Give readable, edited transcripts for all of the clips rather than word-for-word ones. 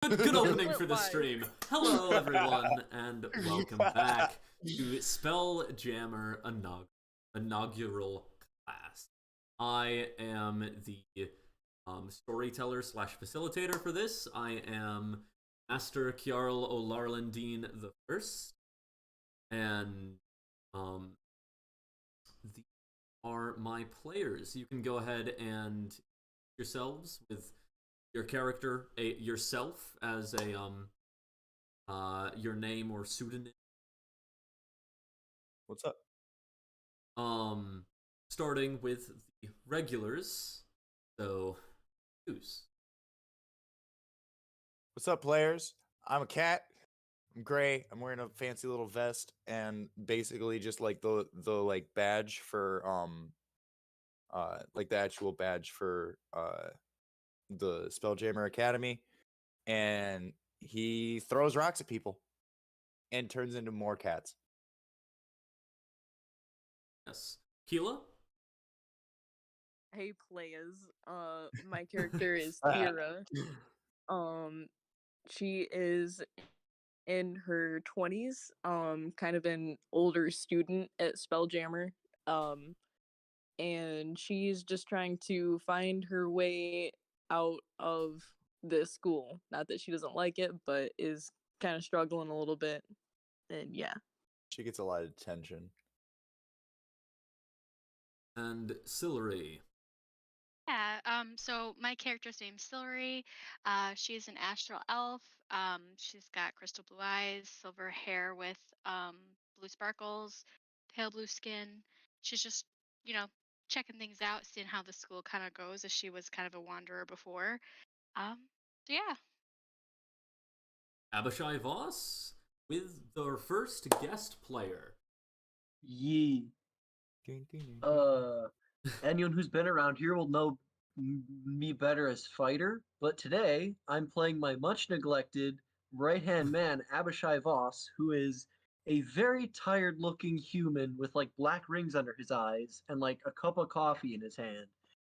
Good opening for the stream. Hello, everyone, and welcome back to Spelljammer Inaugural class. I am the storyteller slash facilitator for this. I am Master Kjarl O'Larlandine the First, and these are my players. You can go ahead and yourselves with your character, yourself as a your name or pseudonym. What's up? Starting with the regulars. So, who's? What's up, players? I'm a cat. I'm gray. I'm wearing a fancy little vest and basically just like the like badge for like the actual badge for the Spelljammer Academy, and he throws rocks at people and turns into more cats. Yes. Keela? Hey players, my character is Kira. She is in her 20s, kind of an older student at Spelljammer. And she's just trying to find her way out of this school. Not that she doesn't like it, but is kind of struggling a little bit. And yeah. She gets a lot of attention. And Sillery. Yeah, so my character's name's Sillery. She's an astral elf. She's got crystal blue eyes, silver hair with blue sparkles, pale blue skin. She's just, you know, checking things out, seeing how the school kind of goes, as she was kind of a wanderer before. So yeah. Abishai Voss with their first guest player. Yee. Anyone who's been around here will know me better as fighter, but today I'm playing my much neglected right-hand man, Abishai Voss, who is a very tired-looking human with like black rings under his eyes and like a cup of coffee in his hand,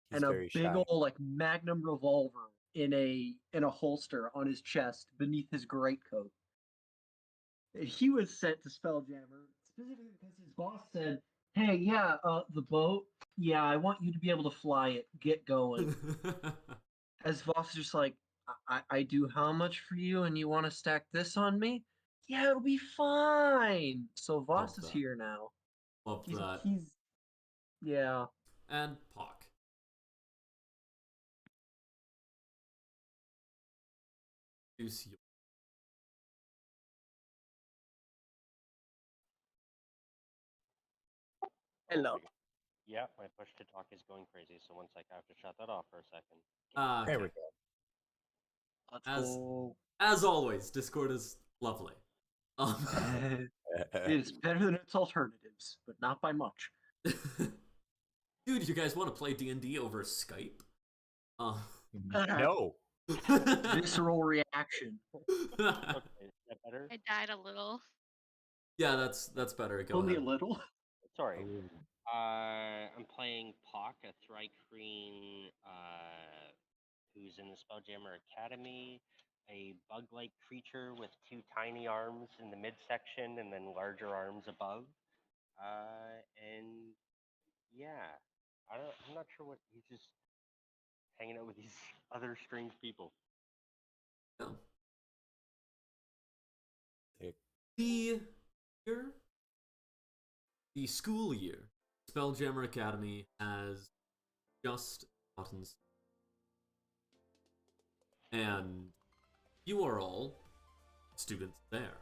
He's and a very big shy. old like magnum revolver in a holster on his chest beneath his greatcoat. He was sent to Spelljammer specifically because his boss said, "Hey, yeah, the boat. Yeah, I want you to be able to fly it. Get going." As Voss is just like, I do how much for you, and you want to stack this on me? Yeah, it'll be fine. So Voss is that. here now. Love He's, that. yeah. And Pock. Hello. Yeah, my push to talk is going crazy, so one sec, I have to shut that off for a second. There we Okay. go. Let's go. As always, Discord is lovely. It's better than its alternatives, but not by much. Dude, you guys want to play D&D over Skype? No. Visceral reaction. Okay, is that better? I died a little. Yeah, that's better. Go Only ahead. a little. Sorry. I'm playing Pock, a Thrycreen, who's in the Spelljammer Academy, a bug-like creature with two tiny arms in the midsection and then larger arms above. And yeah, I'm not sure what, he's just hanging out with these other strange people. Yeah. Take- The school year, Spelljammer Academy has just gotten started. And you are all students there.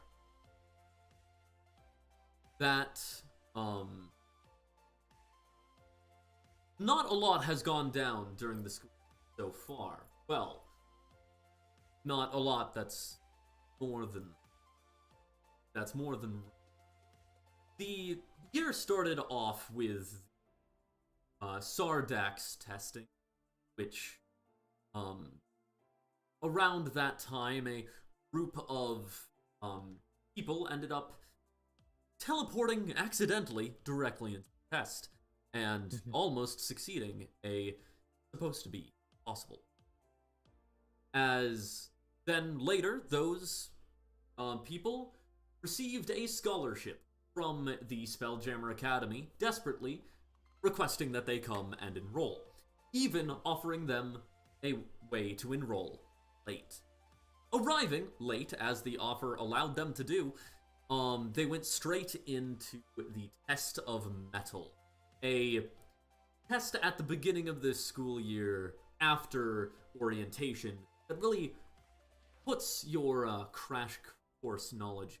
That, not a lot has gone down during the school so far. Well, not a lot that's more than... The year started off with Sardax testing, which, around that time, a group of people ended up teleporting accidentally directly into the test, and almost succeeding supposed to be possible. As Then later, those people received a scholarship from the Spelljammer Academy, desperately requesting that they come and enroll, even offering them a way to enroll late. Arriving late, as the offer allowed them to do, they went straight into the test of metal, a test at the beginning of this school year after orientation that really puts your crash course knowledge in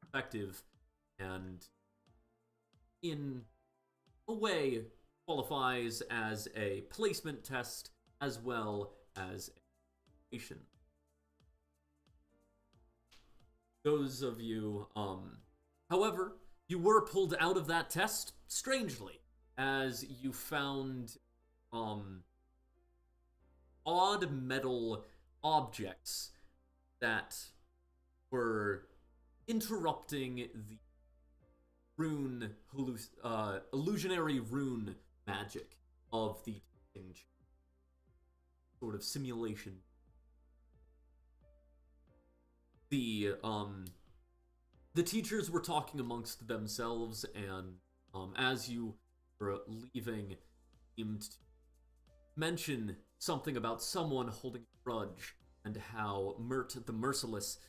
perspective and in a way qualifies as a placement test as well as education. Those of you, however, you were pulled out of that test, strangely, as you found, odd metal objects that were interrupting the illusionary rune magic of the sort of simulation. The teachers were talking amongst themselves, and as you were leaving, seemed to mention something about someone holding a grudge and how Mert the Merciless.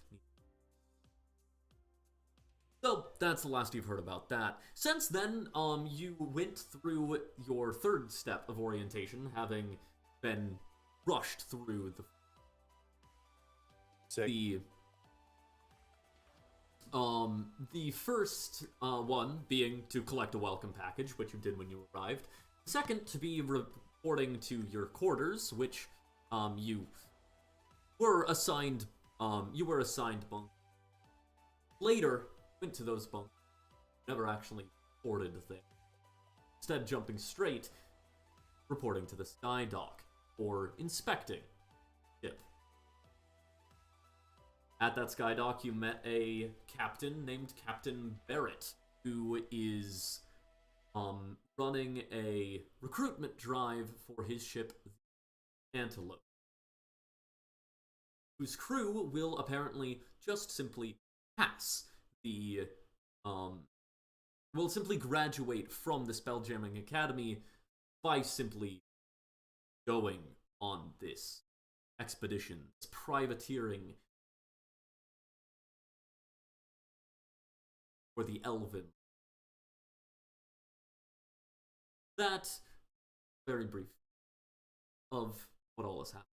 So that's the last you've heard about that. Since then, you went through your third step of orientation, having been rushed through the first one being to collect a welcome package, which you did when you arrived. The second to be reporting to your quarters, which you were assigned bunks. Later, went to those bunks, never actually reported the thing. Instead, jumping straight, reporting to the sky dock or inspecting ship. At that sky dock, you met a captain named Captain Barrett, who is running a recruitment drive for his ship, Antelope, whose crew will apparently just simply pass the will simply graduate from the Spelljamming Academy by simply going on this expedition, this privateering for the Elven. That, very brief, of what all has happened.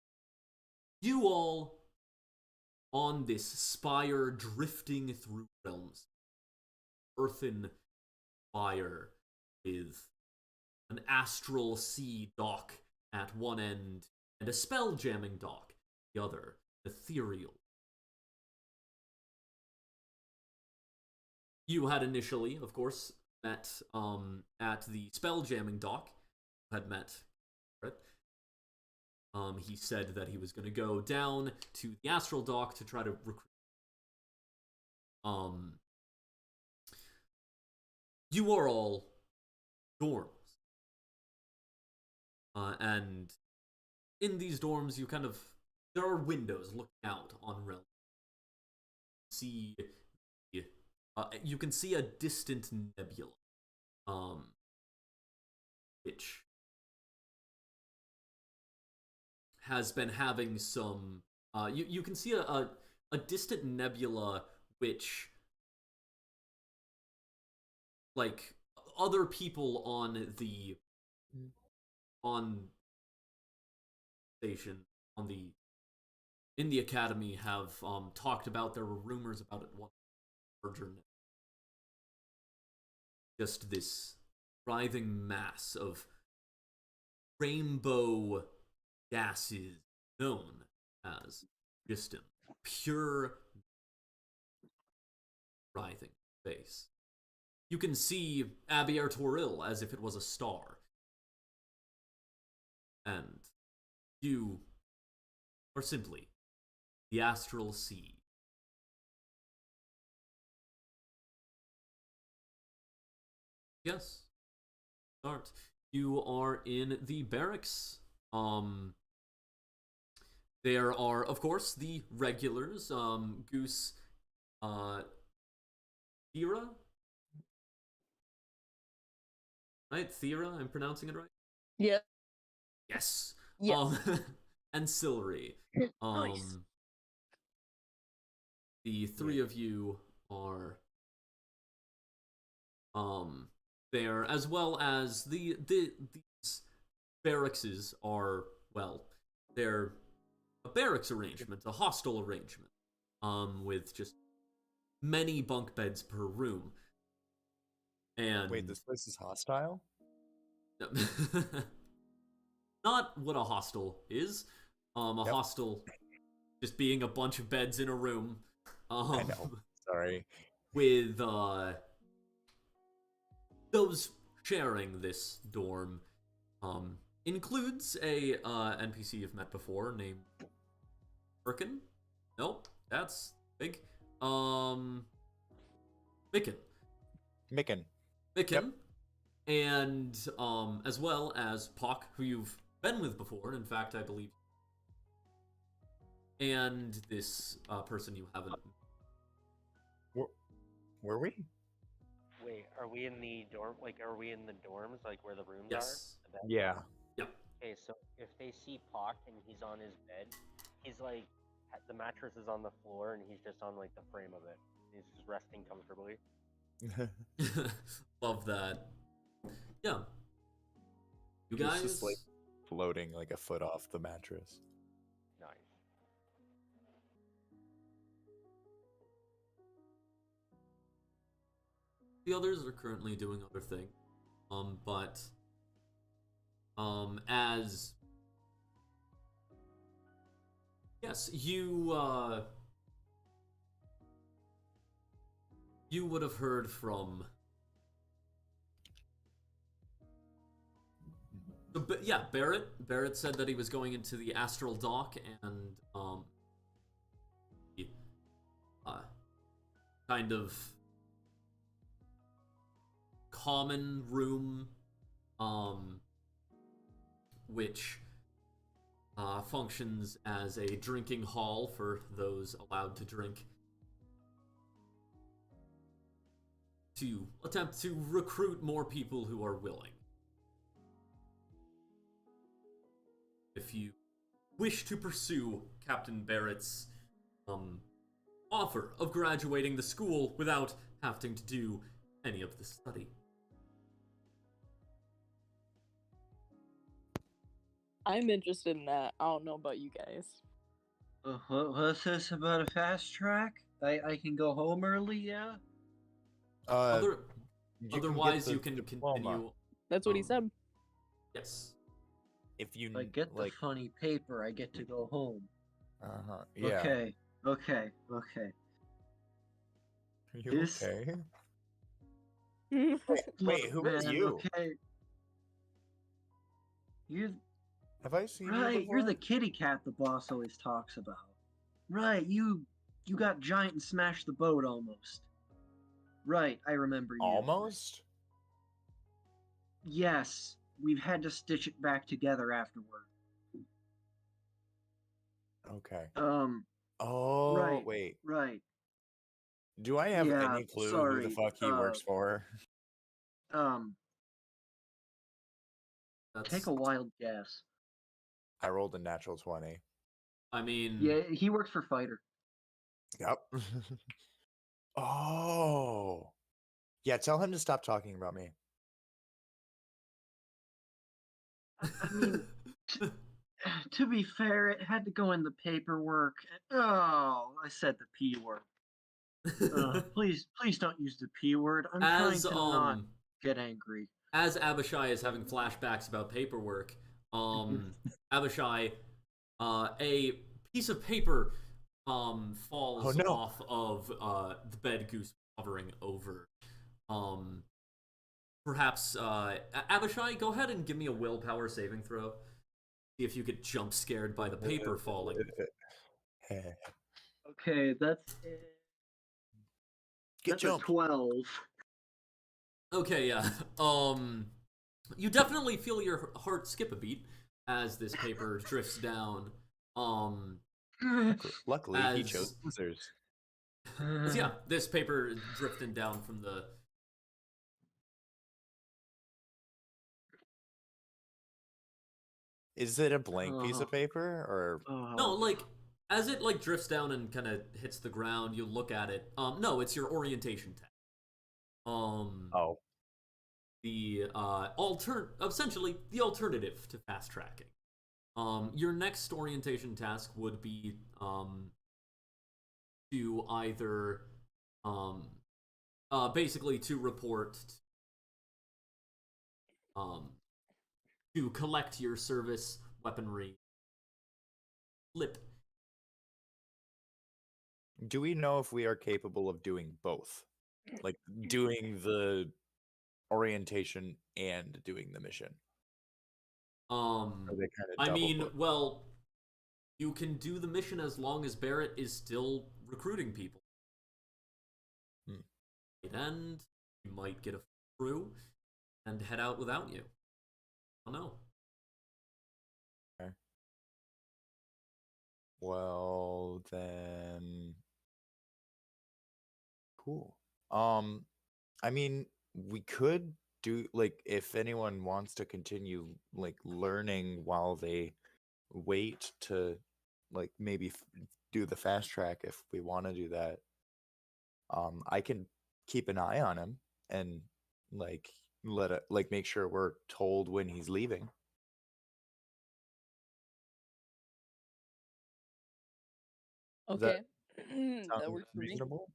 You all, on this spire drifting through realms, earthen spire with an astral sea dock at one end and a spelljamming dock at the other, ethereal. You had initially, of course, met at the spelljamming dock. Had met, right? He said that he was going to go down to the astral dock to try to recruit. You are all dorms, and in these dorms, there are windows looking out on realm. You can see a distant nebula, which has been having some. You can see a distant nebula, which, like, other people on the station in the academy have talked about. There were rumors about it once. Just this writhing mass of rainbow gases known as distant, pure writhing space. You can see Abier Toril as if it was a star. And you are simply the astral sea. Yes. Start. You are in the barracks. There are, of course, the regulars. Goose, Thera, right? Thera, I'm pronouncing it right. Yeah. Yes. Yes. And Celery. Nice. The three of you are there, as well as these barrackses are, well, they're a barracks arrangement, a hostel arrangement, with just many bunk beds per room. And Wait, this place is hostile? not what a hostel is. A hostel just being a bunch of beds in a room. I know. Sorry. With those sharing this dorm includes a NPC you've met before named Birkin. Nope, that's big. Micken. Micken. Micken. And as well as Pock, who you've been with before. In fact, I believe. And this person you haven't. Were we? Wait, are we in the dorm? Like, are we in the dorms, like where the rooms Yes. are? Yeah. Yep. Okay, so if they see Pock and he's on his bed, he's like, the mattress is on the floor and he's just on like the frame of it. He's just resting comfortably. Love that. Yeah. You He's guys just like floating like a foot off the mattress. Nice. the others are currently doing other things. But as yes, you would have heard from. But yeah, Barrett. Barrett said that he was going into the astral dock and the, kind of common room, which functions as a drinking hall for those allowed to drink, to attempt to recruit more people who are willing. If you wish to pursue Captain Barrett's offer of graduating the school without having to do any of the study. I'm interested in that. I don't know about you guys. What's this about a fast track? I can go home early, yeah? Otherwise, you can diploma continue. That's what he said. Yes. if you If I get the like. funny paper, I get to go home. Yeah. Okay. Are you This- okay? Look, Wait, who is man, you? Okay. You're Have I seen you right. before? You're the kitty cat the boss always talks about. Right. You got giant and smashed the boat almost. Right. I remember you. Almost? Yes. We've had to stitch it back together afterward. Okay. Oh, right. Wait. Right. Do I have Yeah, any clue who sorry, the fuck he works for? Take a wild guess. I rolled a natural 20. I mean, Yeah, he works for Fighter. Yep. Oh. Yeah, tell him to stop talking about me. I mean, to be fair, it had to go in the paperwork. Oh, I said the P word. Please don't use the P word. I'm trying to not get angry. As Abishai is having flashbacks about paperwork, Abishai, a piece of paper falls off of the bed Goose hovering over. Perhaps Abishai, go ahead and give me a willpower saving throw. See if you get jump scared by the paper falling. Okay, that's Get a 12. Okay, yeah. You definitely feel your heart skip a beat as this paper drifts down. Luckily, he As- chose scissors. So yeah, this paper drifting down from the. Is it a blank piece of paper or? No, like as it like drifts down and kind of hits the ground, you look at it. No, it's your orientation test. Oh, The essentially the alternative to fast tracking. Your next orientation task would be to either basically to report um to collect your service weaponry lip. do we know if we are capable of doing both? Like doing the orientation and doing the mission? Are they kind of I double mean, booked? well, you can do the mission as long as Barrett is still recruiting people. And you might get a crew and head out without you. I don't know. Okay. Well, then cool. I mean, we could do like if anyone wants to continue like learning while they wait to like maybe do the fast track if we want to do that. I can keep an eye on him and like let it like make sure we're told when he's leaving. Does Okay. that That sound works for me. reasonable?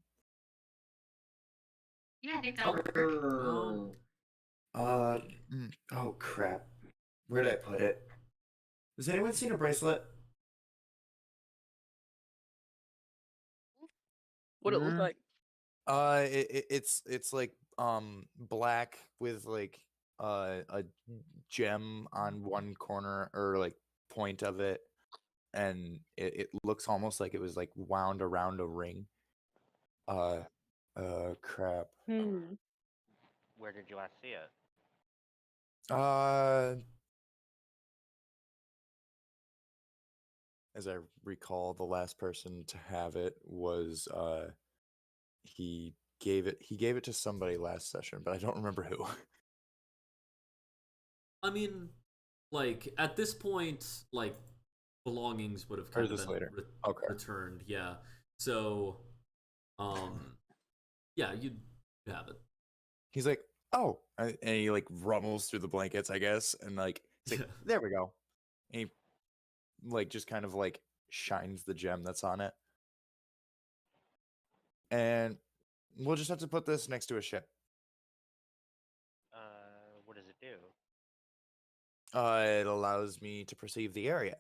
Yeah, I think that would work. Oh crap. Where did I put it? Has anyone seen a bracelet? What it look like? It's like black with like a gem on one corner or like point of it, and it looks almost like it was like wound around a ring. Uh, crap. Where did you last see it? As I recall, the last person to have it was he gave it to somebody last session, but I don't remember who. I mean, like at this point, like belongings would have Or kind is of this been later? Okay. returned. Yeah. So, yeah, you'd have it. He's like, oh, and he like rummels through the blankets, I guess, and like he's like, there we go. And he like just kind of like shines the gem that's on it. And we'll just have to put this next to a ship. What does it do? It allows me to perceive the area.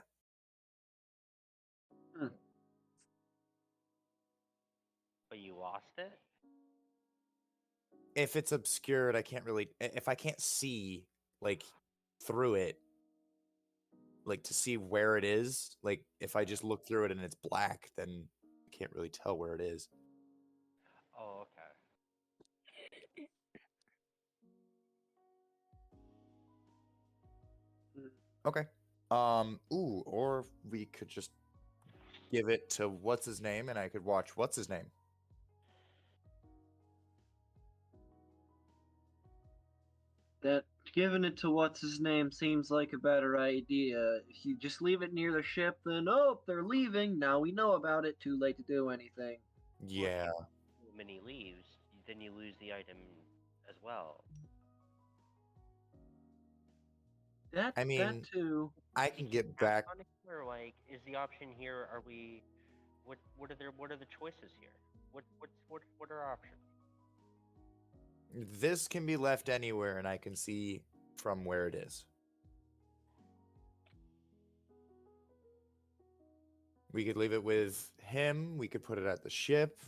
But you lost it? If it's obscured, I can't really. If I can't see like through it, like to see where it is, like if I just look through it and it's black, then I can't really tell where it is. Oh, okay. Okay. Ooh, or we could just give it to what's his name, and I could watch what's his name. That giving it to what's his name seems like a better idea. If you just leave it near the ship, then oh, they're leaving. Now we know about it. Too late to do anything. Yeah. When he leaves, then you lose the item as well. That I mean, too. I can get back. Or like, is the option here? Are we? What are the choices here? What are our options? This can be left anywhere, and I can see from where it is. We could leave it with him. We could put it at the ship.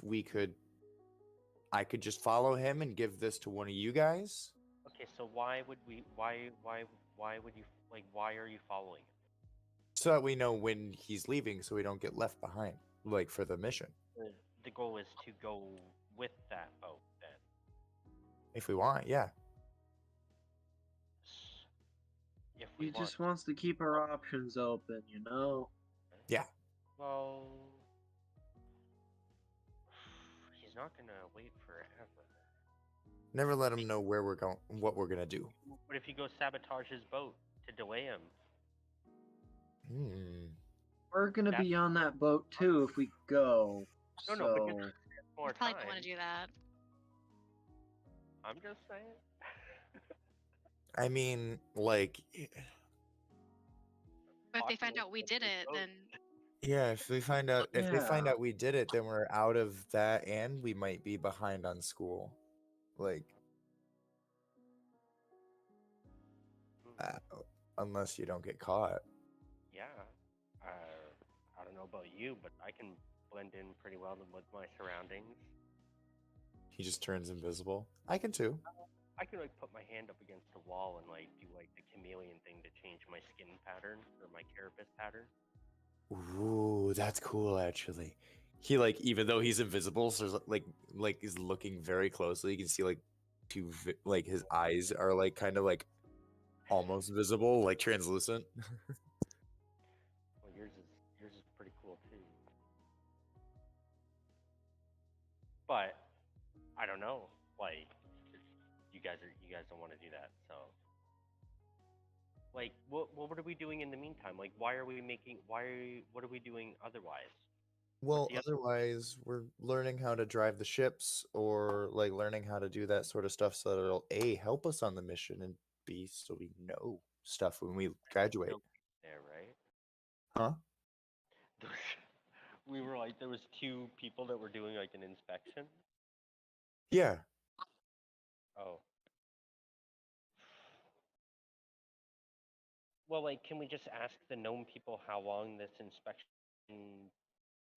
I could just follow him and give this to one of you guys. Okay, so why would we? Why would you like? Why are you following him? So that we know when he's leaving, so we don't get left behind, like for the mission. The goal is to go with that boat, then. If we want, yeah. If He we want. just wants to keep our options open, you know. Yeah. Well, he's not gonna wait forever. Never let him know where we're going, what we're gonna do. What if you go sabotage his boat to delay him? Hmm. We're gonna That- be on that boat too if we go. No, but just So more I probably time. don't want to do that. I'm just saying. I mean, like, But if they find Possible out we for did his it, boat. then yeah, if they find out Yeah. we did it, then we're out of that and we might be behind on school. Like, uh, unless you don't get caught. Yeah. I don't know about you, but I can blend in pretty well with my surroundings. He just turns invisible. I can too. I can like put my hand up against a wall and like do like the chameleon thing to change my skin pattern or my carapace pattern. Ooh, that's cool actually. He like even though he's invisible, so there's, like is looking very closely. You can see like like his eyes are like kind of like almost visible, like translucent. Well, yours is pretty cool too. But I don't know. Like you guys don't want to do that, so like what are we doing in the meantime? Like what are we doing otherwise? Well, the other- otherwise, we're learning how to drive the ships or like learning how to do that sort of stuff so that it'll A, help us on the mission, and B, so we know stuff when we graduate. Still there, right? Huh? We were like there was two people that were doing like an inspection. Yeah. Oh. Well, like, can we just ask the gnome people how long this inspection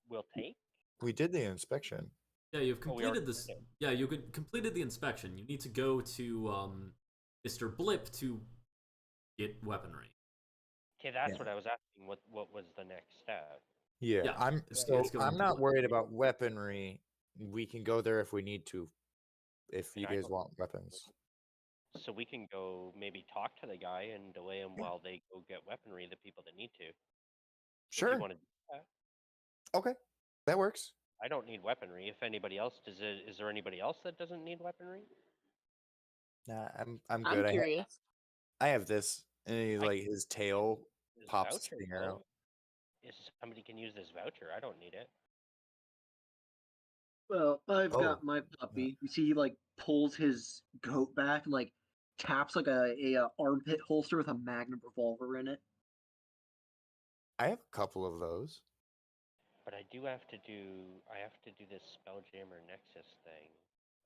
will take? We did the inspection. Yeah, you've Oh, we already completed this. did it. Yeah, you completed the inspection. You need to go to Mr. Blip to get weaponry. Okay, that's Yeah. what I was asking. What was the next step? Yeah, Yeah, it's going I'm to not Blip. worried about weaponry. We can go there if we need to. If Can you I guys go- want weapons. So we can go maybe talk to the guy and delay him Yeah. while they go get weaponry, the people that need to. If Sure. you want to do that. Okay. That works. I don't need weaponry. If anybody else does it, is there anybody else that doesn't need weaponry? Nah, I'm I'm good. curious. I have this. And he, I like his tail This pops voucher, finger out. though. If somebody can use this voucher, I don't need it. well, I've Oh. got my puppy. You see, he like pulls his coat back and like taps like a armpit holster with a Magnum revolver in it. I have a couple of those. But I have to do this Spelljammer Nexus thing.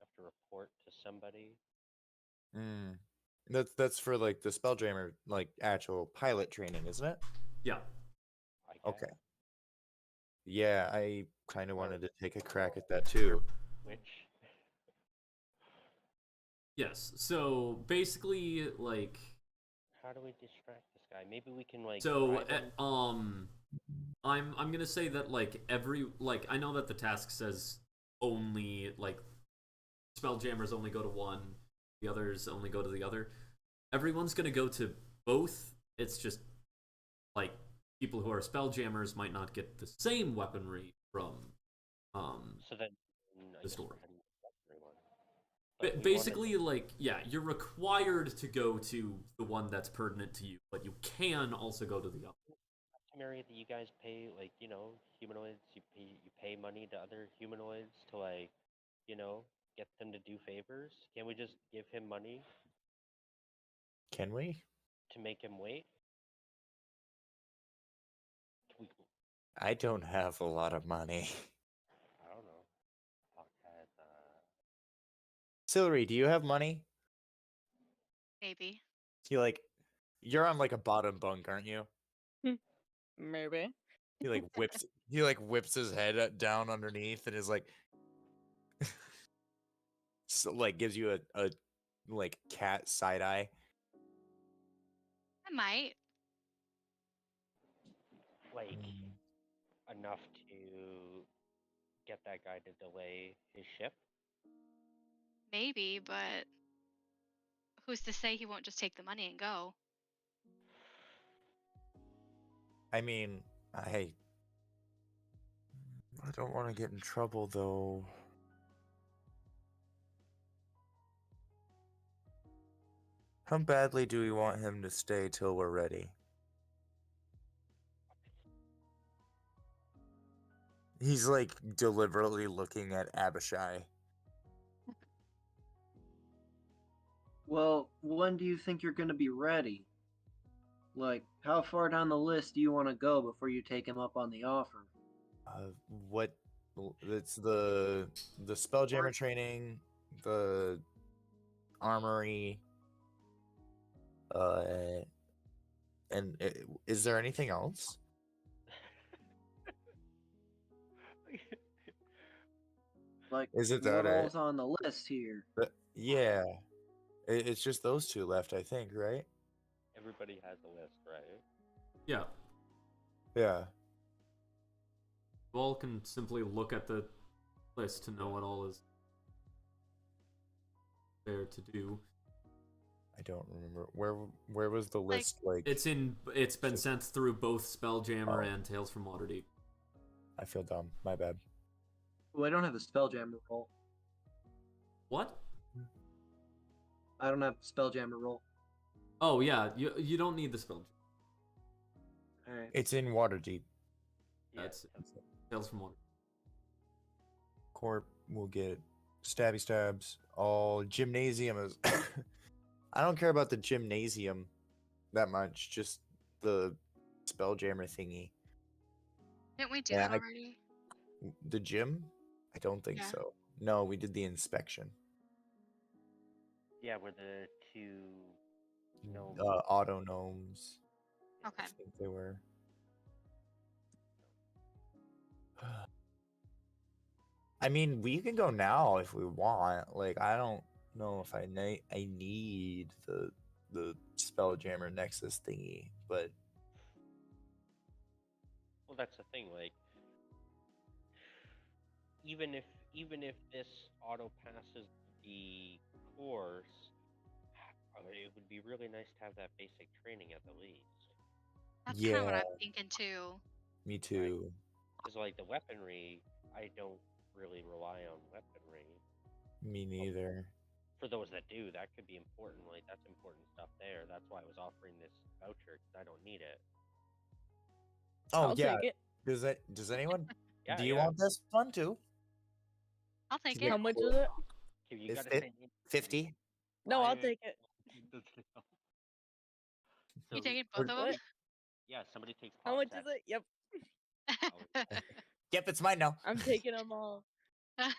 I have to report to somebody. Mm. That's for like the Spelljammer like actual pilot training, isn't it? Yeah. I guess. Okay. Yeah, I kind of Or- wanted to take a crack at that too. Which Yes. So basically, like, how do we distract this guy? Maybe we can like so drive him- I'm gonna say that like I know that the task says only like Spelljammers only go to one, the others only go to the other. Everyone's gonna go to both. It's just like people who are Spelljammers might not get the same weaponry from so then I the guess store. we're heading to the weaponry one. But we wanna- Basically, like, yeah, you're required to go to the one that's pertinent to you, but you can also go to the other. customary that you guys pay like humanoids. You pay money to other humanoids to like get them to do favors. Can we just give him money Can we? to make him wait? We, I don't have a lot of money. I don't know. Fuck that, Celery, do you have money? maybe. You're on like a bottom bunk, aren't you? Maybe. He like whips his head down underneath and is like so, like gives you a like cat side eye. I might. like Mm. enough to get that guy to delay his ship. Maybe, but who's to say he won't just take the money and go? I mean, I don't want to get in trouble though. How badly do we want him to stay till we're ready? He's like deliberately looking at Abishai. Well, when do you think you're going to be ready? Like, how far down the list do you want to go before you take him up on the offer? What? It's the Spelljammer training, the armory, and is there anything else? Like, Is it what that all's on the list here? Yeah, it's just those two left, I think, right? Everybody has a list, right? Yeah. Yeah. You all can simply look at the list to know what all is there to do. I don't remember where was the list like. It's been sent through both Spelljammer Oh. and Tales from Waterdeep. I feel dumb. My bad. Well, I don't have the Spelljammer roll. What? I don't have Spelljammer roll. Oh yeah, you don't need the Spelljammer. Alright. It's in Waterdeep. That's Tales from Waterdeep. Corp will get stabby stabs. All gymnasium is. I don't care about the gymnasium that much. Just the Spelljammer thingy. Didn't we do Yeah, that already? The gym? I don't think Yeah. so. No, we did the inspection. Yeah, where the two gnomes. Auto gnomes. Okay. I think they were. I mean, we can go now if we want. Like, I don't know if I need the Spelljammer Nexus thingy, but Well, that's the thing. Like, even if this auto passes the course, it would be really nice to have that basic training at the least. That's kind of what yeah, I'm thinking too. me too. Because like the weaponry, I don't really rely on weaponry. Me neither. For those that do, that could be important. Like that's important stuff there. That's why I was offering this voucher because I don't need it. Oh I'll yeah. take it. Does anyone? Yeah, Do you yeah. want this one too? I'll take Yeah. it. How much is it? Okay, you It's gotta say 50. No, I'll I- take it. You So, taking both of them? What? yeah, somebody takes How pops much is at- it? Yep. Yep, it's mine now. I'm taking them all. I'm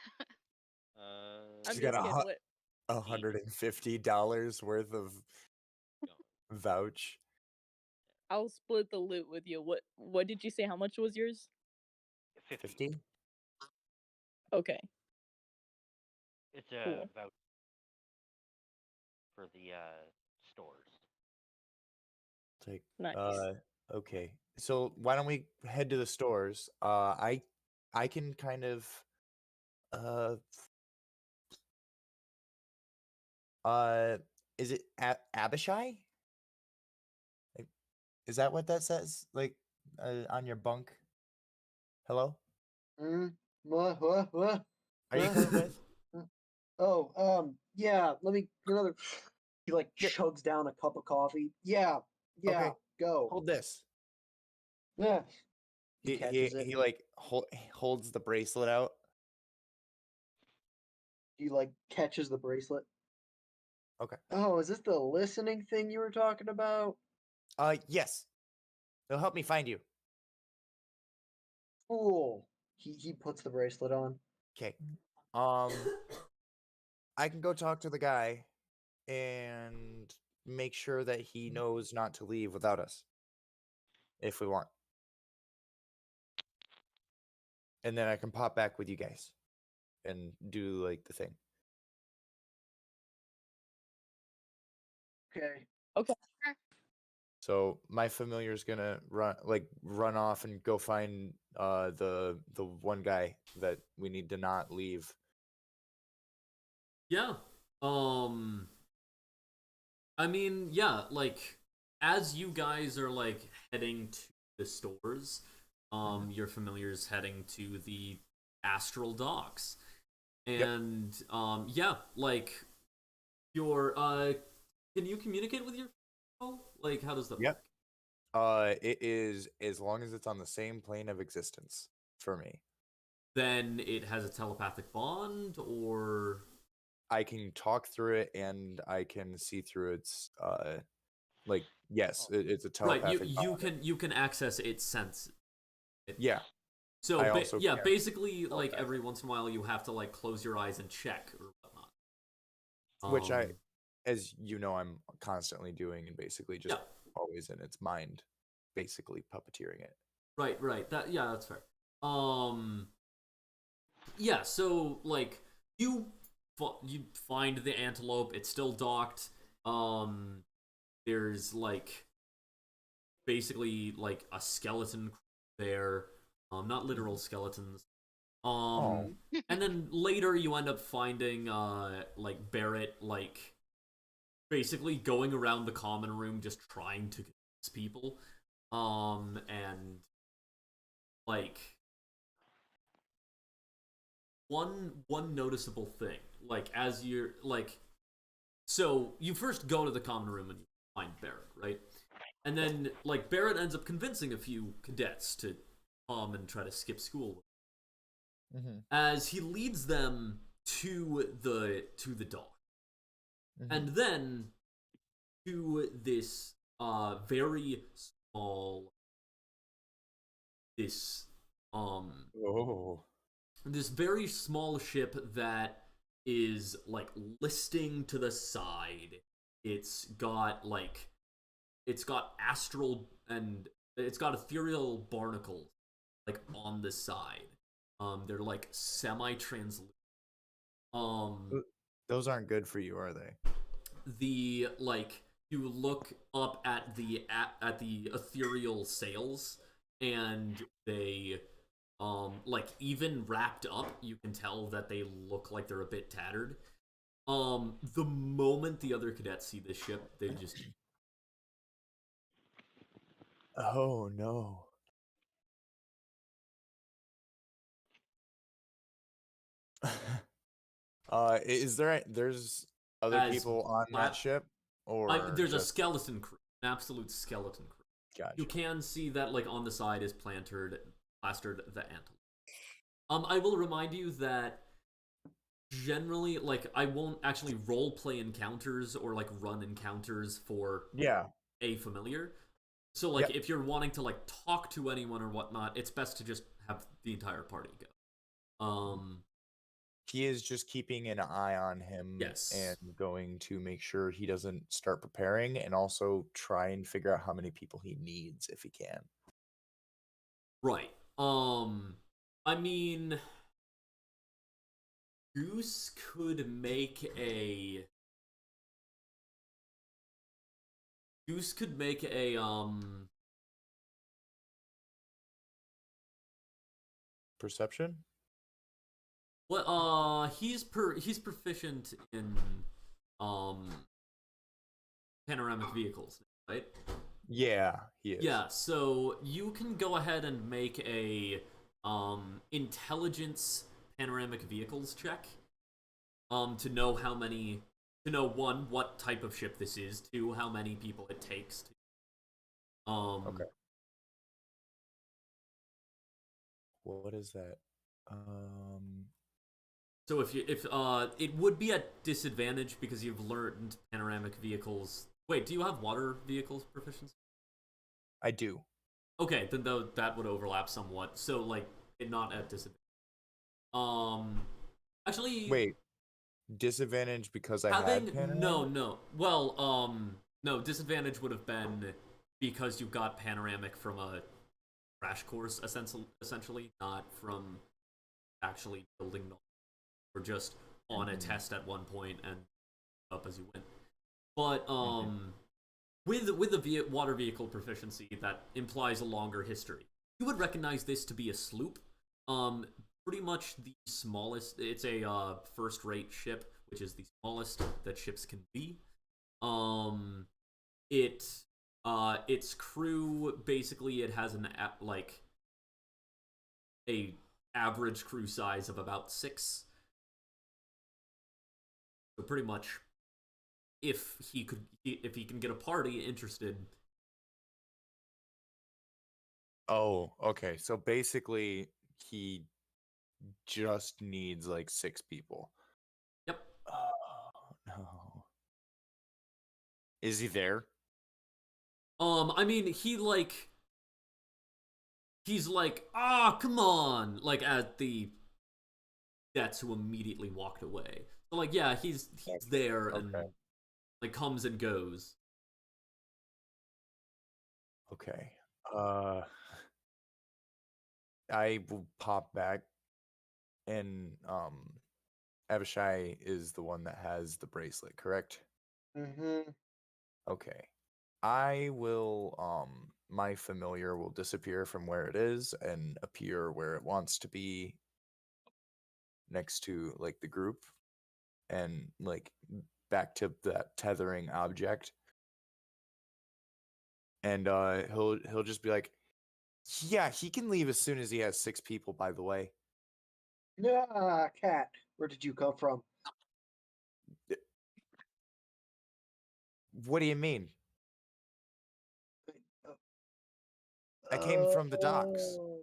She's just got kidding. What? $150 worth of vouch. I'll split the loot with you. What did you say? How much was yours? 50? Okay. It's a Cool. voucher for the stores. Like, Nice. okay. So why don't we head to the stores? I can kind of is it Abishai? Like, is that what that says? Like on your bunk? Hello? What? Are you coming with? Oh, yeah. Let me another. He like Yeah. chugs down a cup of coffee. Yeah, Okay. go. Hold this. Yeah. He catches it. he like holds the bracelet out. He like catches the bracelet. Okay. Oh, is this the listening thing you were talking about? Yes. It'll help me find you. Cool. He puts the bracelet on. Okay. I can go talk to the guy and make sure that he knows not to leave without us. If we want. And then I can pop back with you guys and do like the thing. Okay. So my familiar's gonna run off and go find the one guy that we need to not leave. Yeah. I mean, yeah, like as you guys are like heading to the stores, your familiar's heading to the astral docks. Yep. And yeah, like your can you communicate with your like how does that Yep. work? It is as long as it's on the same plane of existence for me. Then it has a telepathic bond, or I can talk through it and I can see through its like yes, it's a right, telepathic bond. you can access its sense. Yeah, So I also yeah, can basically like telepathic. every once in a while you have to like close your eyes and check or whatnot. Which I, Um, as you know, I'm constantly doing and basically just Yeah. always in its mind, basically puppeteering it. right. That yeah, that's fair. Yeah, so like you you find the antelope, it's still docked. There's like basically like a skeleton there. Not literal skeletons. Oh. And then later you end up finding like Barrett like basically going around the common room just trying to convince people. And like one noticeable thing, like as you're like so you first go to the common room and you find Barrett, right? And then like Barrett ends up convincing a few cadets to come and try to skip school as he leads them to the dock. And then to this very small this Oh. this very small ship that is like listing to the side. It's got astral and it's got ethereal barnacles like on the side. They're like semi-translucent. Those aren't good for you, are they? The like you look up at the ethereal sails and they like even wrapped up you can tell that they look like they're a bit tattered. The moment the other cadets see this ship they just Oh no. Is there's other as people on that ship or there's a just skeleton crew, an absolute skeleton crew. gotcha? You can see that like on the side is plastered the antelope. I will remind you that generally like I won't actually role play encounters or like run encounters for Yeah. a familiar. So like Yep. if you're wanting to like talk to anyone or whatnot, it's best to just have the entire party go. He is just keeping an eye on him Yes. and going to make sure he doesn't start preparing and also try and figure out how many people he needs if he can. Right. I mean Goose could make a Perception? well he's proficient in um panoramic vehicles, right? Yeah, he is. Yeah, so you can go ahead and make a intelligence panoramic vehicles check to know one what type of ship this is, two how many people it takes to Okay. What is that? So if it would be at disadvantage because you've learned panoramic vehicles. Wait, do you have water vehicles proficiency? I do. Okay, then though that would overlap somewhat. So like it not at disadvantage. Actually, Wait, disadvantage because I having had panoramic? no. Well, no disadvantage would have been because you got panoramic from a crash course, essentially, not from actually building knowledge or just on a test at one point and up as you went. But with the water vehicle proficiency, that implies a longer history. You would recognize this to be a sloop. Pretty much the smallest. It's a first-rate ship, which is the smallest that ships can be. Its crew basically it has an like a average crew size of about 6. So pretty much, if he can get a party interested. Oh, okay. So basically, he just needs like 6 people. Yep. Oh no. Is he there? I mean, he's like, come on, like at the Jets who immediately walked away. So like, yeah, he's there and Okay. like comes and goes. Okay. I will pop back, and Abishai is the one that has the bracelet, correct? Mm-hmm. Okay. I will my familiar will disappear from where it is and appear where it wants to be, next to like the group, and like back to that tethering object. And he'll just be like, "Yeah, he can leave as soon as he has 6 people, by the way." Yeah, cat. Where did you come from? What do you mean? Uh, I came from the docks. Oh,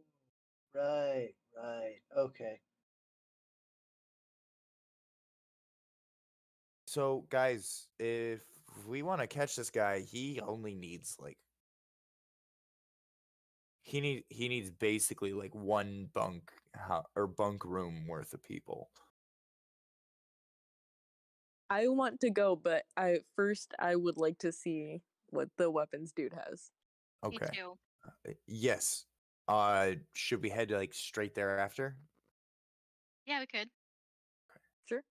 right, right. Okay. So, guys, if we want to catch this guy, he only needs like he needs basically like one bunk or bunk room worth of people. I want to go, but I would like to see what the weapons dude has. Me Okay. too. Yes. Should we head like straight thereafter? Yeah, we could. Sure.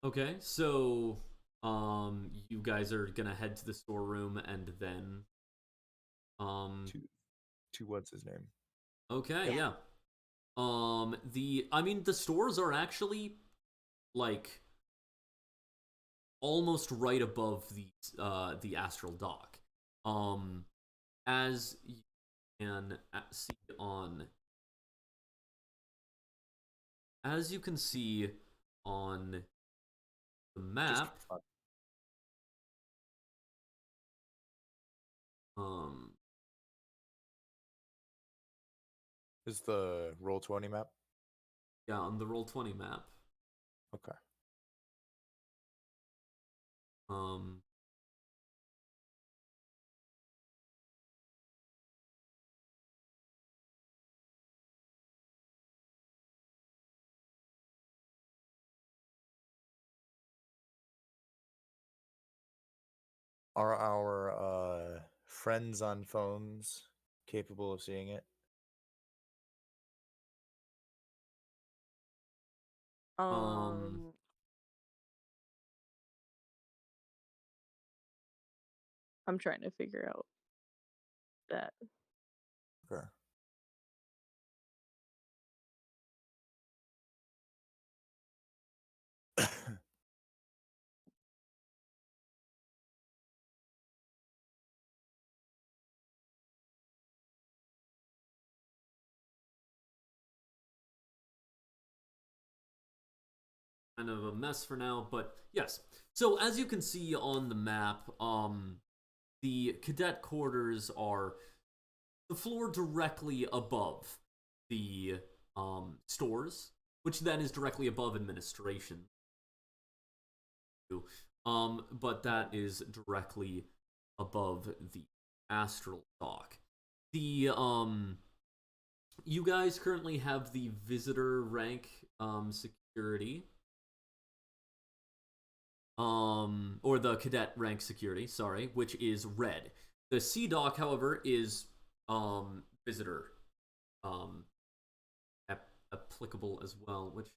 Okay, so you guys are gonna head to the storeroom and then To what's his name? okay, Yep. yeah. The stores are actually like almost right above the astral dock. As you can see on as you can see on the Just map, fun. um Is the Roll20 map? yeah, on the Roll20 map, Okay. um Are our friends on phones capable of seeing it? Um, I'm trying to figure out that. Okay. kind of a mess for now, but yes. So as you can see on the map, the cadet quarters are the floor directly above the stores, which then is directly above administration. But that is directly above the astral dock. The you guys currently have the visitor rank security, or the cadet rank security, sorry, which is red. The C dock, however, is visitor um applicable as well, which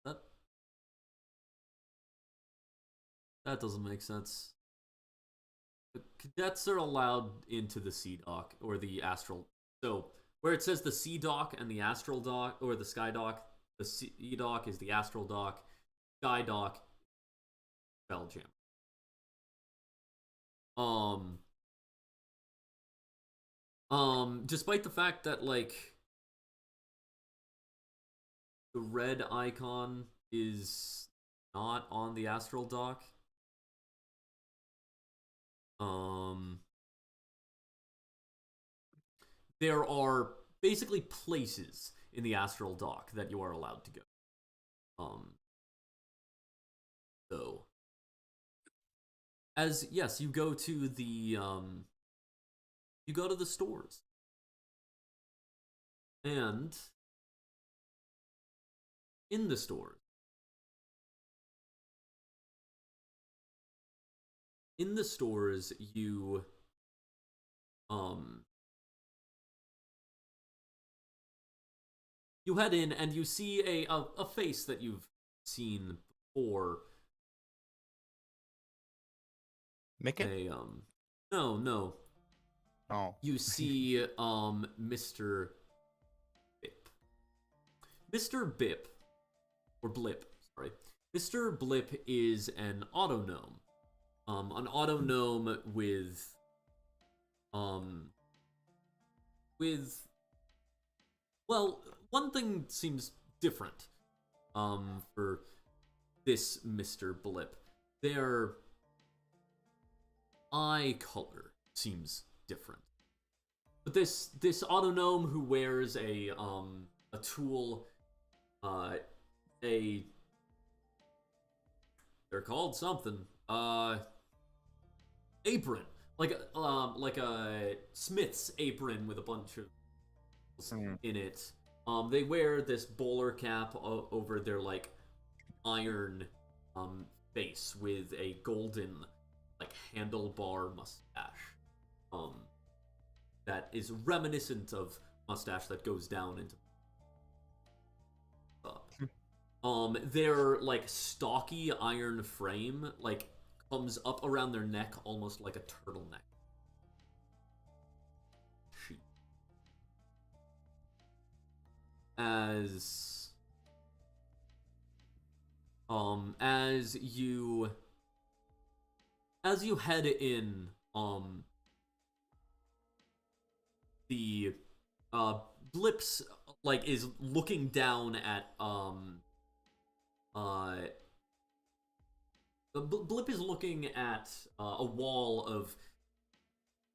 that that doesn't make sense. The cadets are allowed into the C dock or the astral. So where it says the C dock and the astral dock or the sky dock, the C dock is the astral dock, sky dock, Spelljammer. Um, Despite the fact that like the red icon is not on the astral dock, there are basically places in the astral dock that you are allowed to go. So as yes, you go to the stores. And in the stores, you you head in and you see a face that you've seen before. Mickey? No. Oh. You see Mr. Bip. Mr. Bip, or Blip, sorry. Mr. Blip is an autognome. An autognome with well, one thing seems different for this Mr. Blip. Their eye color seems different. But this autognome who wears a tool, they're called something, apron, like a smith's apron with a bunch of in it. They wear this bowler cap over their like iron face with a golden like handlebar mustache. That is reminiscent of mustache that goes down into their like stocky iron frame like comes up around their neck almost like a turtleneck. As you head in, the Blips like is looking down at Blip is looking at a wall of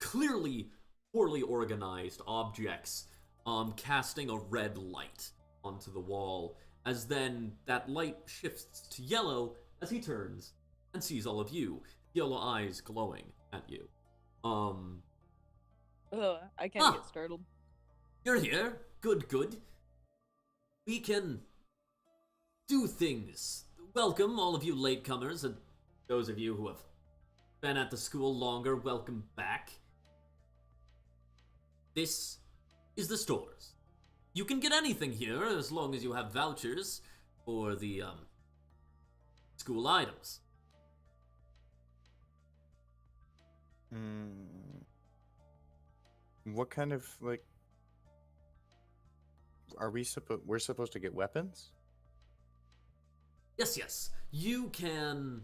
clearly poorly organized objects, casting a red light onto the wall, as then that light shifts to yellow as he turns and sees all of you, yellow eyes glowing at you. I can't get startled. You're here. Good. We can do things. Welcome, all of you latecomers, and those of you who have been at the school longer, welcome back. This is the stores. You can get anything here as long as you have vouchers for the school items. What kind of like are we're supposed to get weapons? Yes. You can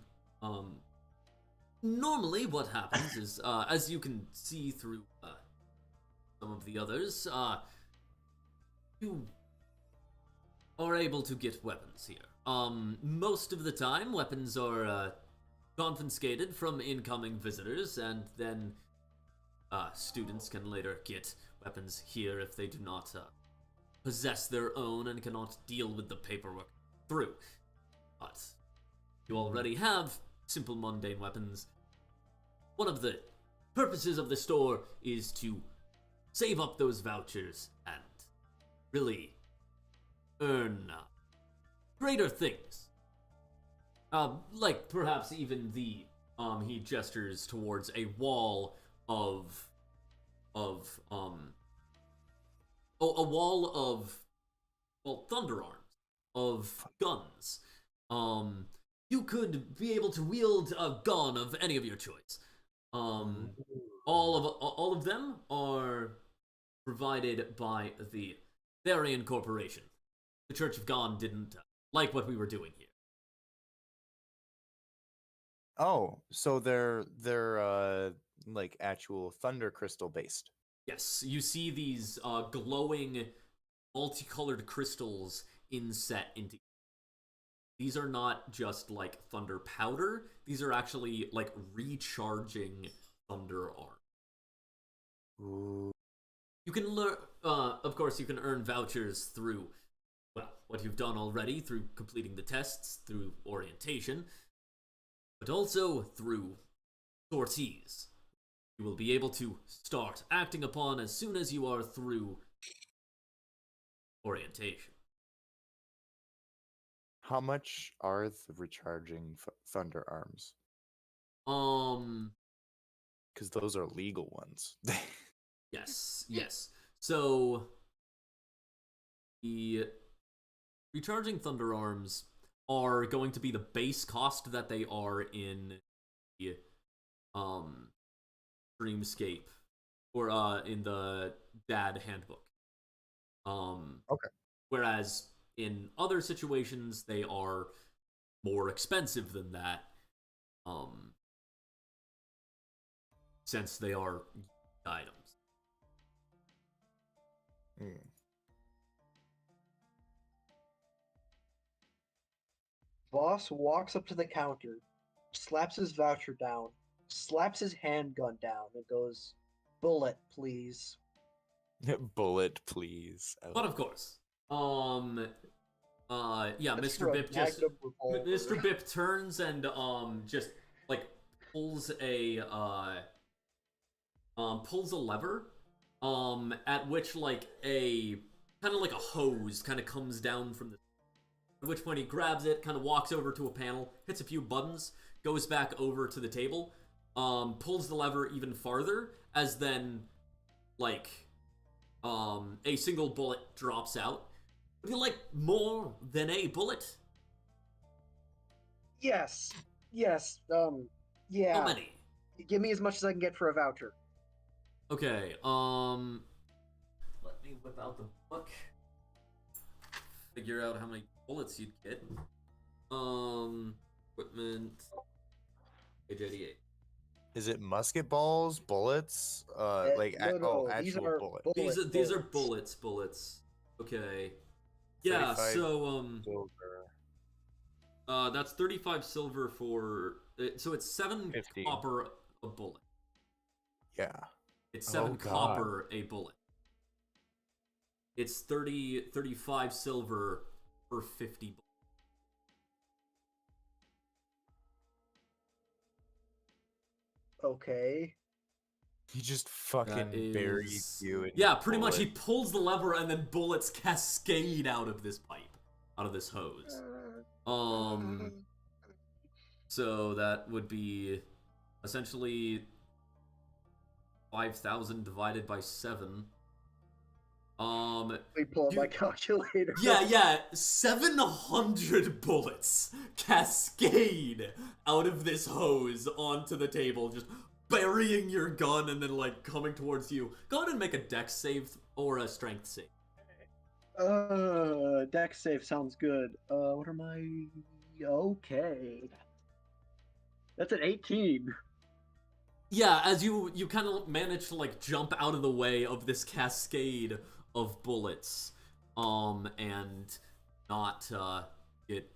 normally what happens is as you can see through some of the others, you are able to get weapons here. Most of the time weapons are confiscated from incoming visitors, and then students can later get weapons here if they do not possess their own and cannot deal with the paperwork through. But you already have simple mundane weapons. One of the purposes of the store is to save up those vouchers and really earn greater things. Like perhaps even the he gestures towards a wall of a wall of thunder arms, of guns. You could be able to wield a gun of any of your choice. All of them are provided by the Therian Corporation. The Church of God didn't like what we were doing here. Oh, so they're like actual thunder crystal based. Yes, you see these glowing, multicolored crystals inset into. These are not just like thunder powder. These are actually like recharging thunder arm. Ooh. You can learn. Of course, you can earn vouchers through, well, what you've done already through completing the tests, through orientation, but also through sorties. You will be able to start acting upon as soon as you are through orientation. How much are the recharging thunder arms? Because those are legal ones. Yes. So the recharging thunder arms are going to be the base cost that they are in the Dreamscape or in the Dad handbook. Okay. Whereas in other situations they are more expensive than that. Since they are items. Hmm. Boss walks up to the counter, slaps his voucher down, slaps his handgun down, and goes, "Bullet, please." Bullet, please. But of course. Yeah, That's Mr. for a Bip just Magnum revolver. Mr. Bip turns and just like pulls a lever at which like a kind of like a hose kind of comes down from the, at which point he grabs it, kind of walks over to a panel, hits a few buttons, goes back over to the table, pulls the lever even farther as then like a single bullet drops out. Would you like more than a bullet? Yes. Yeah. How many? Give me as much as I can get for a voucher. Okay, let me whip out the book. Figure out how many bullets you'd get. Equipment. Page 88. Is it musket balls, bullets? No, these actual are bullet. These are bullets. Okay. Yeah, 35 so silver. that's 35 silver for so it's 7 50. copper a bullet. Yeah. It's 7 God. copper a bullet. It's 35 silver for 50 bullets. Okay. He just fucking That buried is- you in Yeah, pretty much he bullets. pulls the lever and then bullets cascade out of this pipe, out of this hose. So that would be essentially 5,000 divided by 7. Let me pull up my calculator. Yeah, 700 bullets cascade out of this hose onto the table, just burying your gun and then like coming towards you. Go ahead and make a dex save or a strength save. Dex save sounds good. What are my... Okay. That's an 18. Yeah, as you kind of manage to like jump out of the way of this cascade of bullets, and not get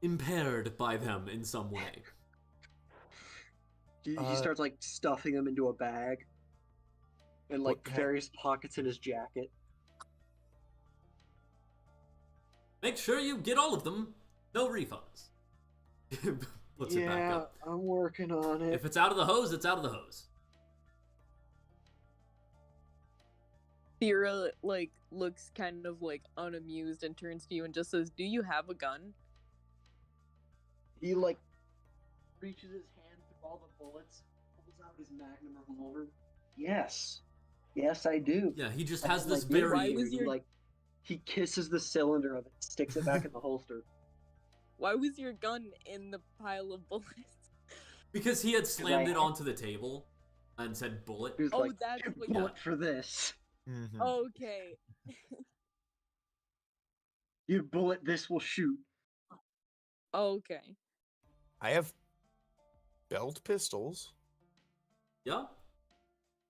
impaired by them in some way. He starts like stuffing them into a bag and like What various pockets in his jacket. Make sure you get all of them. No refunds. Puts it back up. I'm working on it. If it's out of the hose, it's out of the hose. Thera like looks kind of like unamused and turns to you and just says, "Do you have a gun?" He like reaches his hand through all the bullets, pulls out his magnum revolver. Yes, I do. Yeah, he just And has then, this like, very. Why was your- like he kisses the cylinder of it, sticks it back in the holster. Why was your gun in the pile of bullets? Because he had slammed I- it onto the table and said bullet. He was Oh, like, that's "You what- bullet for this. Mhm. Okay. You bullet, this will shoot." Okay. I have belt pistols. Yeah.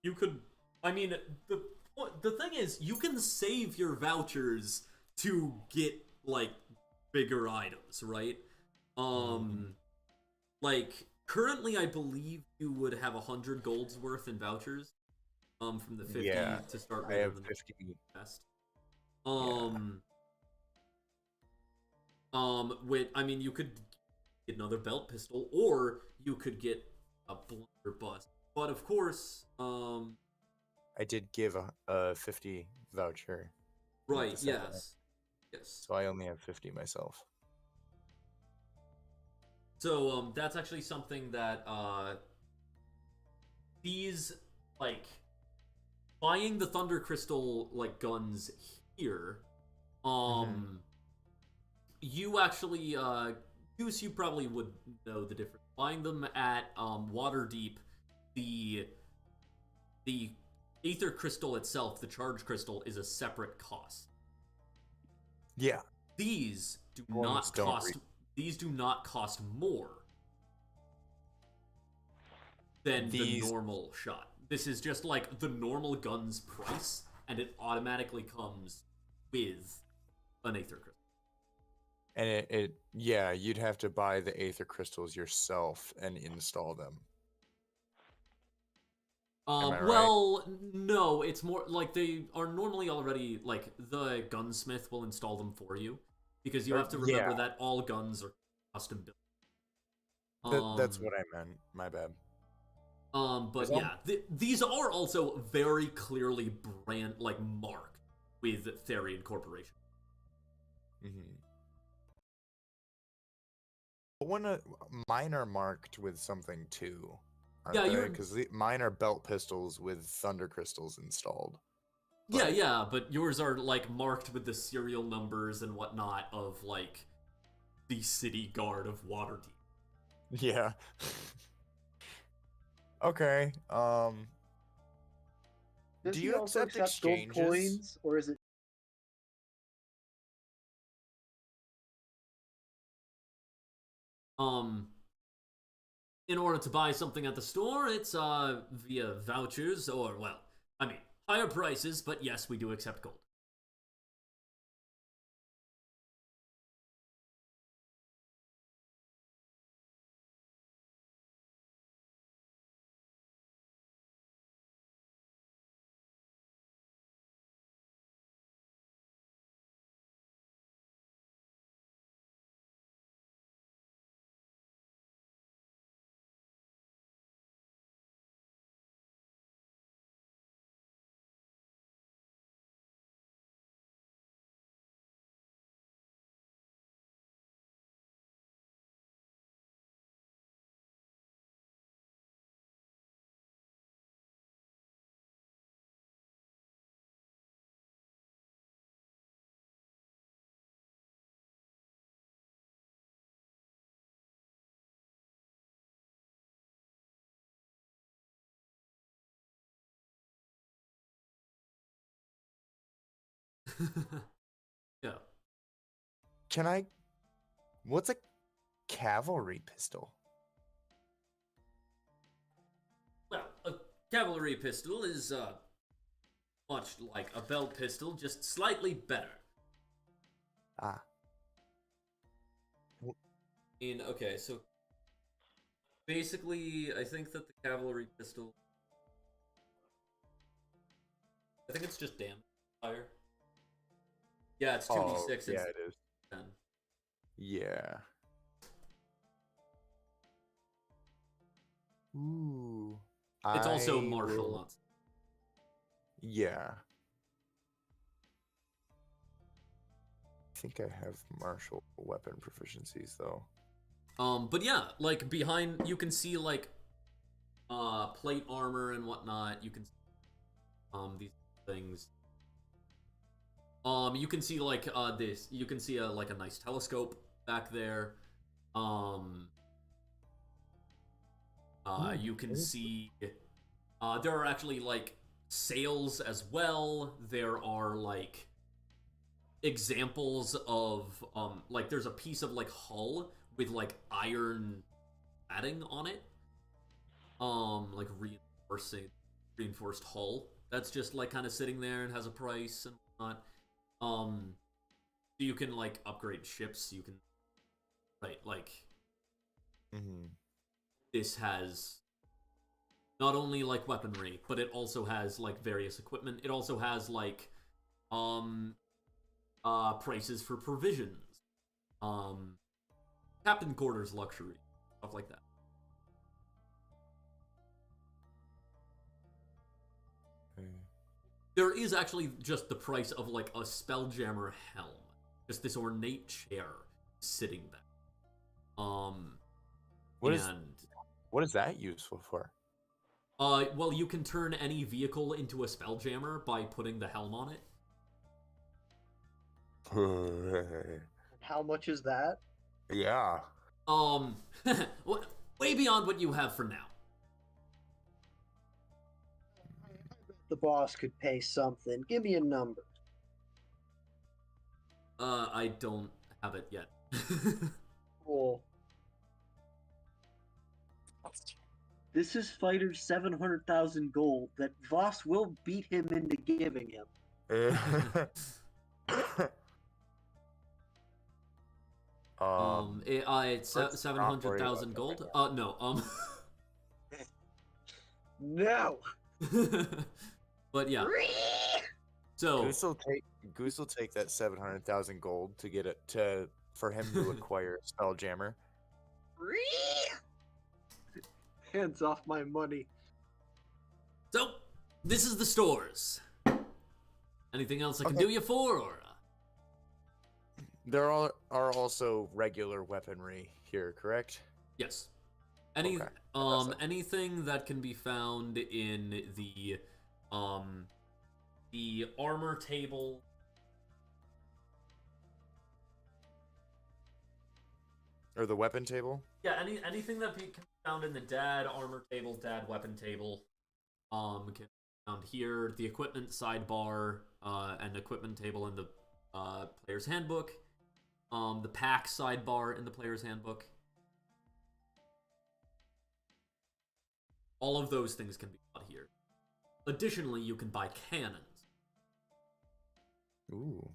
You could I mean, the thing is, you can save your vouchers to get like bigger items, right? Like currently, I believe you would have 100 gold's worth in vouchers. From the 50 Yeah, to start I with. have And the 50. best. With I mean, you could get another belt pistol, or you could get a blunderbuss. But of course, I did give a 50 voucher. with right? the second one, Yes. So I only have 50 myself. So that's actually something that these like buying the Thunder Crystal like guns here, you actually Goose, you probably would know the difference. Buying them at Waterdeep, the Aether Crystal itself, the Charge Crystal, is a separate cost. Yeah. These do Ones not don't cost. These do not cost more than the normal shot. This is just like the normal gun's price, and it automatically comes with an Aether Crystal. And yeah, you'd have to buy the Aether Crystals yourself and install them. Am I right? Well, no, it's more like they are normally already, like, the gunsmith will install them for you, because you have to remember that all guns are custom built. That's what I meant. My bad. But yeah, these are also very clearly marked with Therian Corporation. But mine are marked with something too. Yeah, because mine are belt pistols with thunder crystals installed. Yeah, but yours are like marked with the serial numbers and whatnot of like the city guard of Waterdeep. Yeah. Okay. Does do he you also accept accept gold exchanges? coins, or is it? In order to buy something at the store, it's via vouchers or, well, I mean, higher prices, but yes, we do accept gold. Yeah. What's a cavalry pistol? Well, a cavalry pistol is much like a belt pistol, just slightly better. Okay, so basically, I think that the cavalry pistol, I think it's just damage fire. Yeah, it's 2d6. Yeah, it is. 10. Yeah. Ooh. It's also martial, not. Yeah. I think I have martial weapon proficiencies though. But yeah, like behind, you can see like plate armor and whatnot. You can these things. You can see like this. You can see like a nice telescope back there. You can see there are actually like sails as well. There are like examples of like there's a piece of like hull with like iron padding on it. Like reinforced hull that's just like kind of sitting there and has a price and whatnot. You can like upgrade ships. You can, right? Like, this has not only like weaponry, but it also has like various equipment. It also has like prices for provisions, captain quarters luxury, stuff like that. There is actually just the price of like a Spelljammer helm, just this ornate chair sitting there. What is that useful for? Well, you can turn any vehicle into a Spelljammer by putting the helm on it. How much is that? Yeah. Way beyond what you have for now. The boss could pay something. Give me a number. I don't have it yet. Cool. This is Fighter's 700,000 gold that Voss will beat him into giving him. It's 700,000 gold. No. No. But yeah. So Goose will take that 700,000 gold to get it for him to acquire a Spelljammer. Hands off my money. So, this is the stores. Anything else I can do you for, or? There are also regular weaponry here, correct? Yes. Okay. Anything that can be found in the armor table. Or the weapon table? Yeah, anything that can be found in the dad armor table, dad weapon table, can be found here. The equipment sidebar, and equipment table in the player's handbook. The pack sidebar in the player's handbook. All of those things can be bought here. Additionally, you can buy cannons. Ooh.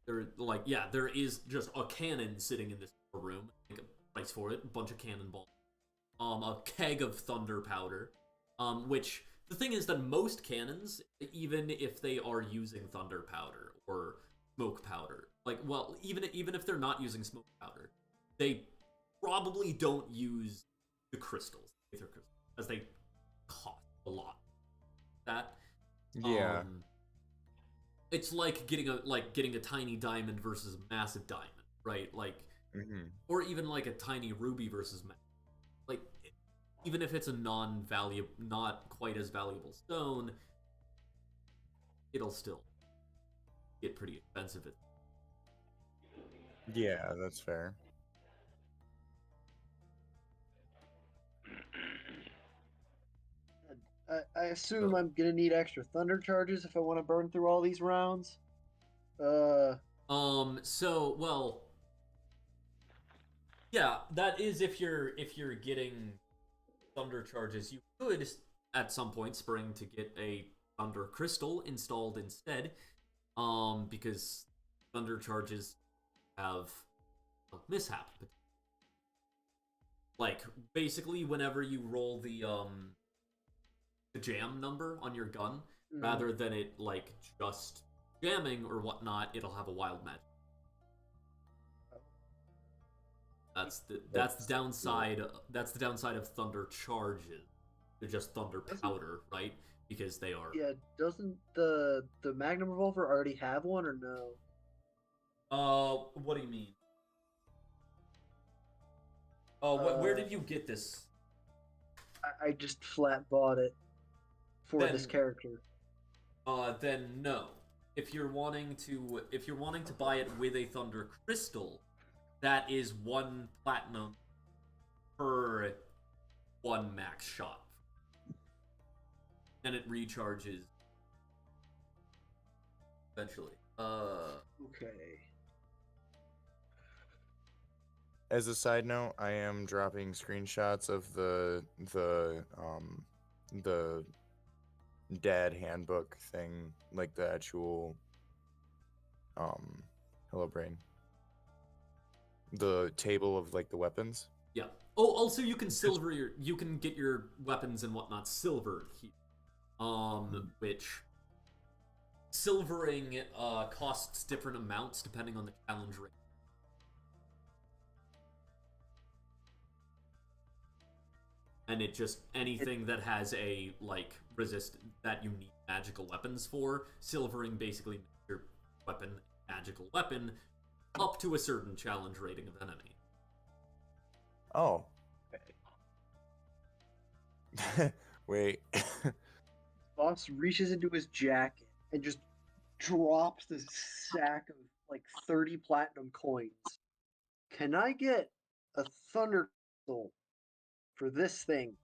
There is just a cannon sitting in this room. Make a price for it. A bunch of cannonballs. A keg of thunder powder. Which the thing is that most cannons, even if they are using thunder powder or smoke powder, even if they're not using smoke powder, they probably don't use the crystals, aether crystals, as they cost a lot. Yeah. It's like getting a tiny diamond versus a massive diamond, right? Or even like a tiny ruby versus even if it's a not quite as valuable stone, it'll still get pretty expensive. Yeah, that's fair. I assume I'm gonna need extra thunder charges if I want to burn through all these rounds. Yeah, that is if you're getting thunder charges. You could at some point spring to get a thunder crystal installed instead, because thunder charges have a mishap. Like basically, whenever you roll the jam number on your gun, rather than it like just jamming or whatnot, it'll have a wild magic. That's the downside. That's the downside of thunder charges. They're just thunder powder, right? Because they are. Yeah, doesn't the Magnum revolver already have one or no? What do you mean? Where did you get this? I just flat bought it for this character. Then no. If you're wanting to buy it with a thunder crystal, that is 1 platinum per 1 max shot. And it recharges eventually. Okay. As a side note, I am dropping screenshots of the dad handbook thing, like the actual hello brain. The table of like the weapons. Yeah. Oh, also you can you can get your weapons and whatnot silvered here. Which silvering costs different amounts depending on the challenge rate. And it just anything that has a like resist that you need magical weapons for, silvering basically makes your weapon a magical weapon up to a certain challenge rating of enemy. Oh. Wait. Boss reaches into his jacket and just drops this sack of like 30 platinum coins. Can I get a thunder crystal for this thing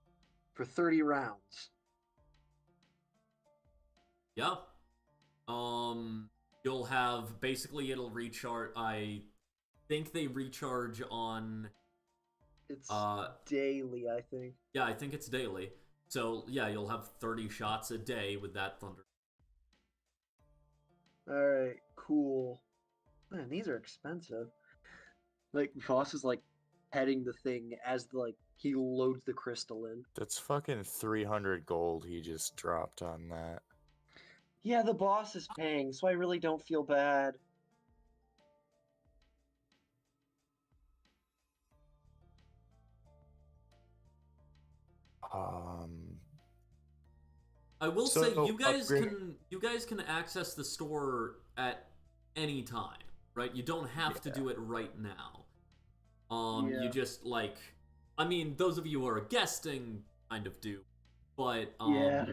for 30 rounds? Yeah. You'll have basically it'll recharge. I think they recharge on. It's daily, I think. Yeah, I think it's daily. So yeah, you'll have 30 shots a day with that thunder. Alright, cool. Man, these are expensive. Like, Voss is like petting the thing as like he loads the crystal in. That's fucking 300 gold he just dropped on that. Yeah, the boss is paying, so I really don't feel bad. I will say So, you guys upgrade- can access the store at any time, right? You don't have to do it right now. You just like I mean, those of you who are guesting kind of do, but Yeah.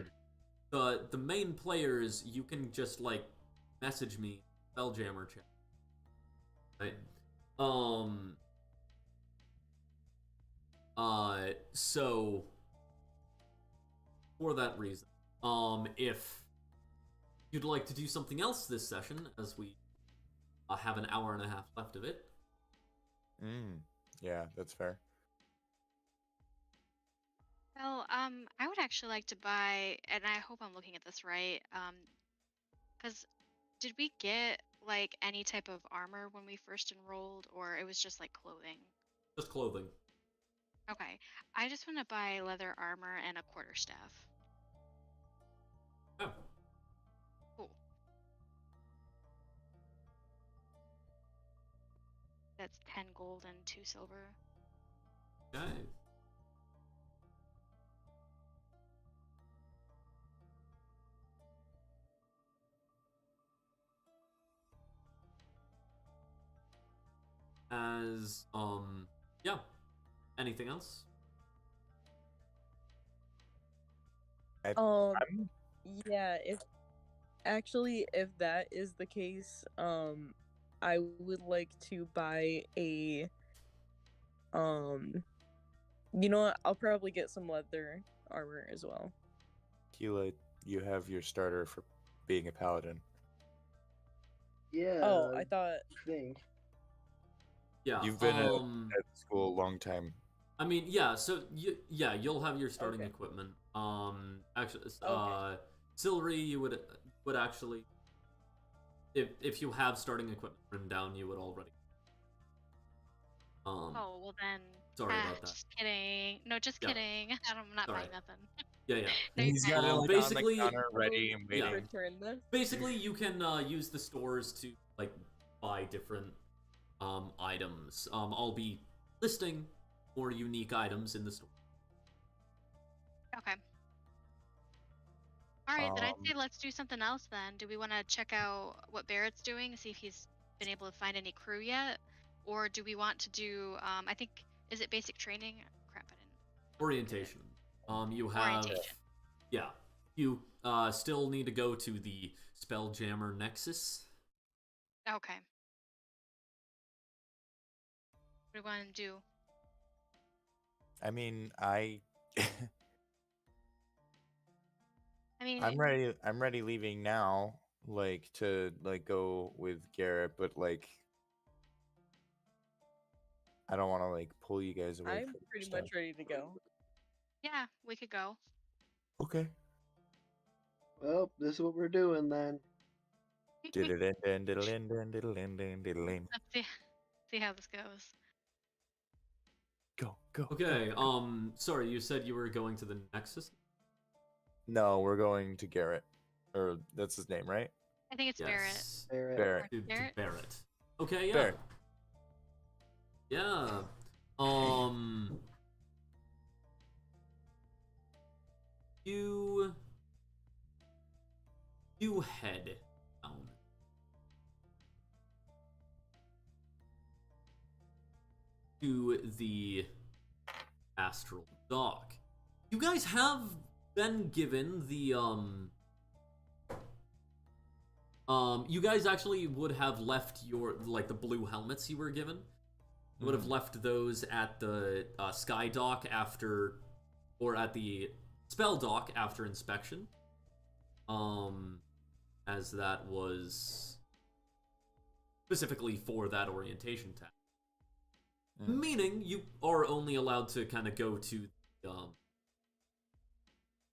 the main players you can just like message me Spelljammer chat. Right? So for that reason, if you'd like to do something else this session, as we have an hour and a half left of it. Yeah, that's fair. Well, I would actually like to buy, and I hope I'm looking at this right. Because did we get like any type of armor when we first enrolled, or it was just like clothing? Just clothing. Okay, I just want to buy leather armor and a quarterstaff. Oh. Cool. That's 10 gold and 2 silver. Okay. As yeah. Anything else? Yeah, if that is the case, I would like to buy a you know what, I'll probably get some leather armor as well. Keela, you have your starter for being a paladin. Yeah. Oh, I thought Thing. Yeah. You've been at school a long time. I mean, yeah. So you'll have your starting Okay. equipment. Actually, Okay. Silvery, you would actually, if you have starting equipment written down, you would already. Oh, well then. Sorry about that. Just kidding. No, just Yeah. kidding. I'm not Sorry. buying nothing. Yeah, yeah. No, you're He's fine. got it like basically- on the counter, ready and Yeah. waiting. Return this. Basically, you can use the stores to like buy different items. I'll be listing more unique items in the store. Okay. All right, then I'd say let's do something else then. Do we want to check out what Barrett's doing, see if he's been able to find any crew yet? Or do we want to do, I think, is it basic training? Crap, I didn't. Orientation. You have. Orientation. Yeah. You still need to go to the Spelljammer Nexus. Okay. What do we want to do? I mean, I mean, I'm ready leaving now, like to like go with Garrett, but like I don't want to like pull you guys away I'm from your pretty stuff. much ready to go. Yeah, we could go. Okay. Well, this is what we're doing then. Diddle-in-din, Let's see how this goes. Go, go. Okay, go. sorry, you said you were going to the Nexus? No, we're going to Garrett. Or that's his name, right? I think it's Barrett. Yes. Barrett. Barrett. To Barrett? Barrett. Okay, yeah. Barrett. Yeah. You head down to the astral dock. You guys have been given the you guys actually would have left your like the blue helmets you were given. You would have left those at the sky dock after, or at the spell dock after inspection. As that was specifically for that orientation test. Meaning you are only allowed to kind of go to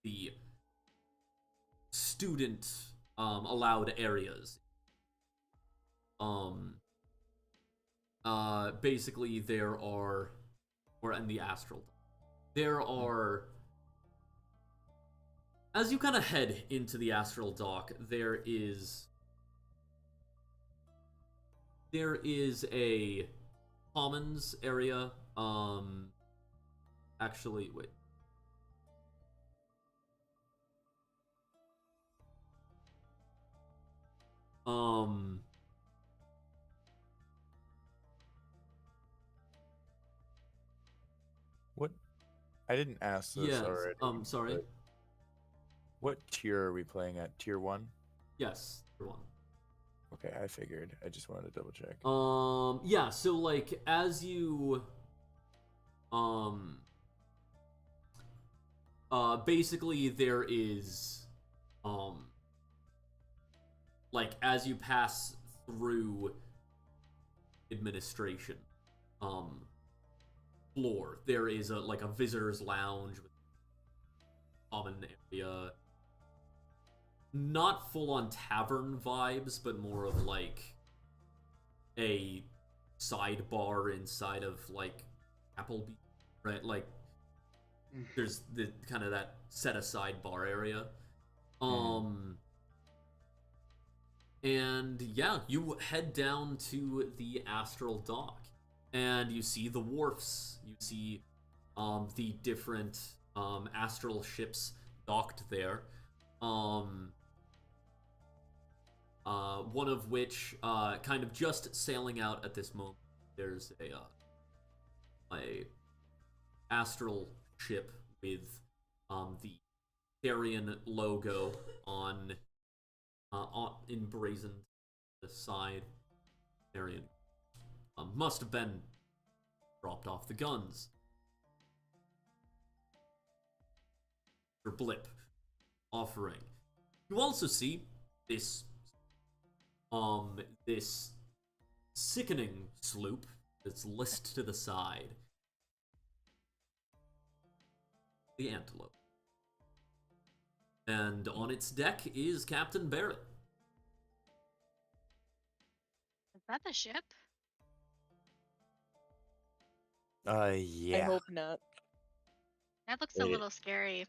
the student allowed areas. Basically there are, or in the astral, there are, as you kind of head into the astral dock, there is a commons area. Actually, wait. What? I didn't ask this Yes. already. Sorry. but What tier are we playing at? Tier 1? Yes, tier 1. Okay, I figured. I just wanted to double check. Yeah, so like as you basically there is like as you pass through administration floor, there is a like a visitor's lounge with common area, not full on tavern vibes, but more of like a sidebar inside of like Applebee, right? Like there's the kind of that set aside bar area. And yeah, you head down to the astral dock and you see the wharfs. You see the different astral ships docked there. One of which kind of just sailing out at this moment. There's a astral ship with the Therian logo on emblazoned the side. Therian must have been dropped off the guns. Or blip offering. You also see this this sickening sloop that's listed to the side. The Antelope. And on its deck is Captain Barrett. Is that the ship? Yeah. I hope not. That looks a It- little scary.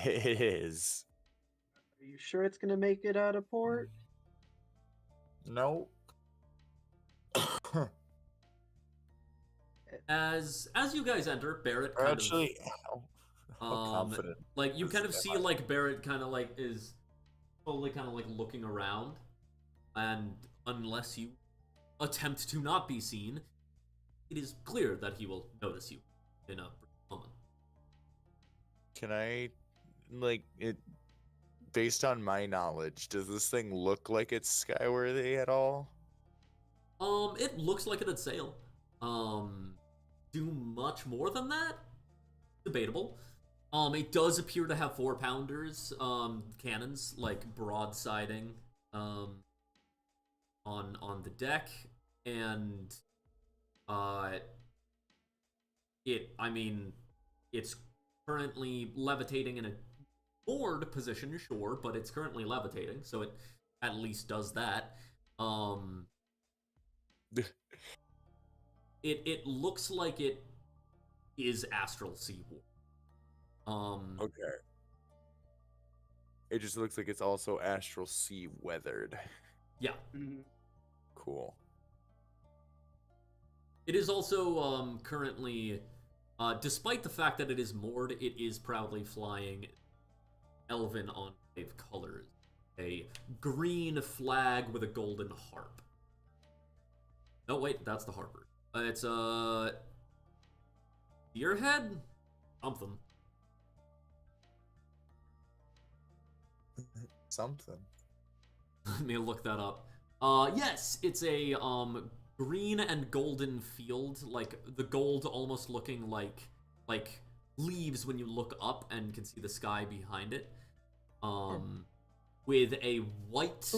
It is. Are you sure it's gonna make it out of port? No. As you guys enter, Barrett kind Actually, how of confident. like you is kind of am see I? like Barrett kind of like is slowly kind of like looking around, and unless you attempt to not be seen, it is clear that he will notice you in a brief moment. Can I, like, it? Based on my knowledge, does this thing look like it's skyworthy at all? It looks like it'd sail. Do much more than that? Debatable. It does appear to have 4-pounders, cannons, like broadsiding, on the deck, and, I mean, it's currently levitating in a moored position, sure, but it's currently levitating, so it at least does that. It looks like it is Astral Sea War. Okay. It just looks like it's also Astral Sea weathered. Yeah. Cool. It is also currently, despite the fact that it is moored, it is proudly flying Elven Enclave colors. A green flag with a golden harp. No, wait, that's the harper. It's Spearhead? Something. Something. Let me look that up. Yes, it's a green and golden field, like the gold almost looking like leaves when you look up and can see the sky behind it. With a white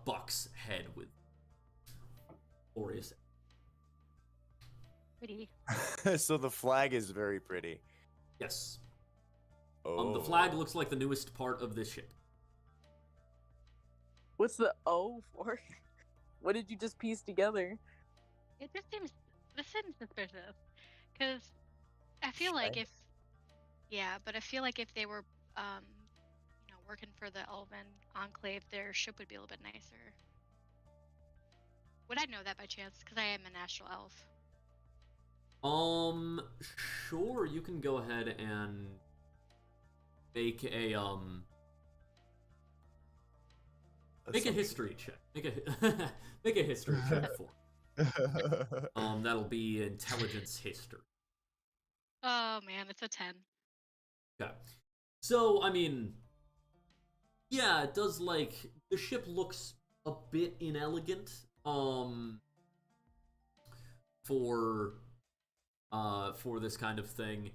buck's head with glorious. Pretty. So the flag is very pretty. Yes. Oh. The flag looks like the newest part of this ship. What's the O for? What did you just piece together? This seems suspicious, because I feel like if they were working for the Elven Enclave, their ship would be a little bit nicer. Would I know that by chance? Because I am an astral elf. Sure, you can go ahead and make a make a history check. Make a history check for. That'll be intelligence history. Oh man, it's a 10. Okay. So, I mean, yeah, it does, like, the ship looks a bit inelegant, for this kind of thing.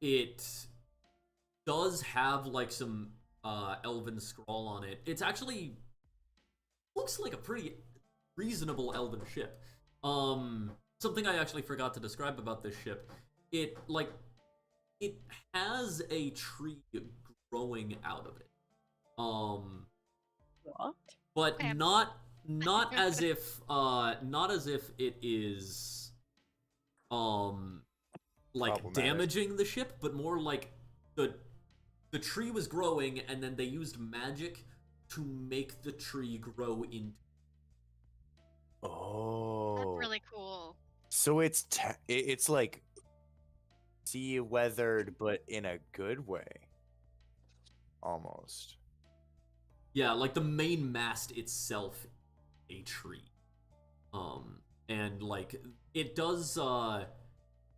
It does have, like, some, elven scrawl on it. It's actually looks like a pretty reasonable elven ship. Something I actually forgot to describe about this ship. It has a tree growing out of it. What? But Okay. not as if it is like Problematic. damaging the ship, but more like the tree was growing and then they used magic to make the tree grow into. Oh. That's really cool. So it's like sea weathered, but in a good way. Almost. Yeah, like the main mast itself, a tree. And like it does,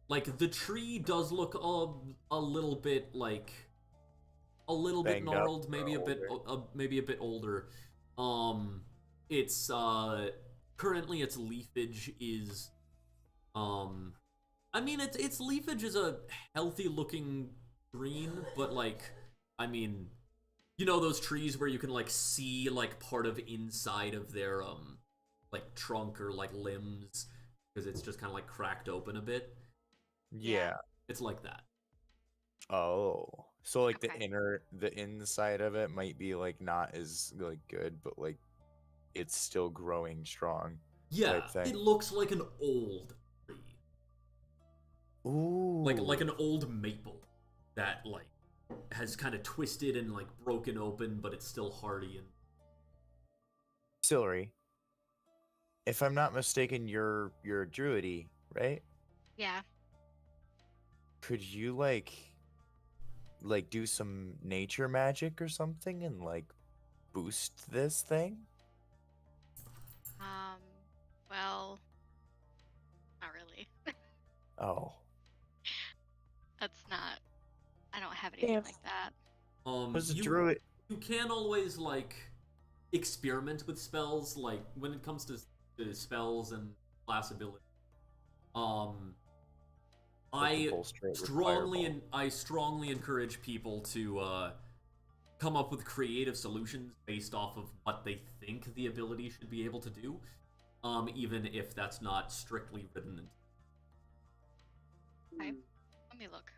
like the tree does look a little bit like a little bit Banged up gnarled, or maybe a bit older. It's currently its leafage is, I mean its leafage is a healthy looking green, but like, I mean, you know those trees where you can like see like part of inside of their like trunk or like limbs because it's just kind of like cracked open a bit. Yeah. It's like that. Oh. So like Okay. the inside of it might be like not as like good, but like it's still growing strong. Yeah, Type thing. it looks like an old tree. Ooh. Like an old maple that like has kind of twisted and like broken open, but it's still hardy and. Celery. If I'm not mistaken, you're a druidy, right? Yeah. Could you like do some nature magic or something and like boost this thing? Well, not really. Oh. That's not. I don't have anything Damn. like that. Was a You druid? can always like experiment with spells, like when it comes to spells and class ability. I bolster it with fireball. strongly encourage people to come up with creative solutions based off of what they think the ability should be able to do. even if that's not strictly written in. Okay. Let me look.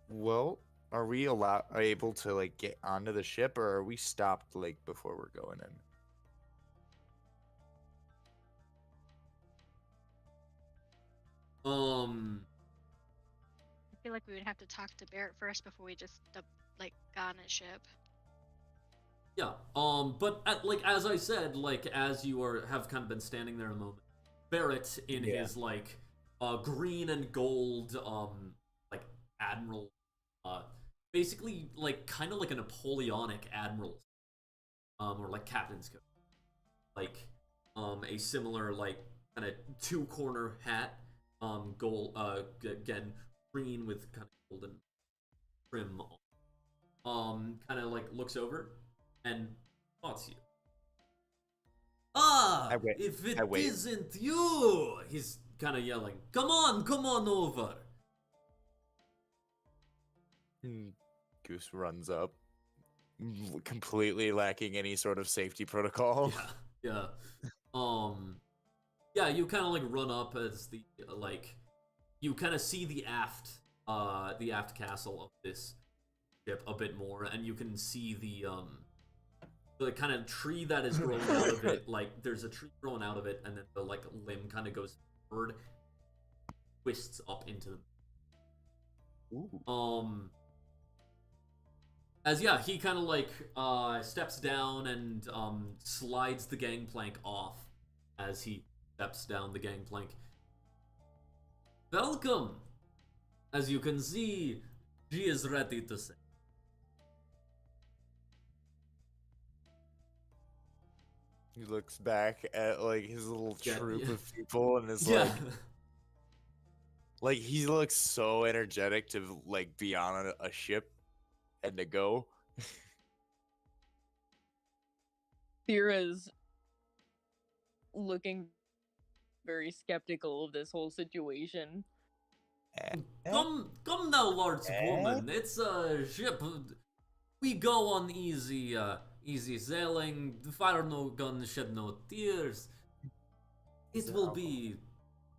Well, are we able to like get onto the ship, or are we stopped like before we're going in? I feel like we would have to talk to Barrett first before we just like got on a ship. Yeah. But like as I said, like as you have kind of been standing there a moment, Barrett in his like green and gold like admiral, basically like kind of like a Napoleonic admiral, or like captain's coat, like a similar like kind of two-corner hat, gold, again green with kind of golden trim, kind of like looks over and spots you. Ah, if it isn't you, he's kind of yelling, come on over. Goose runs up, completely lacking any sort of safety protocol. Yeah. Yeah, you kind of like run up as the like, you kind of see the aft castle of this ship a bit more, and you can see the kind of tree that is growing out of it. Like there's a tree growing out of it, and then the like limb kind of goes forward, twists up into the. Ooh. As yeah, he kind of like steps down and slides the gangplank off as he steps down the gangplank. Welcome! As you can see, she is ready to say. He looks back at like his little troop of people and is like he looks so energetic to like be on a ship and to go. Thira's looking very skeptical of this whole situation. Come now, large woman. It's a ship. We go on easy sailing. Fire no gun, shed no tears. It will be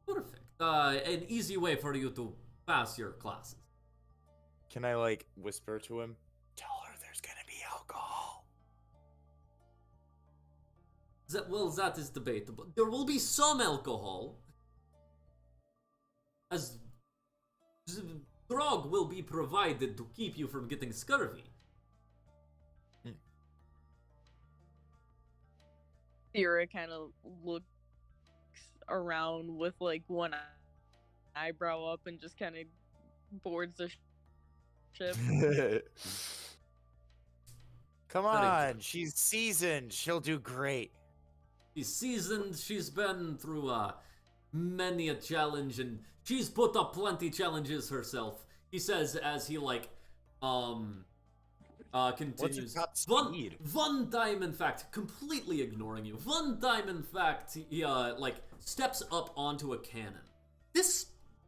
perfect. An easy way for you to pass your classes. Can I like whisper to him? Tell her there's gonna be alcohol. That is debatable. There will be some alcohol, as grog will be provided to keep you from getting scurvy. Thira kind of looks around with like one eyebrow up and just kind of boards the ship. Come on, she's seasoned. She'll do great. She's seasoned. She's been through many a challenge, and she's put up plenty challenges herself. He says as he like continues. One time, in fact, completely ignoring you. One time, in fact, he like steps up onto a cannon. This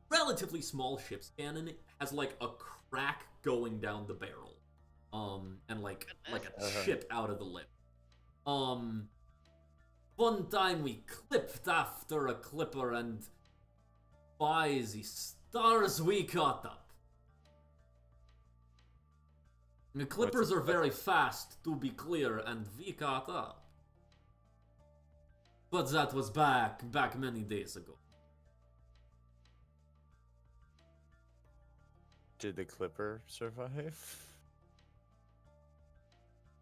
relatively small ship's cannon has like a crack going down the barrel, and like a chip out of the lip. One time we clipped after a clipper, and by the stars we caught up. The clippers are very fast, to be clear, and we caught up. But that was back many days ago. Did the clipper survive?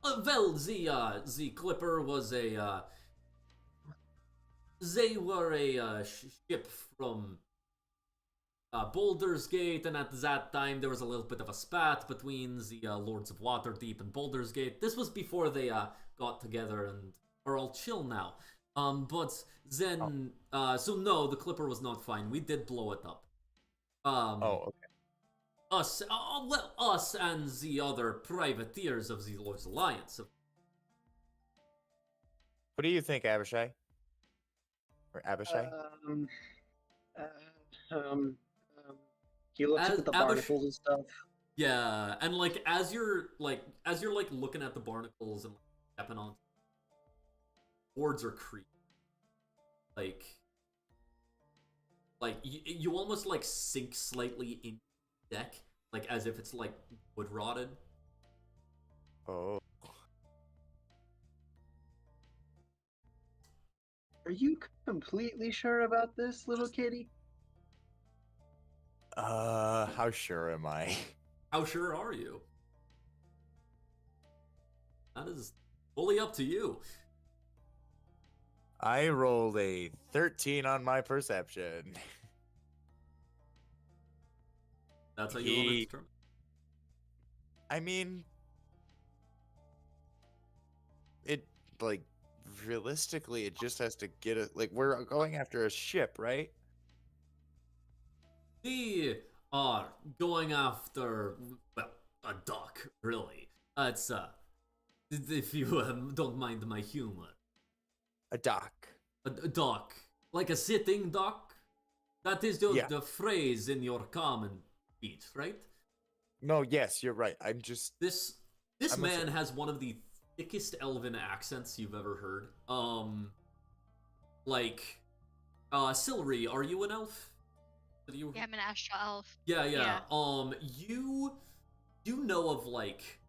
Well, the clipper was a they were a ship from Baldur's Gate, and at that time there was a little bit of a spat between the Lords of Waterdeep and Baldur's Gate. This was before they got together and are all chill now. But then, so no, the Clipper was not fine. We did blow it up. Okay. Us and the other privateers of the Lord's Alliance. What do you think, Abishai? Or Abishai? He looks at the barnacles and stuff. Yeah, and like as you're looking at the barnacles and like, stepping on boards are creepy. Like you almost like sink slightly in deck, like as if it's like wood rotted. Oh. Are you completely sure about this, little kitty? How sure am I? How sure are you? That is fully up to you. I rolled a 13 on my perception. That's how you want to He- determine. I mean, it like realistically, it just has to get a like we're going after a ship, right? We are going after, well, a duck, really. It's if you don't mind my humor, A dock. a duck, like a sitting duck. That is Yeah. the phrase in your common speech, right? No, yes, you're right. I'm just This I'm man also- has one of the thickest elven accents you've ever heard. Like, Celery, are you an elf? Did you? Yeah, I'm an astral elf. Yeah, yeah. Yeah. You know of like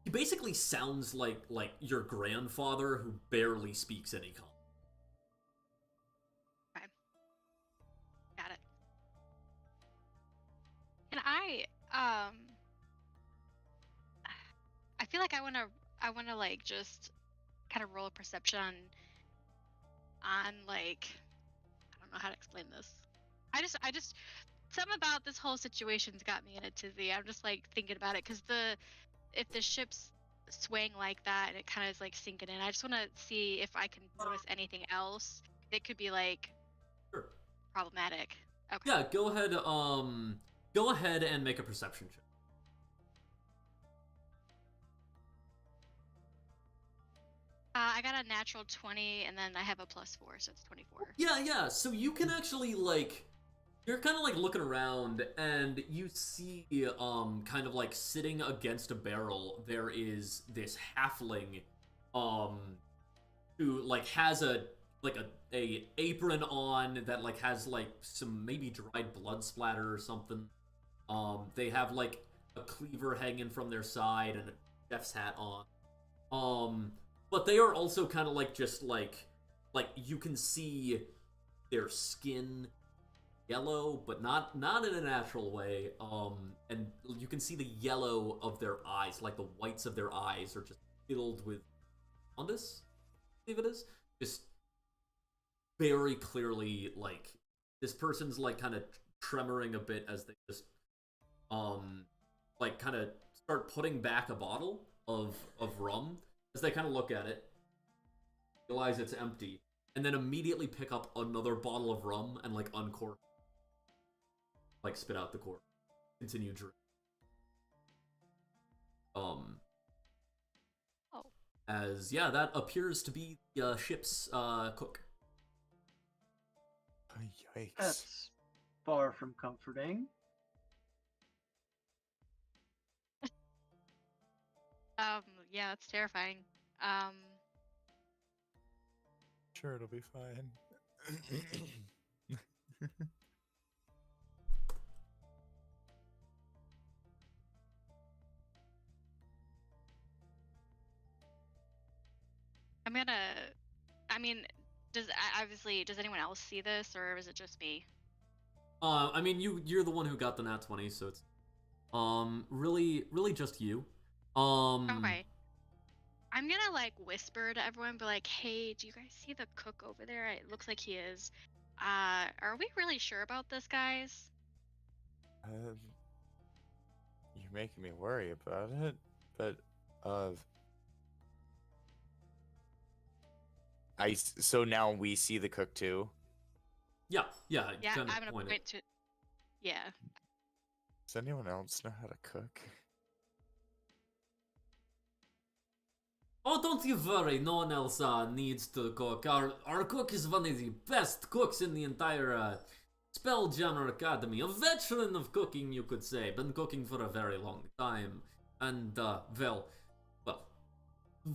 he basically sounds like your grandfather who barely speaks any common. Okay. Got it. And I feel like I wanna like just kind of roll a perception on like I don't know how to explain this. I just something about this whole situation's got me in a tizzy. I'm just like thinking about it because if the ship's swaying like that and it kind of is like sinking in, I just want to see if I can notice anything else. It could be like Sure. problematic. Okay. Yeah, go ahead and make a perception check. I got a natural 20 and then I have a +4, so it's 24. Yeah. So you can actually like you're kind of like looking around and you see kind of like sitting against a barrel there is this halfling who like has a apron on that like has like some maybe dried blood splatter or something. They have like a cleaver hanging from their side and a chef's hat on. But they are also kind of like just like you can see their skin yellow, but not in a natural way. And you can see the yellow of their eyes, like the whites of their eyes are just filled with jaundice. I believe it is just very clearly like this person's like kind of tremoring a bit as they just like kind of start putting back a bottle of rum as they kind of look at it, realize it's empty, and then immediately pick up another bottle of rum and like uncork, like spit out the cork, continue drink. Oh. As yeah, that appears to be the ship's cook. Yikes. That's far from comforting. Yeah, it's terrifying. Sure, it'll be fine. I'm gonna. I mean, does anyone else see this, or is it just me? I mean, you're the one who got the nat 20, so it's really just you. Okay. I'm gonna like whisper to everyone, be like, "Hey, do you guys see the cook over there? It looks like he is. Are we really sure about this, guys?" You're making me worry about it, but so now we see the cook too. Yeah, Yeah, kind of I'm gonna point to. Yeah. Does anyone else know how to cook? Oh, don't you worry. No one else needs to cook. Our cook is one of the best cooks in the entire Spelljammer Academy, a veteran of cooking, you could say. Been cooking for a very long time. And, well,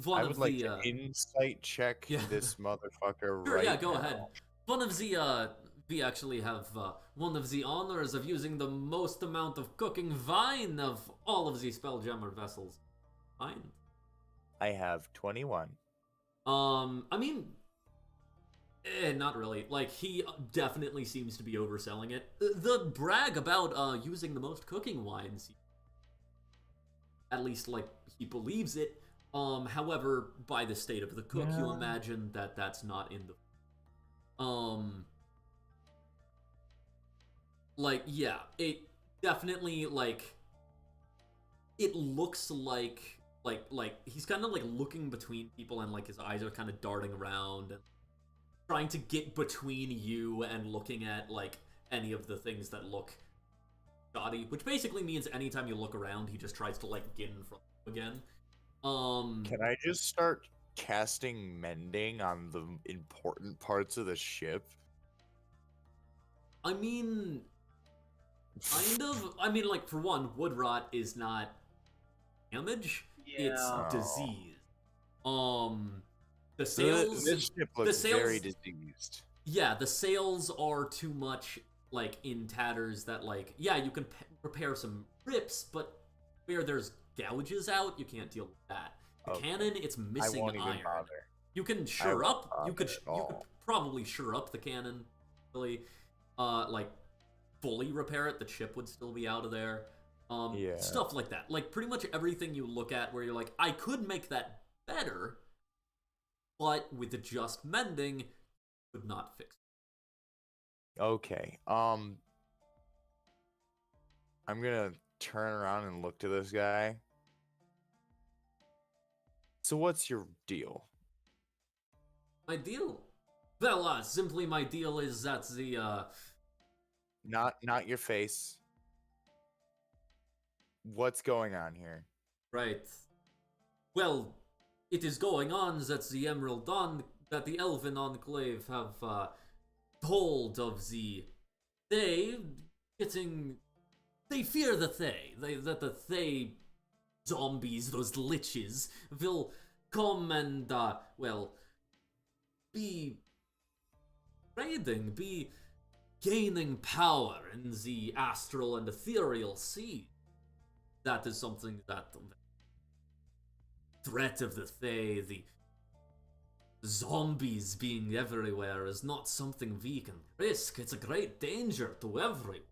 one I of would like the, to insight check yeah. this motherfucker Sure, right yeah, go now. ahead. One of the, we actually have, one of the honors of using the most amount of cooking wine of all of the Spelljammer vessels. Fine. I have 21. I mean, not really. Like, he definitely seems to be overselling it. The brag about, using the most cooking wines, at least, like, he believes it. However, by the state of the cook, you imagine that that's not in the... Like, yeah, it definitely, like... It looks like he's kind of, like, looking between people and, like, his eyes are kind of darting around and trying to get between you and looking at, like, any of the things that look shoddy, which basically means anytime you look around, he just tries to, like, get in front of you again. Can I just start casting mending on the important parts of the ship? I mean, kind of. I mean, like, for one, wood rot is not damage, it's Yeah. disease. The sails... This ship looks sails- very diseased. Yeah, the sails are too much, like, in tatters that, like, yeah, you can repair some rips, but where there's gouges out, you can't deal with that. The Okay. cannon, it's I missing won't even iron. bother. You can sure won't up. You could bother at you could all. probably sure up the cannon, really. Like fully repair it. The chip would still be out of there. Yeah. Stuff like that. Like pretty much everything you look at, where you're like, I could make that better, but with just mending, would not fix it. Okay. I'm gonna turn around and look to this guy. So what's your deal? My deal. Well, simply my deal is that the Not your face. What's going on here? right. Well, it is going on that the Emerald that the Elven Enclave have told of the They getting. They fear the that the Thay zombies, those liches, will come and, well, be raiding, be gaining power in the astral and ethereal sea. That is something that the threat of the Thay, the zombies being everywhere, is not something we can risk. It's a great danger to everyone.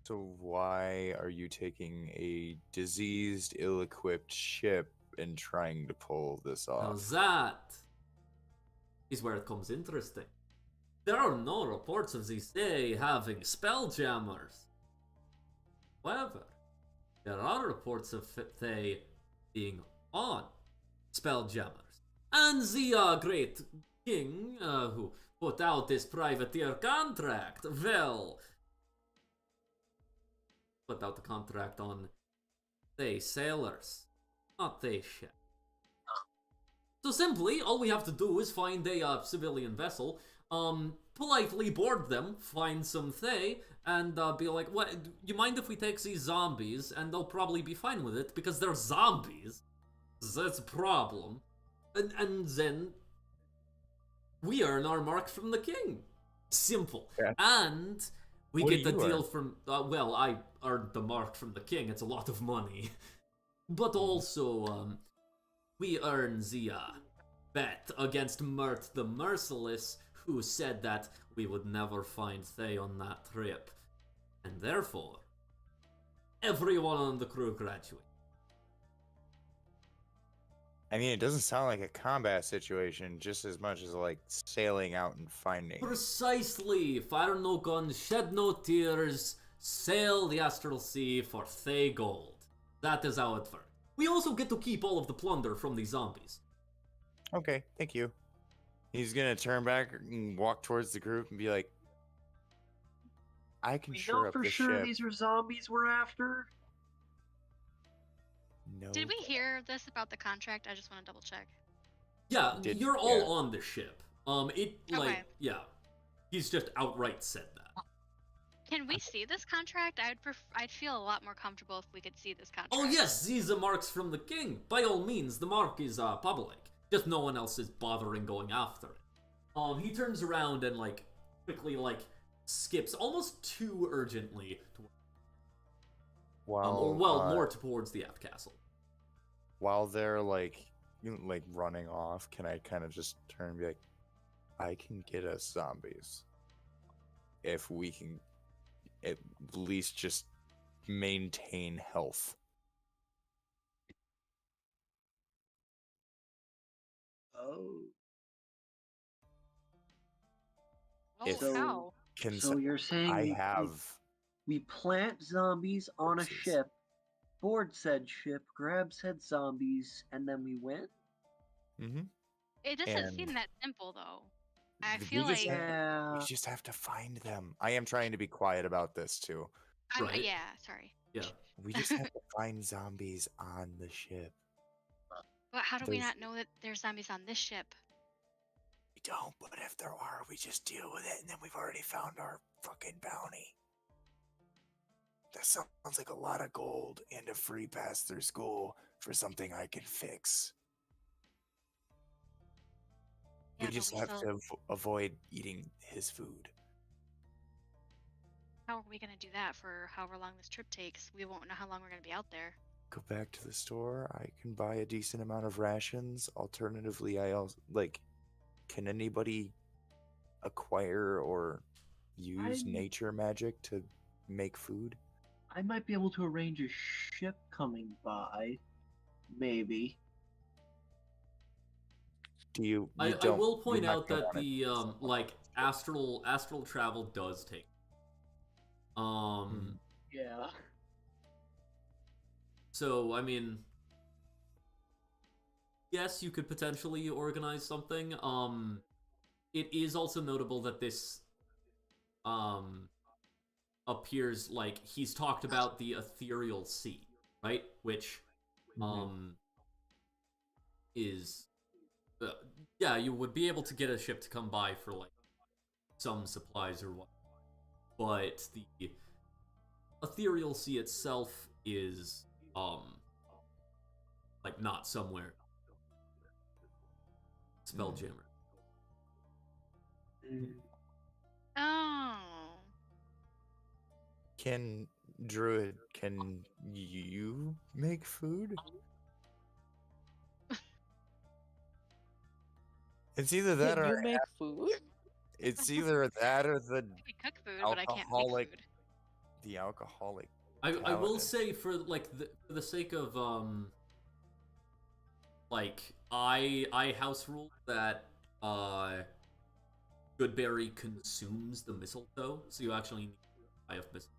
So why are you taking a diseased, ill-equipped ship and trying to pull this Now off? that is where it comes interesting. There are no reports of the Thay having spelljammers. However, there are reports of Thay being on spelljammers. And the great king who put out this privateer contract, well, put out the contract on Thay sailors, not Thay ships. So simply, all we have to do is find a civilian vessel, politely board them, find some Thay, and be like, "What? You mind if we take these zombies?" And they'll probably be fine with it because they're zombies. That's a problem. And then we earn our mark from the king. Simple. Yeah. And we What get do the you deal earn? from. Well, I earned the mark from the king. It's a lot of money. But also, we earn the bet against Mert the Merciless, who said that we would never find Thay on that trip. And therefore, everyone on the crew graduates. I mean, it doesn't sound like a combat situation just as much as like sailing out and finding. Precisely! Fire no guns, shed no tears, sail the astral sea for Thay gold. That is how it works. We also get to keep all of the plunder from the zombies. Okay, thank you. He's gonna turn back and walk towards the group and be like, "I can We sure know up for the sure ship." these were zombies we're after. No. Did we hear this about the contract? I just want to double check. Yeah, Did- you're all yeah. on the ship. It, like, Okay. yeah. He's just outright said that. Can we see this contract? I'd feel a lot more comfortable if we could see this contract. Oh yes, these are marks from the king. By all means, the mark is public. Just no one else is bothering going after it. He turns around and like quickly like skips almost too urgently more towards the aft castle. While they're like running off, can I kind of just turn and be like, I can get us zombies if we can at least just maintain health. Oh. Oh, If- how? Can So you're saying I we have plant zombies on a Corpses. ship, board said ship, grab said zombies, and then we win? mm-hmm. It doesn't seem And that simple, though. I we feel just like have- we just have to find them. I am trying to be quiet about this too. Right. yeah, sorry. Yeah. We just have to find zombies on the ship. But how do we There's- not know that there's zombies on this ship? We don't, but if there are, we just deal with it, and then we've already found our fucking bounty. That sounds like a lot of gold and a free pass through school for something I can fix. Yeah, We but just we have still- to avoid eating his food. How are we gonna do that for however long this trip takes? We won't know how long we're gonna be out there. Go back to the store. I can buy a decent amount of rations. Alternatively, I also can anybody acquire or use I'm- nature magic to make food? I might be able to arrange a ship coming by. Maybe. Do you? I don't- will you're point not out gonna that wanna the do something like like astral travel does take. Yeah. So I mean, yes, you could potentially organize something. It is also notable that this appears like he's talked about the ethereal sea, right? Which is yeah, you would be able to get a ship to come by for like some supplies or what, but the ethereal sea itself is like not somewhere. Spelljammer. Oh. Can Druid? Can you make food? It's either that Can or you make food? it's either that or the I can cook food, but I can't make alcoholic- food. the alcoholic. I will Paladin. say for like for the sake of like I house rule that Goodberry consumes the mistletoe, so you actually need I have mistletoe.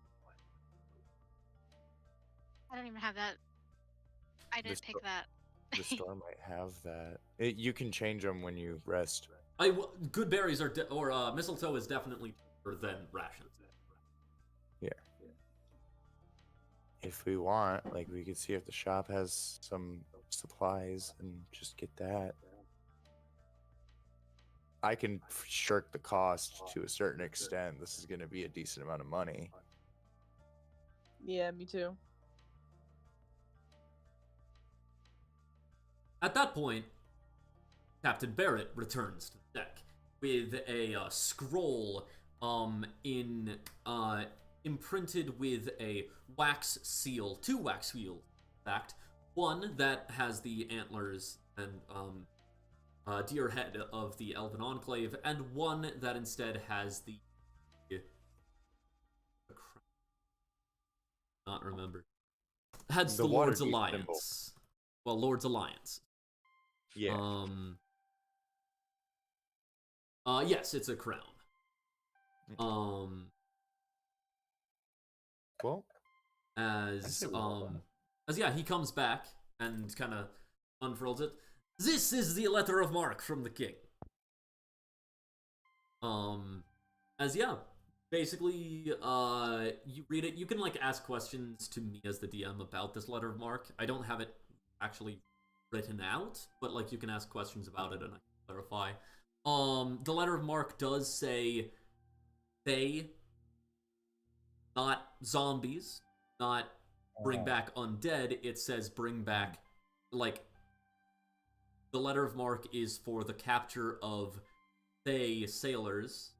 I don't even have that. I didn't pick that. The store might have that. You can change them when you rest. Good berries are or mistletoe is definitely cheaper than rations. If we want, like, we could see if the shop has some supplies and just get that. I can shirk the cost to a certain extent. This is going to be a decent amount of money. Yeah, me too. At that point, Captain Barrett returns to the deck with a scroll imprinted with a wax seal, 2 wax seals, in fact. One that has the antlers and deer head of the Elven Enclave, and one that instead has the not remember. Has the Lord's Waterdeep Alliance. Well, Lord's Alliance. Yeah. Yes, it's a crown. Well, As say we roll yeah, he comes back and kind of unfurls it. This is the letter of marque from the king. As yeah, basically, you read it. You can like ask questions to me as the DM about this letter of marque. I don't have it actually written out, but like you can ask questions about it and I can clarify. The letter of marque does say they not zombies, not bring back undead. It says bring back, like, the letter of mark is for the capture of Thay sailors.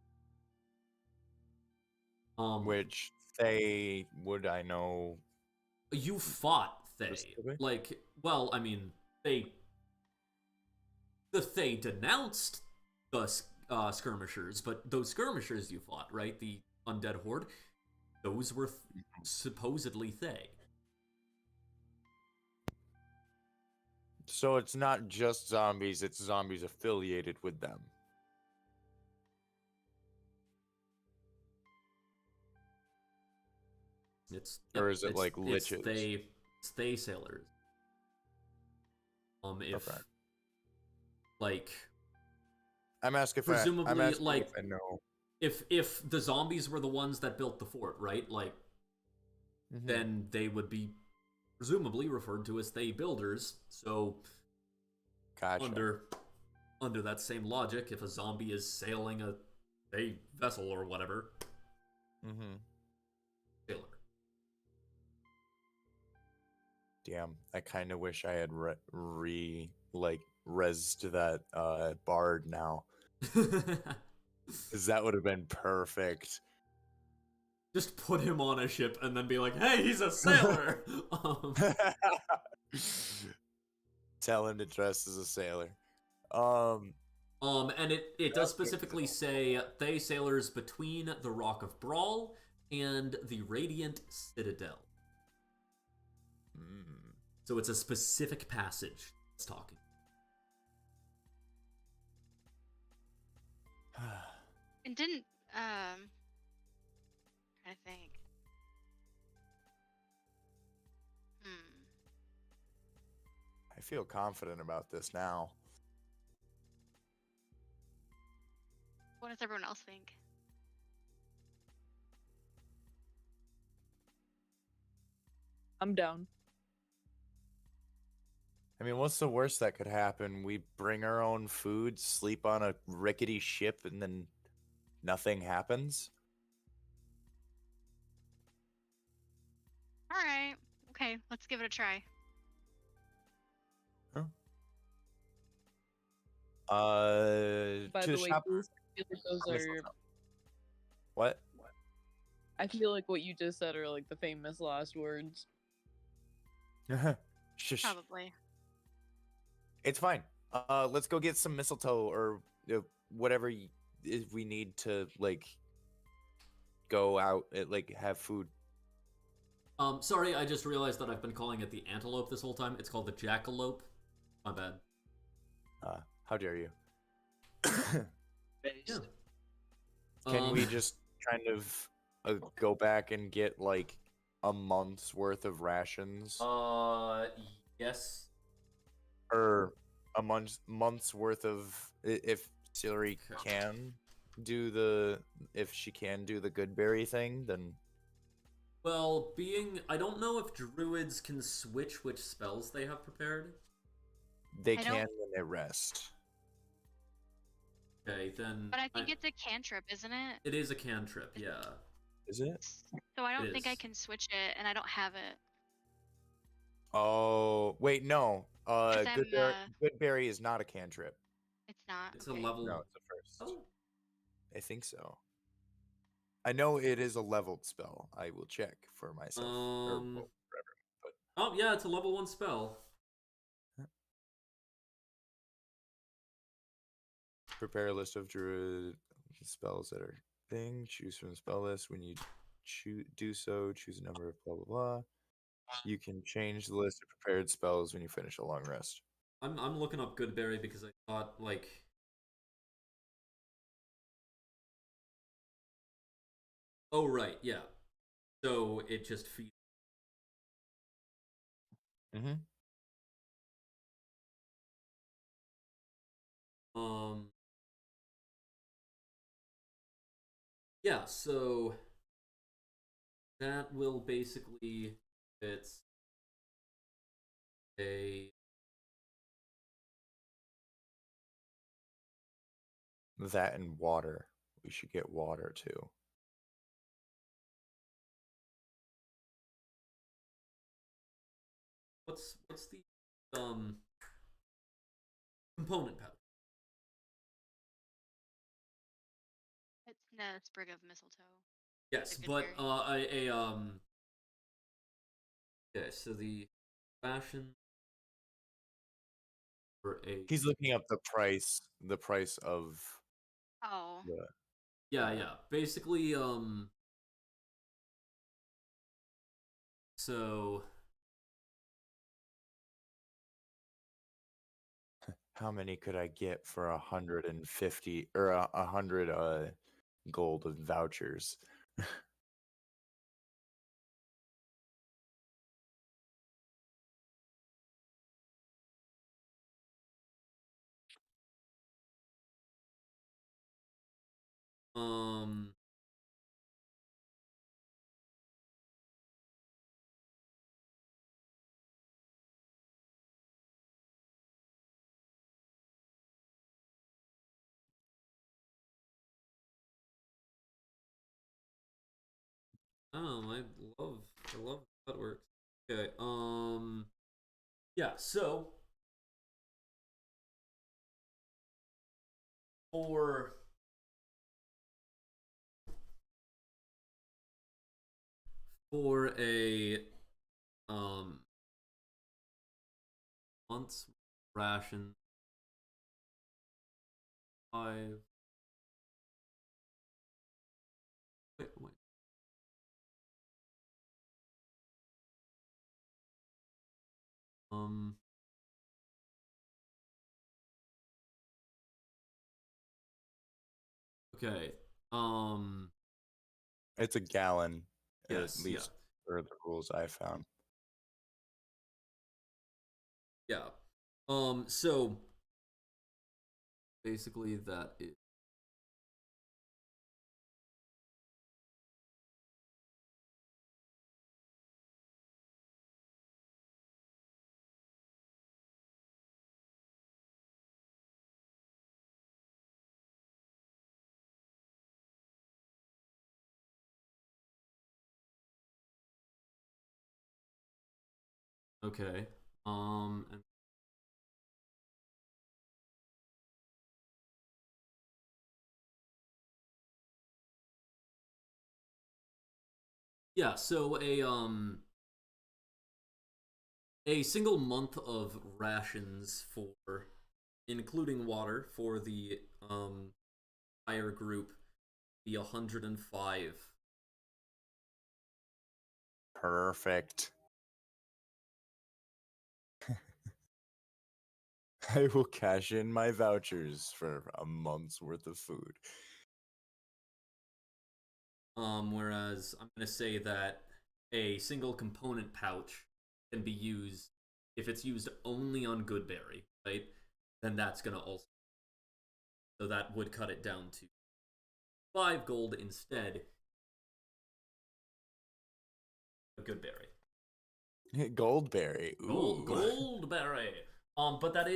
Which they would I know? You fought Thay. Specific? Like, well, I mean, the Thay denounced the skirmishers, but those skirmishers you fought, right? The undead horde, those were supposedly Thay. So it's not just zombies; it's zombies affiliated with them. Or is it like liches? It's Thay sailors. If Okay. like I'm asking if presumably I'm asking like if I know. if the zombies were the ones that built the fort, right? Like, then they would be presumably referred to as Thay builders. So Gotcha. under that same logic, if a zombie is sailing a Thay vessel or whatever, sailor. Damn, I kind of wish I had rezzed that bard now, because that would have been perfect. Just put him on a ship and then be like, "Hey, he's a sailor." Tell him to dress as a sailor. And it does specifically say Thay sailors between the Rock of Brawl and the Radiant Citadel. So it's a specific passage it's talking. And didn't trying to think. I feel confident about this now. What does everyone else think? I'm down. I mean, what's the worst that could happen? We bring our own food, sleep on a rickety ship, and then nothing happens? All right. Okay, let's give it a try. Huh? By to the way, shop. Bruce, I feel like those are. What? I feel like what you just said are like the famous last words. Shush. Probably. It's fine. Let's go get some mistletoe or whatever if we need to like go out like have food. Sorry, I just realized that I've been calling it the antelope this whole time. It's called the jackalope. My bad. How dare you? Based. Yeah. Can we just kind of go back and get like a month's worth of rations? Yes. Or a month's worth of if Celery can do the if she can do the Goodberry thing, then Well, I don't know if druids can switch which spells they have prepared. they can when they rest. Okay, then. But I think it's a cantrip, isn't it? It is a cantrip, yeah. Is it? So I don't think I is. can switch it, and I don't have it. Oh wait, no. 'Cause I'm, Goodberry is not a cantrip. It's not. It's okay. a level. No, it's a first. Oh. I think so. I know it is a leveled spell. I will check for myself. Or, well, for everyone, but... Oh yeah, it's a level 1 spell. Prepare a list of druid spells that are thing. Choose from the spell list. When you do so, choose a number of blah blah blah. You can change the list of prepared spells when you finish a long rest. I'm looking up Goodberry because I thought like. Oh right, yeah. So it just feeds. Yeah, so that will basically it's a That and water. We should get water too. what's the component pouch? It's a sprig of mistletoe. Yes, A good but berry. okay, so the ration for a He's looking up the price of Oh. the. yeah. Basically, so How many could I get for 150 or 100 gold of vouchers? um oh, I love how that works. Okay, yeah, so for a um month's ration, 5 wait. Um okay. It's a gallon, at Yes, yeah. least for the rules I found. Yeah. So basically that is okay. And yeah, so a single month of rations for including water for the entire group be 105. Perfect. I will cash in my vouchers for a month's worth of food. Whereas I'm gonna say that a single component pouch can be used if it's used only on Goodberry, right? Then that's gonna also, so that would cut it down to 5 gold instead of Goodberry. Goldberry. Ooh. Goldberry. But that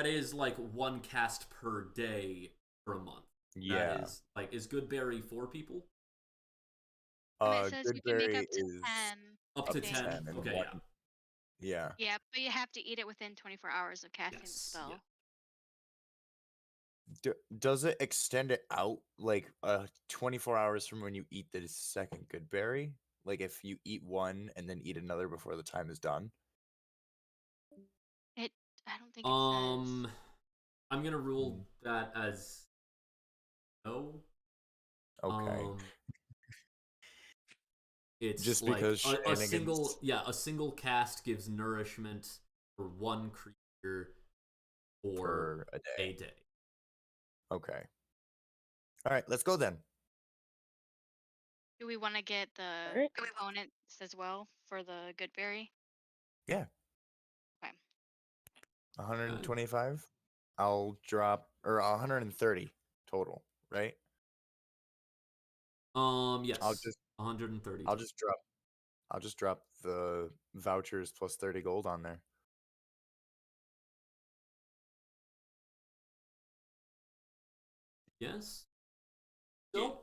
is like one cast per day for a month. That Yeah. is like, is Goodberry 4 people? It says you can make Goodberry up to is 10 Up a to up to day. 10. 10 and Okay, one. yeah. Yeah. Yeah, but you have to eat it within 24 hours of casting the Yes. spell. Does it extend it out like 24 hours from when you eat the second good berry? Like if you eat one and then eat another before the time is done? It. I don't think it says. I'm gonna rule Mm. that as no. Okay. It's Just like because a single, shenanigans yeah, a single cast gives nourishment for one creature for per a day. a day. Okay. All right, let's go then. Do we want to get the Alright. components as well for the good berry? Yeah. Okay. 125. I'll drop or 130 total, right? Yes. I'll just 130. I'll just drop the vouchers plus 30 gold on there. Yes. So,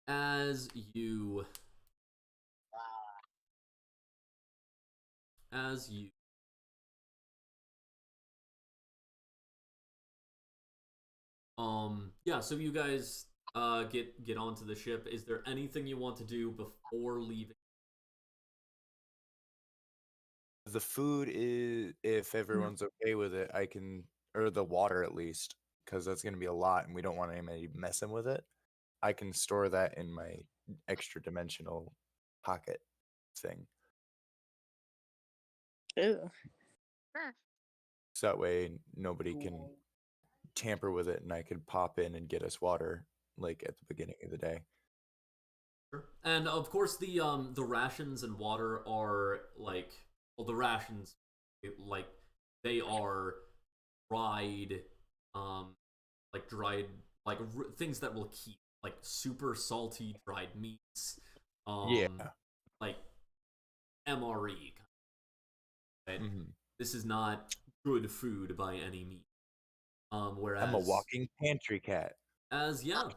as you yeah, so you guys get onto the ship. Is there anything you want to do before leaving? The food is, if everyone's okay with it, I can, or the water at least, because that's going to be a lot and we don't want anybody messing with it. I can store that in my extra dimensional pocket thing. Ew. Sure. So that way nobody can tamper with it and I could pop in and get us water like at the beginning of the day. And of course, the rations and water are like, well, the rations, like, they are dried, dried, things that will keep, like super salty dried meats, Yeah. like MRE. Right? Mhm. This is not good food by any means. Whereas I'm a walking pantry cat. yeah.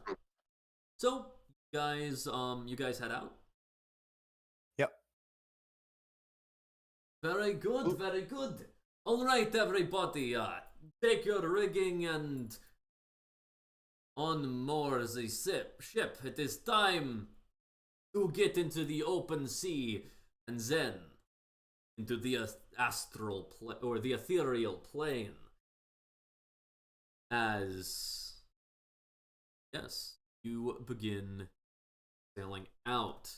So you guys head out. Yep. Very good, Ooh. very good. All right, everybody, take your rigging and on moor the ship. It is time to get into the open sea and then into the astral or the ethereal plane. As yes, you begin sailing out.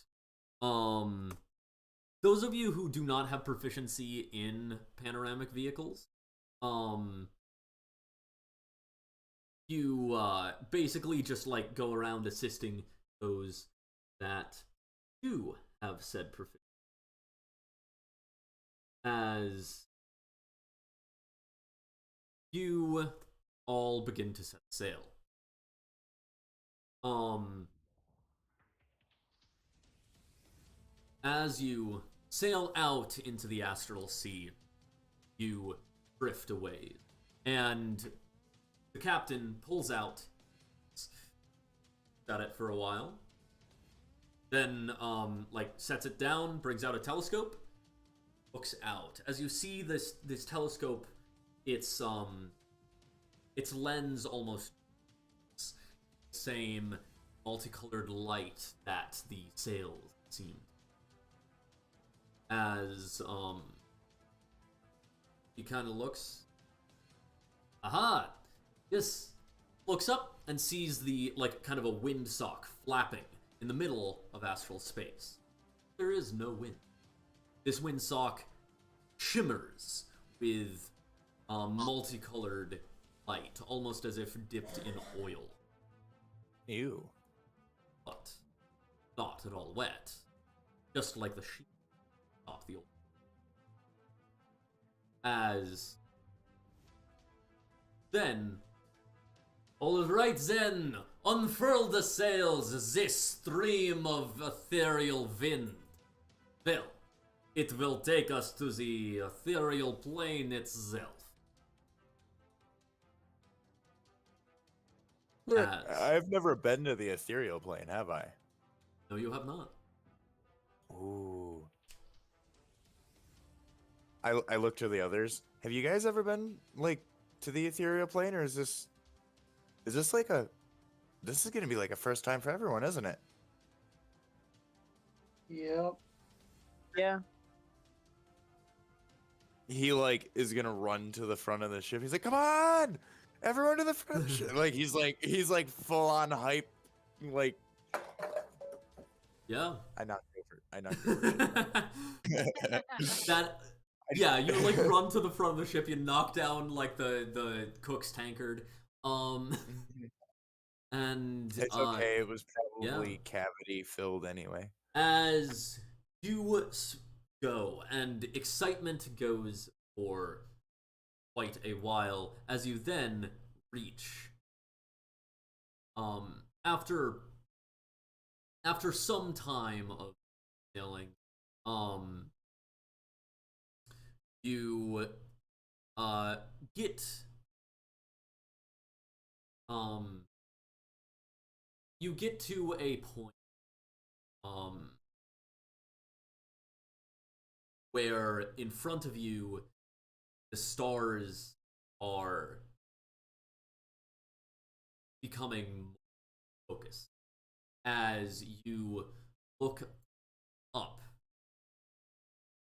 Those of you who do not have proficiency in panoramic vehicles, you basically just like go around assisting those that do have said proficiency. As you all begin to set sail. As you sail out into the astral sea, you drift away, and the captain pulls out at it for a while, then sets it down, brings out a telescope, looks out. As you see this telescope, its lens almost same multicolored light that the sails seemed. As he kind of looks, aha, yes, looks up and sees the kind of a windsock flapping in the middle of astral space. There is no wind. This windsock shimmers with multicolored light, almost as if dipped in oil. Ew. But not at all wet, just like the sheet off the old. As then, all right then, unfurl the sails, this stream of ethereal wind. Well, it will take us to the ethereal plane itself. I've never been to the ethereal plane, have I? No, you have not. Ooh. I look to the others. Have you guys ever been to the ethereal plane, or is this like this is gonna be like a first time for everyone, isn't it? Yep. Yeah. He is gonna run to the front of the ship. He's like, "Come on, everyone to the front of the ship!" He's like full on hype. Yeah. I knocked over. That. Yeah, you run to the front of the ship. You knock down the cook's tankard. And It's okay. It was probably yeah. cavity filled anyway. As you go, and excitement goes for quite a while, as you then reach. After some time of sailing, you get to a point um, where in front of you the stars are becoming focused as you look up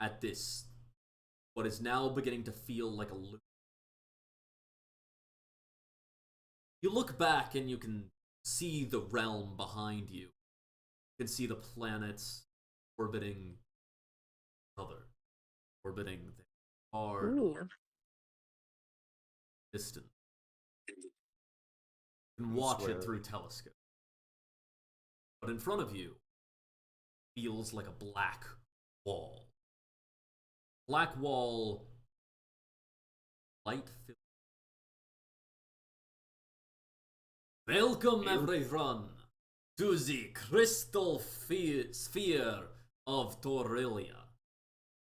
at this, what is now beginning to feel like a loop. You look back and you can see the realm behind you. You can see the planets orbiting other, orbiting the far Ooh. distant. You can I watch swear. it through telescope. But in front of you feels like a black wall. Black wall, light filled. Welcome everyone to the crystal sphere of Torrelia.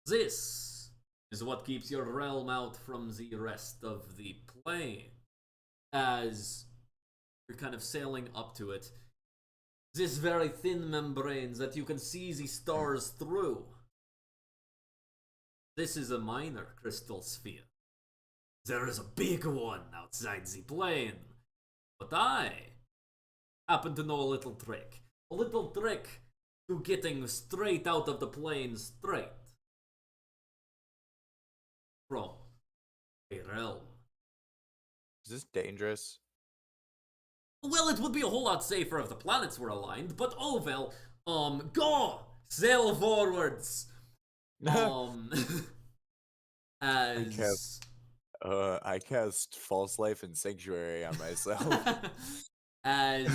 This is what keeps your realm out from the rest of the plane. As you're kind of sailing up to it, this very thin membrane that you can see the stars through. This is a minor crystal sphere. There is a big one outside the plane. But I happen to know a little trick. A little trick to getting straight out of the plane straight. From a realm. Is this dangerous? Well, it would be a whole lot safer if the planets were aligned, but oh well. Go! Sail forwards! As... I cast False Life and Sanctuary on myself. As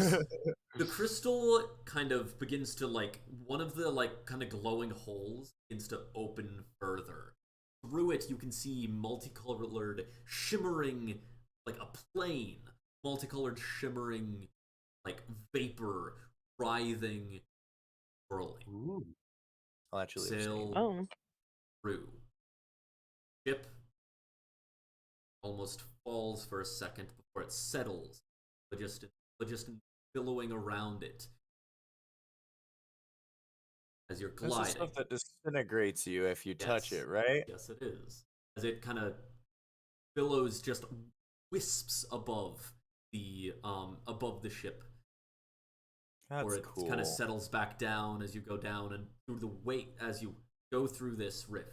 the crystal kind of begins to, like, one of the, like, kind of glowing holes begins to open further. Through it, you can see multicolored, shimmering, like a plane, multicolored, shimmering, like, vapor, writhing, whirling. Ooh. I'll actually Sail abstain. Oh. through. Ship almost falls for a second before it settles, just billowing around it as you're This is gliding. stuff that disintegrates you if you touch Yes. it, right? Yes, it is. As it kind of billows, just wisps above the ship, That's or it cool. kind of settles back down as you go down, and through the weight as you go through this rift,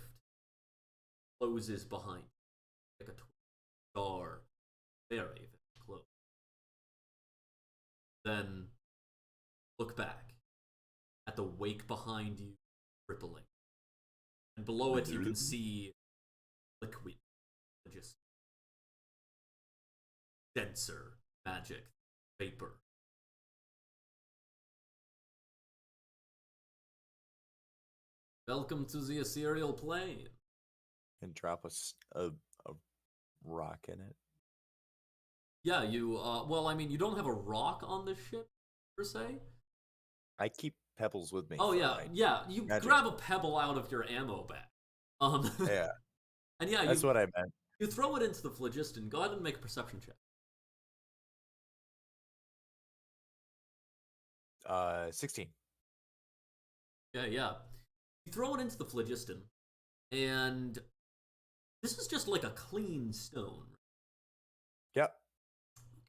closes behind you, like a star, very, very close. Then look back at the wake behind you, rippling, and below it you can see liquid, just denser magic vapor. Welcome to the ethereal plane. And drop a rock in it. Yeah, you, well, I mean, you don't have a rock on this ship, per se. I keep pebbles with me. Oh, for yeah, my yeah, you magic. grab a pebble out of your ammo bag. Yeah, And yeah, that's what I meant. you throw it into the phlogiston. Go ahead and make a perception check. 16. Yeah. You throw it into the phlogiston, and this is just like a clean stone. Yep.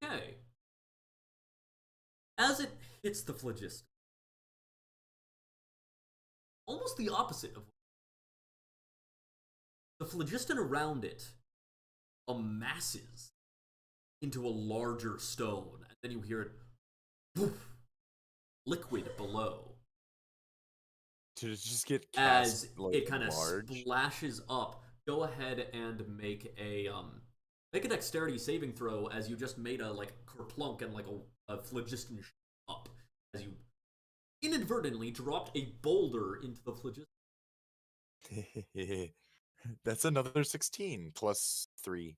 Okay. As it hits the phlogiston, almost the opposite of the phlogiston around it amasses into a larger stone, and then you hear it poof, liquid below. To just get As cast, like, it kind of large. splashes up. Go ahead and make a dexterity saving throw, as you just made a like kerplunk and like a phlogiston up as you inadvertently dropped a boulder into the phlogiston. That's another 16 plus 3.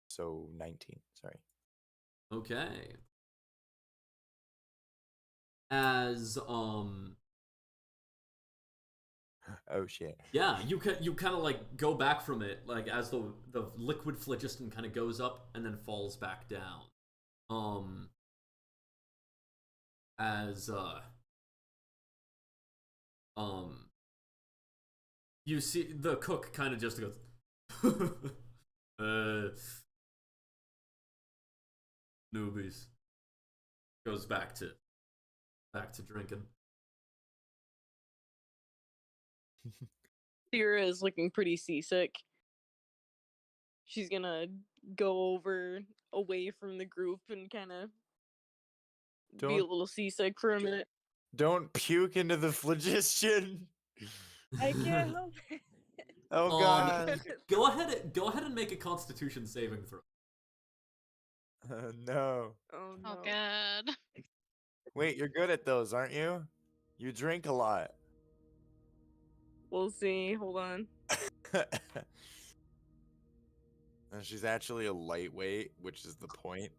So 19. Sorry. Okay. As Oh shit. yeah, you kind of like go back from it, like as the liquid phlogiston kind of goes up and then falls back down. as you see the cook kind of just goes newbies, goes back to drinking. Sierra is looking pretty seasick. She's gonna go over away from the group and kind of be a Don't little seasick for a minute. don't puke into the phlogiston. I can't help it. Oh Um, god. Go ahead and make a Constitution saving throw. No. Oh no. Oh, good. Wait, you're good at those, aren't you? You drink a lot. We'll see. Hold on. And she's actually a lightweight, which is the point.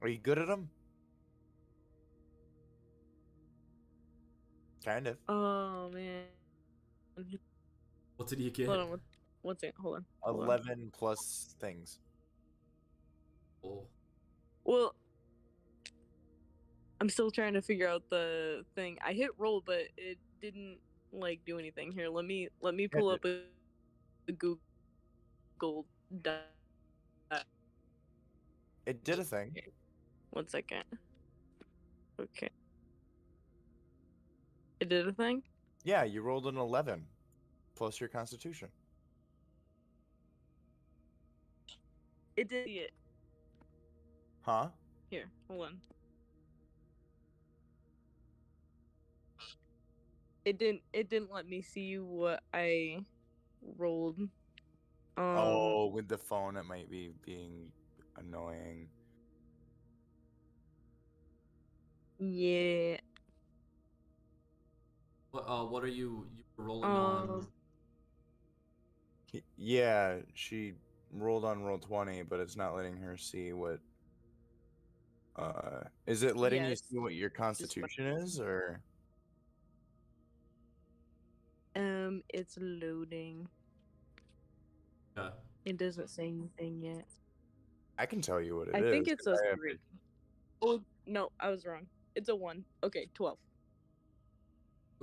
Are you good at them? Kind of. Oh man. What did you get? Hold on. What's it? Hold on. Hold on. 11 plus things. Oh. Well, I'm still trying to figure out the thing. I hit roll, but it didn't like do anything. Here, let me pull up a Google Doc. It did a thing. 1 second. Okay. It did a thing? Yeah, you rolled an 11 plus your constitution. It did it. Huh? Here, hold on. It didn't let me see what I rolled. Oh, with the phone, it might be being annoying. Yeah. What are you rolling on? Yeah, she rolled on roll 20, but it's not letting her see what. Is it letting you Yes. see what your constitution is, or? It's loading. Okay. It doesn't say anything yet. I can tell you what it I is. think it's 'cause a I have 3. it- Oh no, I was wrong. It's a 1. Okay, 12.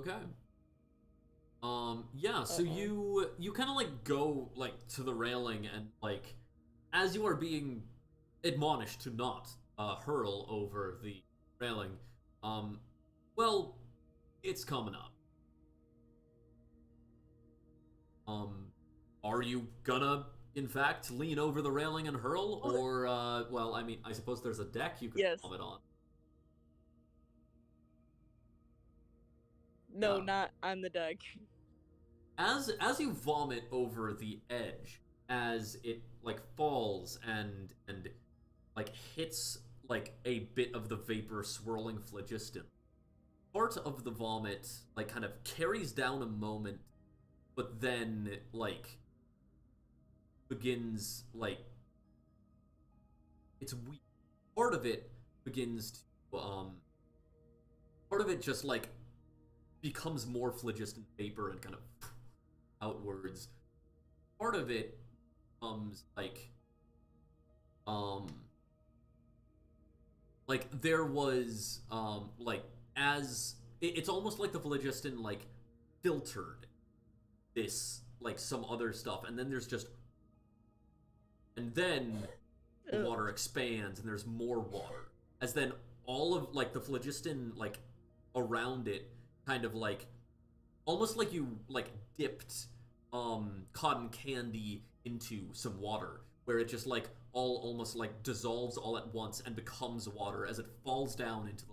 Okay. Yeah, so Uh-oh. you kind of like go like to the railing and like as you are being admonished to not hurl over the railing, well, it's coming up. Are you gonna in fact lean over the railing and hurl, or well, I mean, I suppose there's a deck you could Yes. vomit on. No, Yeah. not on the deck. As you vomit over the edge, as it like falls and like hits like a bit of the vapor swirling phlogiston, part of the vomit like kind of carries down a moment, but then like begins like it's weak. Part of it begins to part of it just like becomes more phlogiston vapor and kind of outwards. Part of it comes like there was like as it's almost like the phlogiston like filtered this like some other stuff, and then there's just and then the Ugh. water expands and there's more water, as then all of like the phlogiston like around it kind of like almost like you like dipped cotton candy into some water, where it just like all almost like dissolves all at once and becomes water as it falls down into the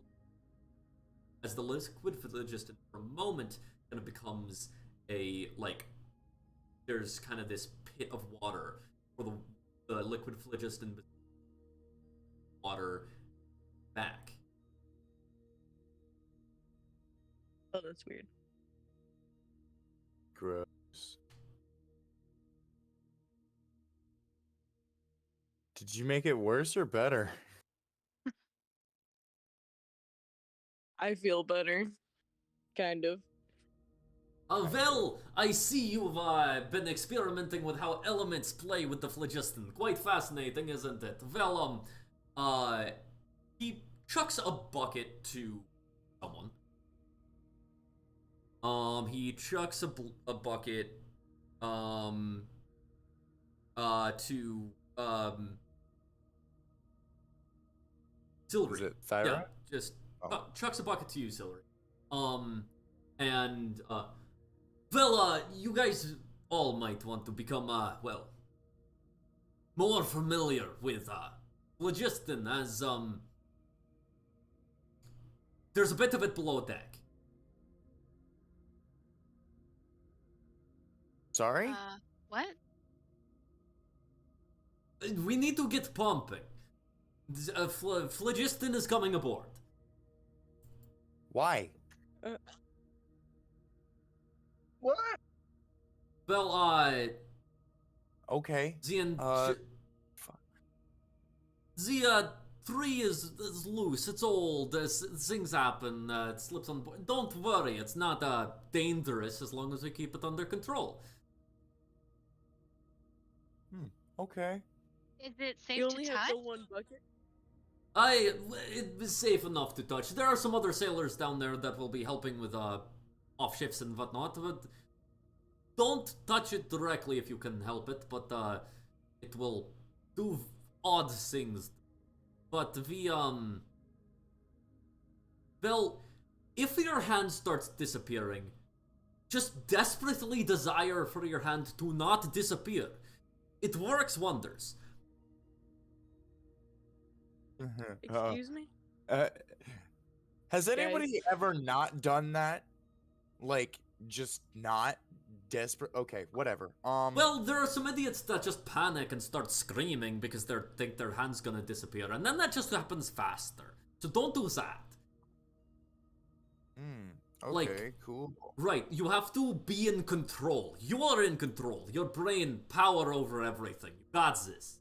as the liquid phlogiston for a moment kind of becomes a like there's kind of this pit of water for the liquid phlogiston water back. Oh, that's weird. Gross. Did you make it worse or better? I feel better. Kind of. Well, I see you've been experimenting with how elements play with the phlogiston. Quite fascinating, isn't it? Well, he chucks a bucket to someone. He chucks a bucket, to, Silvery. Is it Thyra? Yeah, just Oh. chucks a bucket to you, Silvery. And, well, you guys all might want to become, well, more familiar with, phlogiston as, there's a bit of it below deck. Sorry? What? We need to get pumping. Phlogiston is coming aboard. Why? What? Well, Okay. Zian, fuck. Zia 3 is loose. It's old. Things happen. It slips on board. Don't worry. It's not dangerous as long as we keep it under control. Okay. Is it safe You to only have touch? the one bucket. It was safe enough to touch. There are some other sailors down there that will be helping with off shifts and whatnot, but don't touch it directly if you can help it. But it will do odd things. But well, if your hand starts disappearing, just desperately desire for your hand to not disappear. It works wonders. Excuse me? Has anybody ever not done that? Like, just not desperate? Okay, whatever. Well, there are some idiots that just panic and start screaming because they think their hand's gonna disappear, and then that just happens faster. So don't do that. Okay, like- cool. Right, you have to be in control. You are in control. Your brain, power over everything. You got this.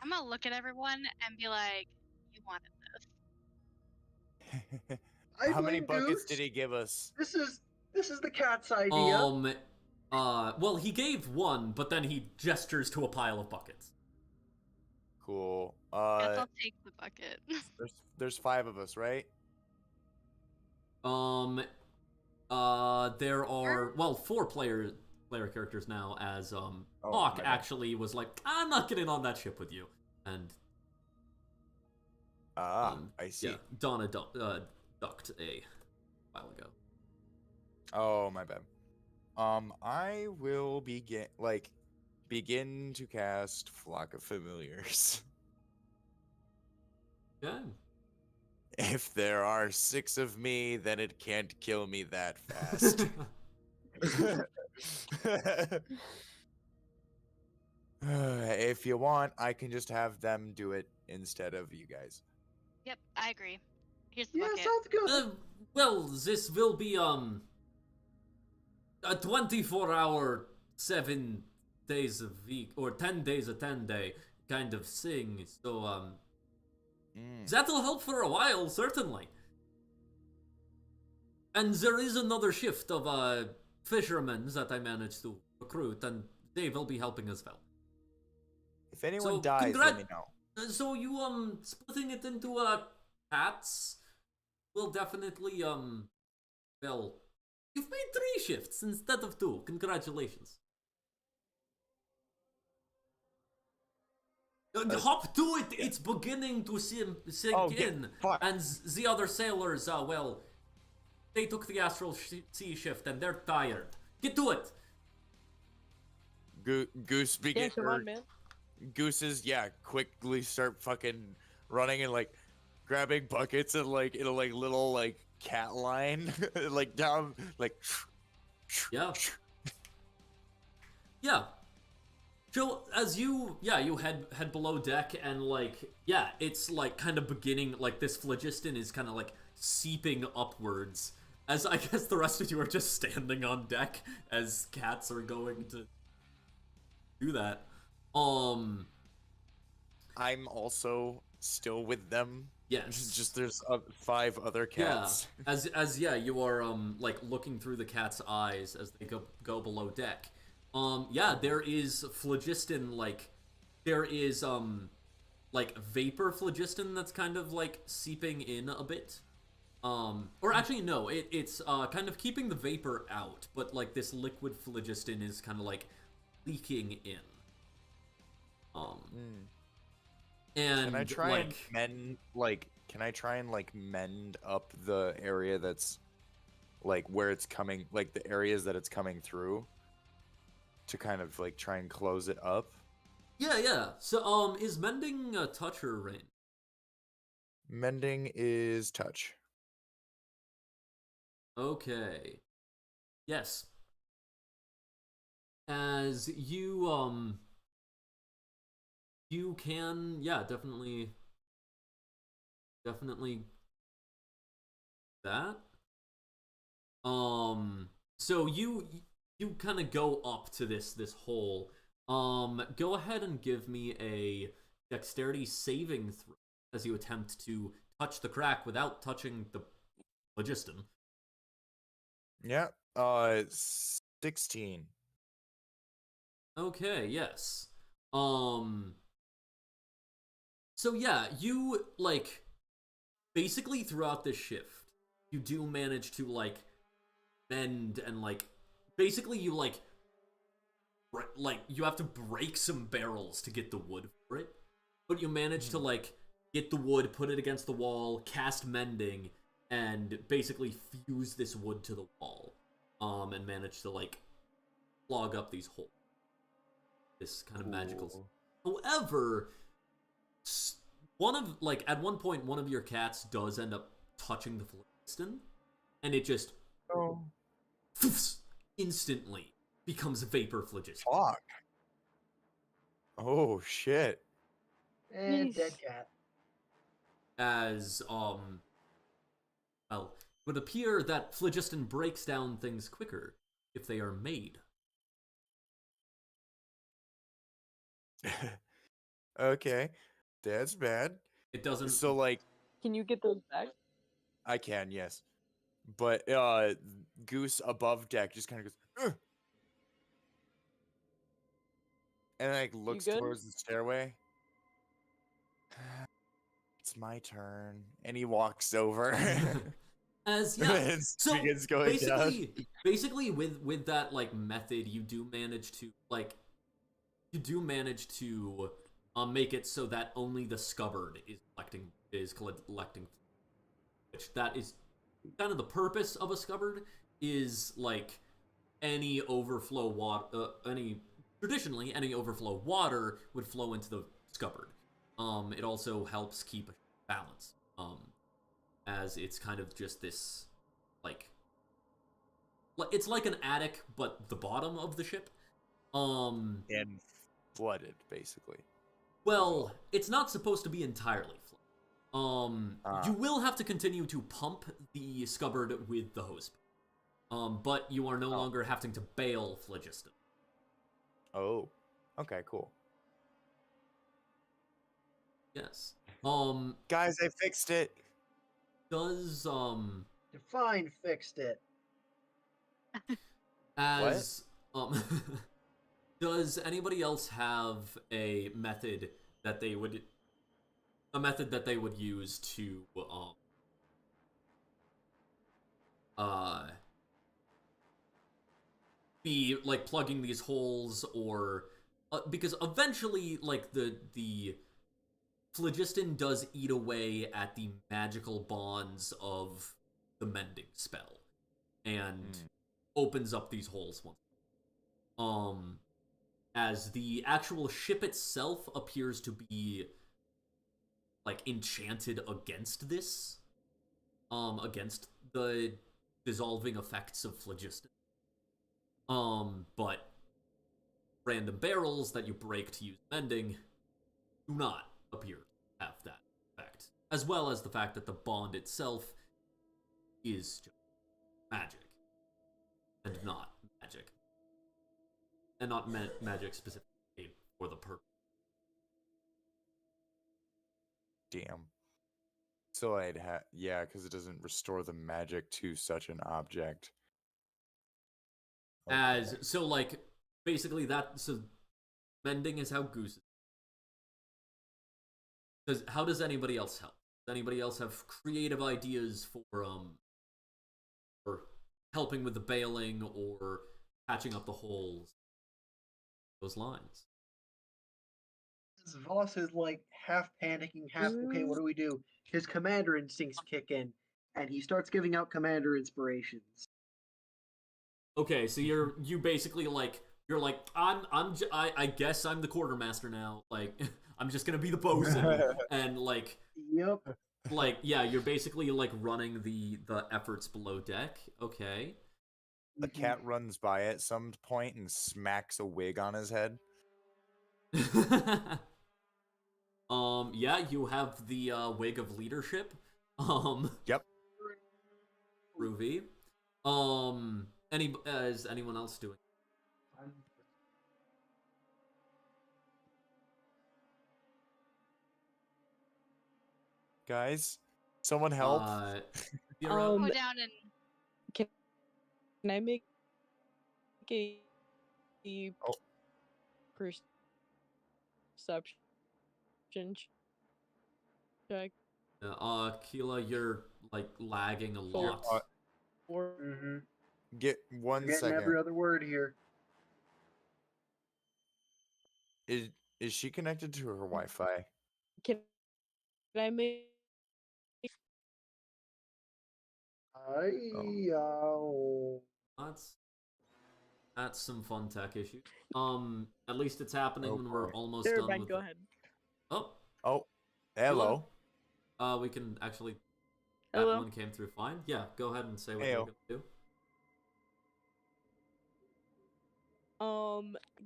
I'm gonna look at everyone and be like, "You wanted this." How many blame buckets Goose. did he give us? This is the cat's idea. Well, he gave one, but then he gestures to a pile of buckets. Cool. Guess I'll take the bucket. There's 5 of us, right? There are, well, 4 player characters now, as, Oh, Hawk my bad. actually was like, I'm not getting on that ship with you. And, I see. yeah, Donna ducked a while ago. Oh, my bad. I will begin to cast Flock of Familiars. Yeah. If there are 6 of me, then it can't kill me that fast. If you want, I can just have them do it instead of you guys. Yep, I agree. Here's the Yeah, bucket. sounds good. Well, this will be, a 24-hour, 7 days a week, or 10 days a 10-day kind of thing, so, that'll help for a while, certainly. And there is another shift of, fishermen that I managed to recruit, and they will be helping as well. If anyone So, dies, let me know. So you, splitting it into, cats will definitely, well, you've made 3 shifts instead of 2. Congratulations. Hop to it! It's beginning to sink in. Fuck. And the other sailors, well, they took the Astral Sea shift and they're tired. Get to it! Goose Yeah, begin. come on, man. Gooses, quickly start fucking running and like grabbing buckets and like in a like little like cat line, like down like. Yeah. Yeah. So as you head below deck and like it's like kind of beginning, like this phlogiston is kind of like seeping upwards as I guess the rest of you are just standing on deck as cats are going to do that. I'm also still with them. Yes. Just there's 5 other cats. Yeah. As you are like looking through the cat's eyes as they go below deck. There is phlogiston, like there is like vapor phlogiston that's kind of like seeping in a bit. Or actually no, it's kind of keeping the vapor out, but like this liquid phlogiston is kind of like leaking in. Mm. And Can I try like and mend can I try and like mend up the area that's like where it's coming, like the areas that it's coming through to kind of like try and close it up? yeah. So is mending a touch or a range? Mending is touch. Okay. Yes. As you can, yeah, definitely that. So you kind of go up to this hole. Go ahead and give me a dexterity saving throw as you attempt to touch the crack without touching the phlogiston. Yeah. 16. Okay, yes. Um so yeah, you like basically throughout this shift, you do manage to like bend and like basically you like you have to break some barrels to get the wood for it, but you manage to like get the wood, put it against the wall, cast mending, and basically fuse this wood to the wall, and manage to like clog up these holes. This kind of magical. Cool. However, one of like at one point one of your cats does end up touching the phlogiston, and it just Oh. instantly becomes vapor phlogiston. Fuck. Oh shit. And dead Nice. cat. As well, it would appear that phlogiston breaks down things quicker if they are made. Okay. That's bad. It doesn't. So like Can you get those back? I can, yes. But Goose above deck just kind of goes and like You looks good? towards the stairway. It's my turn. And he walks over. As yeah, and so begins going down. basically with that like method, you do manage to make it so that only the scubbard is collecting, which that is kind of the purpose of a scubbard is like any overflow water, traditionally any overflow water would flow into the scubbard. It also helps keep a balance. As it's kind of just this like it's like an attic but the bottom of the ship. And flooded, basically. Well, it's not supposed to be entirely flooded. You Ah. will have to continue to pump the scubbard with the hose. But you are no longer having to bail phlogiston. Oh. Okay, cool. Yes. Guys, I fixed it. Does Define fixed it. as does anybody else have a method that they would use to uh be like plugging these holes or because eventually like the phlogiston does eat away at the magical bonds of the mending spell and opens up these holes once. As the actual ship itself appears to be like enchanted against this, against the dissolving effects of phlogiston. But random barrels that you break to use mending do not appear to have that effect, as well as the fact that the bond itself is just magic and not magic, and not magic specifically for the purpose. Damn. So I'd have, yeah, because it doesn't restore the magic to such an object. As so, like basically that. So mending is how Goose is. how does anybody else help? Does anybody else have creative ideas for helping with the bailing or patching up the holes? Those lines. Voss is like half panicking, half okay. What do we do? His commander instincts kick in, and he starts giving out commander inspirations. Okay, so you basically like you're like I guess I'm the quartermaster now. Like I'm just gonna be the bosun and Yep. yeah, you're basically like running the efforts below deck. Okay. A cat runs by at some point and smacks a wig on his head. Yeah, you have the wig of leadership. Yep. Ruby. Is anyone else doing? Guys, someone help. Zero? Go down and Can I make a Oh. perception check? Keela, you're like lagging a lot. Get one Getting second. every other word here. Is she connected to her Wi-Fi? Can I make? That's some fun tech issues. At least it's happening Oh, when we're boy. almost Never done mind, with go the- ahead. Oh, hello. We can actually. That Hello. one came through fine. Yeah, go ahead and say what Heyo. you're gonna do.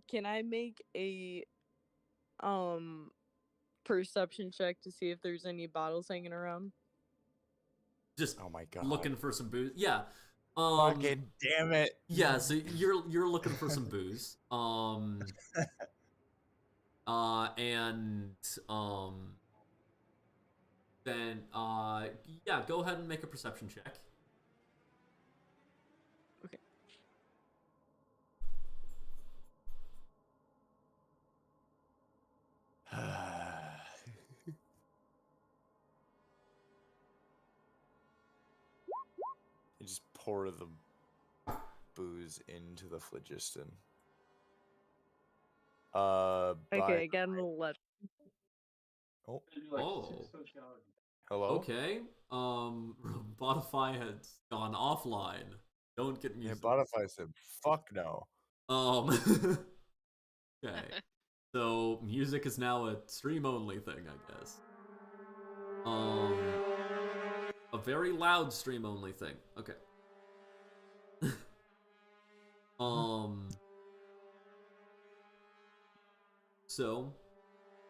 Can I make a perception check to see if there's any bottles hanging around? Just Oh my god. looking for some booze. Yeah. Fucking damn it. Yeah, so you're looking for some booze. And then yeah, go ahead and make a perception check. Okay. You just pour the booze into the phlogiston. Okay, I got an 11. Oh, Oh. hello. Okay. Spotify has gone offline. Don't get Yeah, music. Spotify said, "Fuck no." Okay. So music is now a stream only thing, I guess. A very loud stream only thing. Okay. So,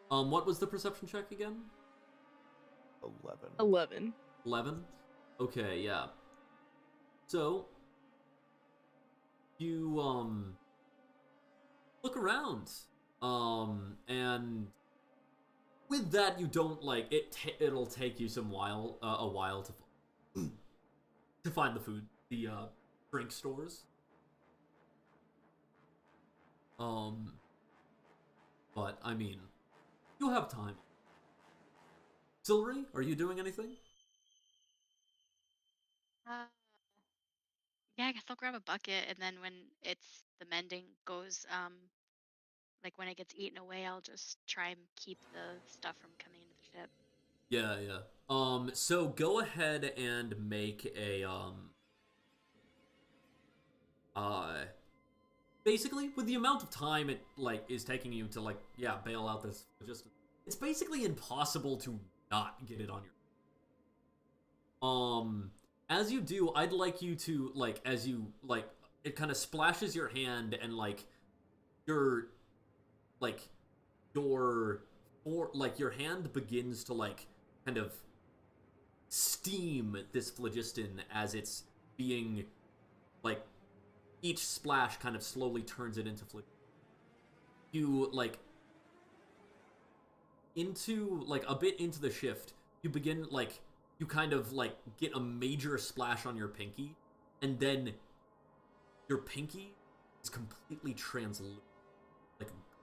what was the perception check again? 11. 11? Okay, yeah. So, you, look around. And with that, you don't, like, it'll take you a while to find the food, the, drink stores. But, I mean, you have time. Silvery, are you doing anything? yeah, I guess I'll grab a bucket, and then when the mending goes, like when it gets eaten away, I'll just try and keep the stuff from coming into the ship. Yeah, yeah. So go ahead and make a, basically, with the amount of time it, like, is taking you to, like, yeah, bail out this, it's basically impossible to not get it on your, as you do, I'd like you to, like, as you, like, it kind of splashes your hand and, like, your hand begins to, like, kind of steam this phlogiston as it's being, like, each splash kind of slowly turns it into phlogiston. You, like, a bit into the shift, you begin, like, you kind of, like, get a major splash on your pinky, and then your pinky is completely translucent,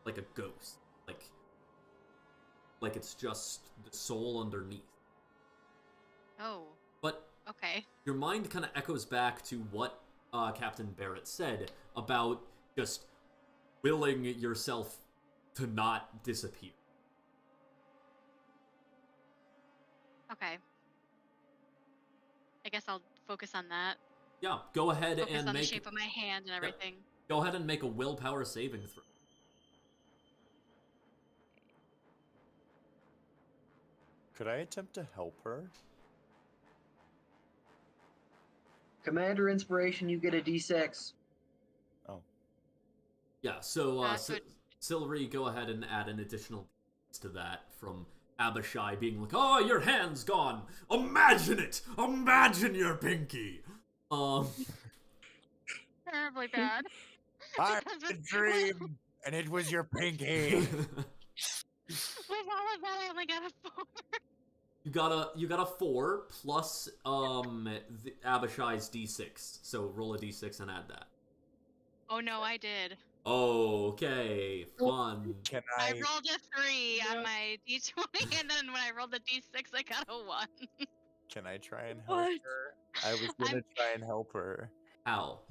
like a ghost. Like, like it's just the soul underneath. Oh, But okay. your mind kind of echoes back to what Captain Barrett said about just willing yourself to not disappear. Okay. I guess I'll focus on that. Yeah, go ahead Focus and on the make shape of my hand and everything. go ahead and make a willpower saving throw. Could I attempt to help her? Commander Inspiration, you get a D6. Oh. Yeah, so So Silvery, go ahead and add an additional to that from Abishai being like, "Oh, your hand's gone. Imagine it. Imagine your pinky." terribly bad. I Because had a with dream, and it was your pinky. all of that, I only got a 4. You got a 4 plus the Abishai's D6. So roll a D6 and add that. Oh no, I did. Okay, fun. Can I I? rolled a 3 Yeah. on my D20, and then when I rolled the D6, I got a 1. Can I try and help What? her? I was gonna try and help her. How?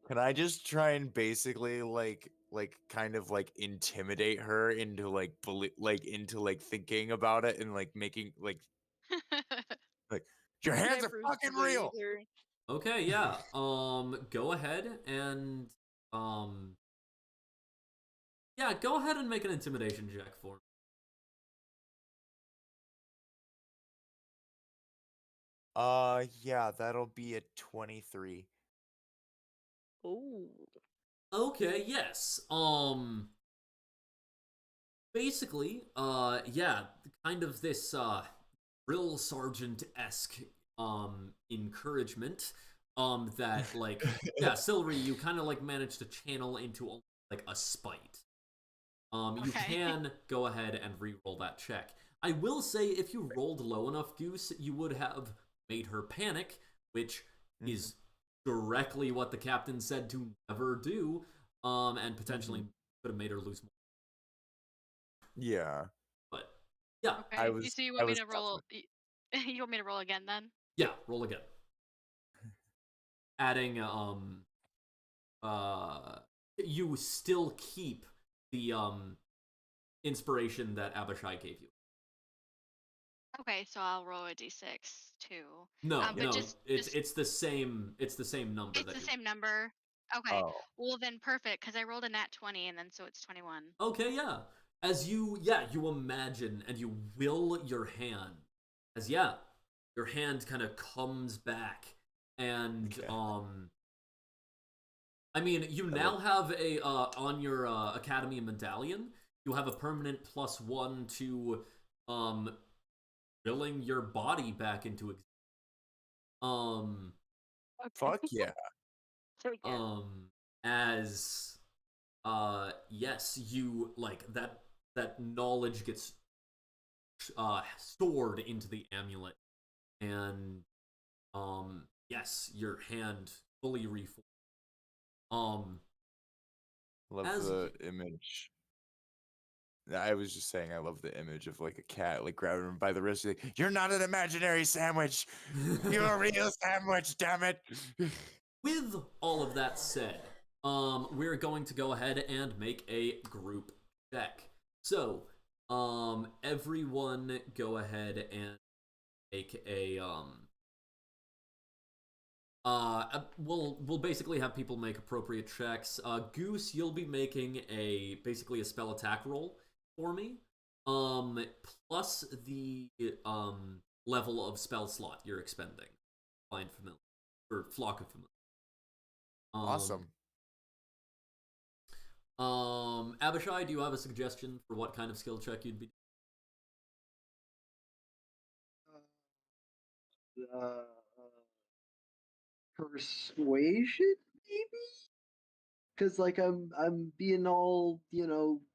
Can I just try and basically kind of like intimidate her into into like thinking about it and like making like your Can I hands are fucking real. persuade her? Okay, yeah. Go ahead and yeah, go ahead and make an intimidation check for me. Yeah, that'll be a 23. Oh. Okay, yes. Basically, yeah, kind of this drill sergeant-esque encouragement that like yeah, Silvery, you kind of like managed to channel into like a spite. You Okay. can go ahead and re-roll that check. I will say, if you rolled low enough, Goose, you would have made her panic, which is directly what the captain said to never do, and potentially could have made her lose more. Yeah. But yeah, Okay. So you want me was to roll? You want me to roll again then? yeah, roll again. Adding you still keep the inspiration that Abishai gave you. Okay, so I'll roll a d6 too. No, but no, just it's the same number it's that the you. same number. Okay. Oh. Well then, perfect, because I rolled a nat 20, and then so it's 21. Okay, yeah. As you imagine and you will your hand as your hand kind of comes back and Okay. I mean, you now have a on your academy medallion, you have a permanent +1 to willing your body back into existence. Fuck yeah. Take it. As yes, you like that knowledge gets stored into the amulet, and yes, your hand fully reformed. Love As the image. I was just saying I love the image of like a cat like grabbing him by the wrist. Like, you're not an imaginary sandwich. You're a real sandwich, damn it. with all of that said, we're going to go ahead and make a group check. So, everyone go ahead and make a we'll basically have people make appropriate checks. Goose, you'll be making basically a spell attack roll for me. Plus the level of spell slot you're expending. Find familiar or flock of familiar. Awesome. Abishai, do you have a suggestion for what kind of skill check you'd be? Persuasion, maybe? Because like I'm being all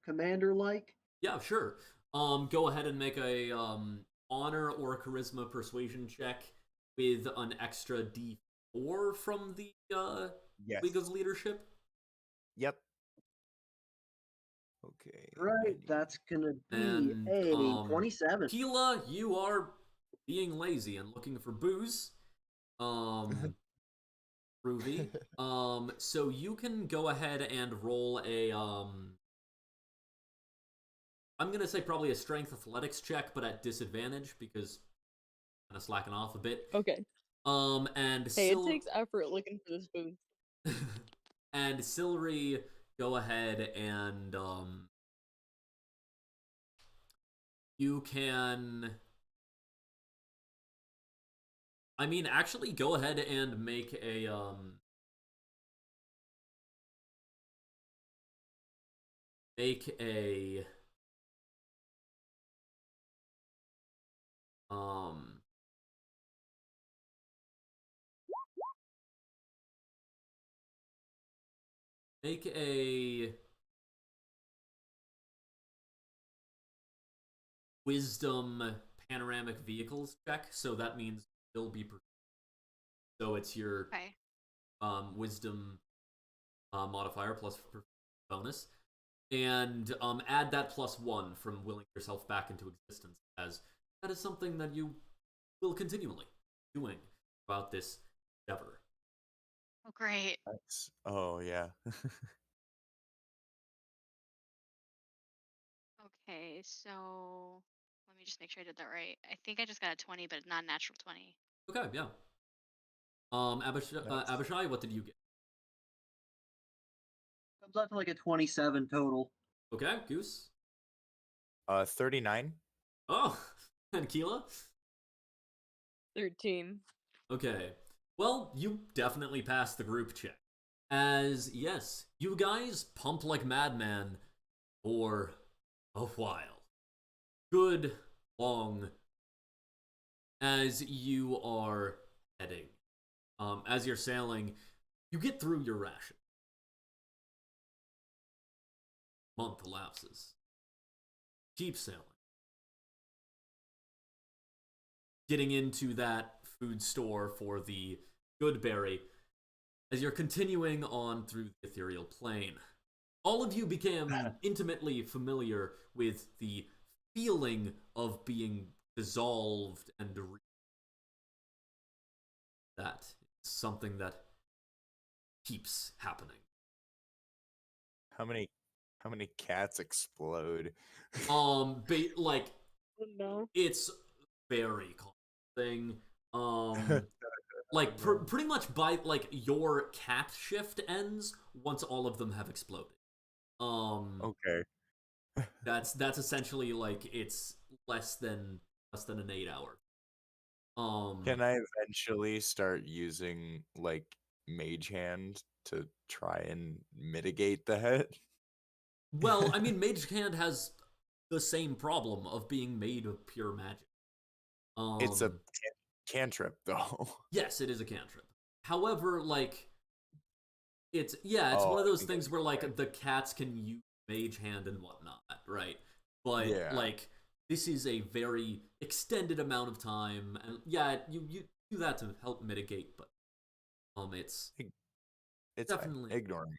commander like. Yeah, sure. Go ahead and make a honor or charisma persuasion check with an extra D4 from the Yes. League of Leadership. Yep. Okay. Right, that's gonna be And a 27. Keela, you are being lazy and looking for booze. Groovy. So you can go ahead and roll a I'm gonna say probably a strength athletics check, but at disadvantage because kind of slacking off a bit. Okay. And Hey, it takes effort looking for this food. and Celery, go ahead and you can. I mean, actually, go ahead and make a make a um make a wisdom panoramic vehicles check. So that means you'll be so it's your Okay. wisdom modifier plus bonus, and add that +1 from willing yourself back into existence, as that is something that you will continually doing throughout this endeavor. Oh, great. Nice. Oh yeah. Okay, so let me just make sure I did that right. I think I just got a 20, but not a natural 20. Okay, yeah. Nice. Abishai, what did you get? Comes out to like a 27 total. Okay, Goose. 39. Oh, and Keela. 13. Okay. Well, you definitely passed the group check. As, yes, you guys pump like madman for a while. Good, long, as you are heading. As you're sailing, you get through your ration. Month elapses. Keep sailing. Getting into that food store for the Goodberry as you're continuing on through the ethereal plane. All of you became intimately familiar with the feeling of being dissolved and that is something that keeps happening. How many cats explode? Like Oh no. it's very common thing. Like pretty much by like your cat shift ends once all of them have exploded. Okay. That's essentially like it's less than an 8 hour. Can I eventually start using like Mage Hand to try and mitigate that? Well, I mean, Mage Hand has the same problem of being made of pure magic. It's a cantrip though. Yes, it is a cantrip. However, like it's one Oh, of I those think I things where see like that. the cats can use Mage Hand and whatnot, right? But Yeah. like this is a very extended amount of time, and yeah, you do that to help mitigate, but it's It's fine. definitely Ignore me.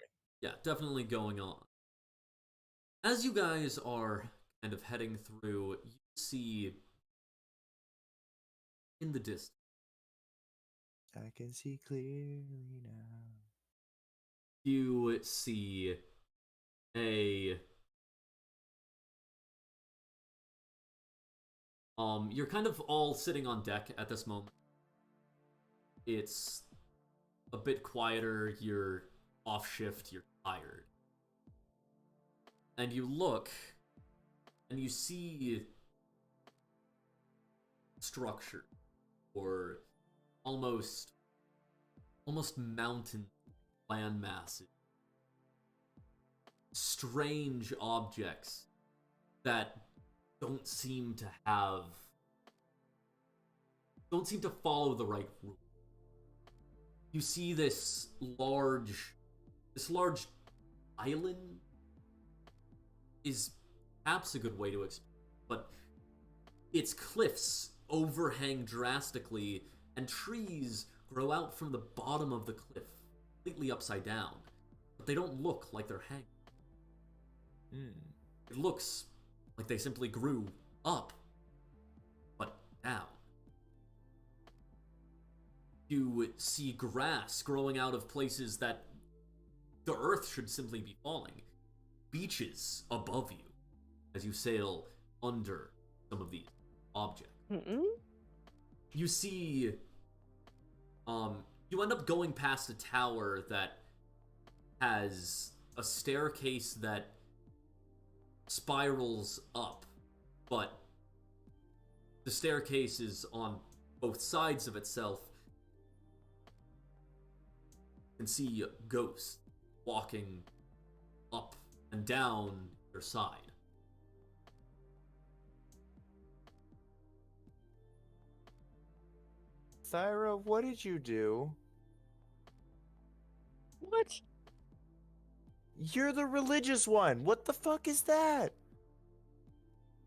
definitely going on. As you guys are kind of heading through, you see in the distance, I can see clearly now. you see a you're kind of all sitting on deck at this moment. It's a bit quieter, you're off shift, you're tired. And you look and you see structure or almost mountain land masses. Strange objects that don't seem to follow the right rule. You see this large island is perhaps a good way to explain, but its cliffs overhang drastically, and trees grow out from the bottom of the cliff, completely upside down. But they don't look like they're hanging. It looks like they simply grew up, but down. You see grass growing out of places that the earth should simply be falling. Beaches above you as you sail under some of these objects. You see, you end up going past a tower that has a staircase that spirals up, but the staircase is on both sides of itself. You can see ghosts walking up and down your side. Thyra, what did you do? What? You're the religious one. What the fuck is that?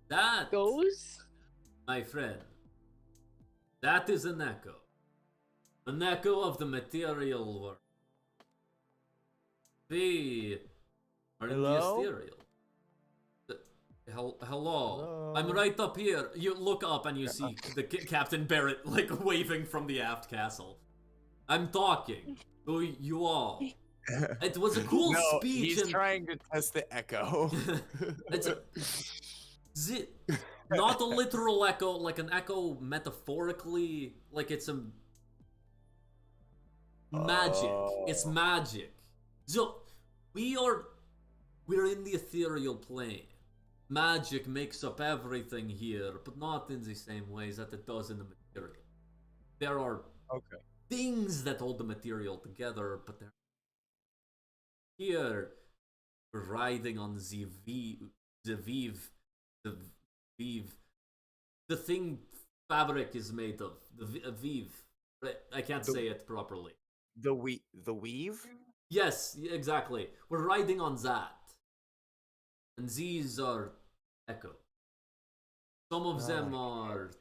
That, Goes? my friend, that is an echo. An echo of the material world. We are in the Hello? ethereal. Hello. I'm right up here. You look up and you see the Captain Barrett like waving from the aft castle. I'm talking to you all. It was a cool No, speech. he's trying to test the echo. It's not a literal echo, like an echo metaphorically, like it's a magic. It's magic. So we're in the ethereal plane. Magic makes up everything here, but not in the same ways that it does in the material. There are things that hold the material together, but they're here. We're riding on the thing fabric is made of. The Viv. I can't say it properly. The weave? Yes, exactly. We're riding on that. And these are echoes. Some of them are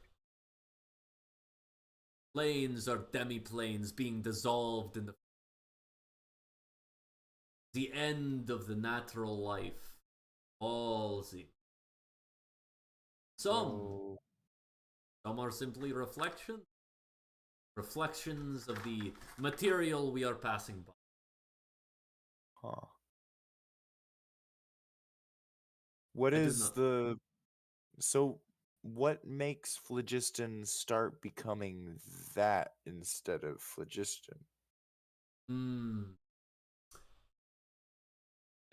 planes or demi-planes being dissolved in the end of the natural life. All the some are simply reflections of the material we are passing by. Huh. What is the... So, what makes phlogiston start becoming that instead of phlogiston? I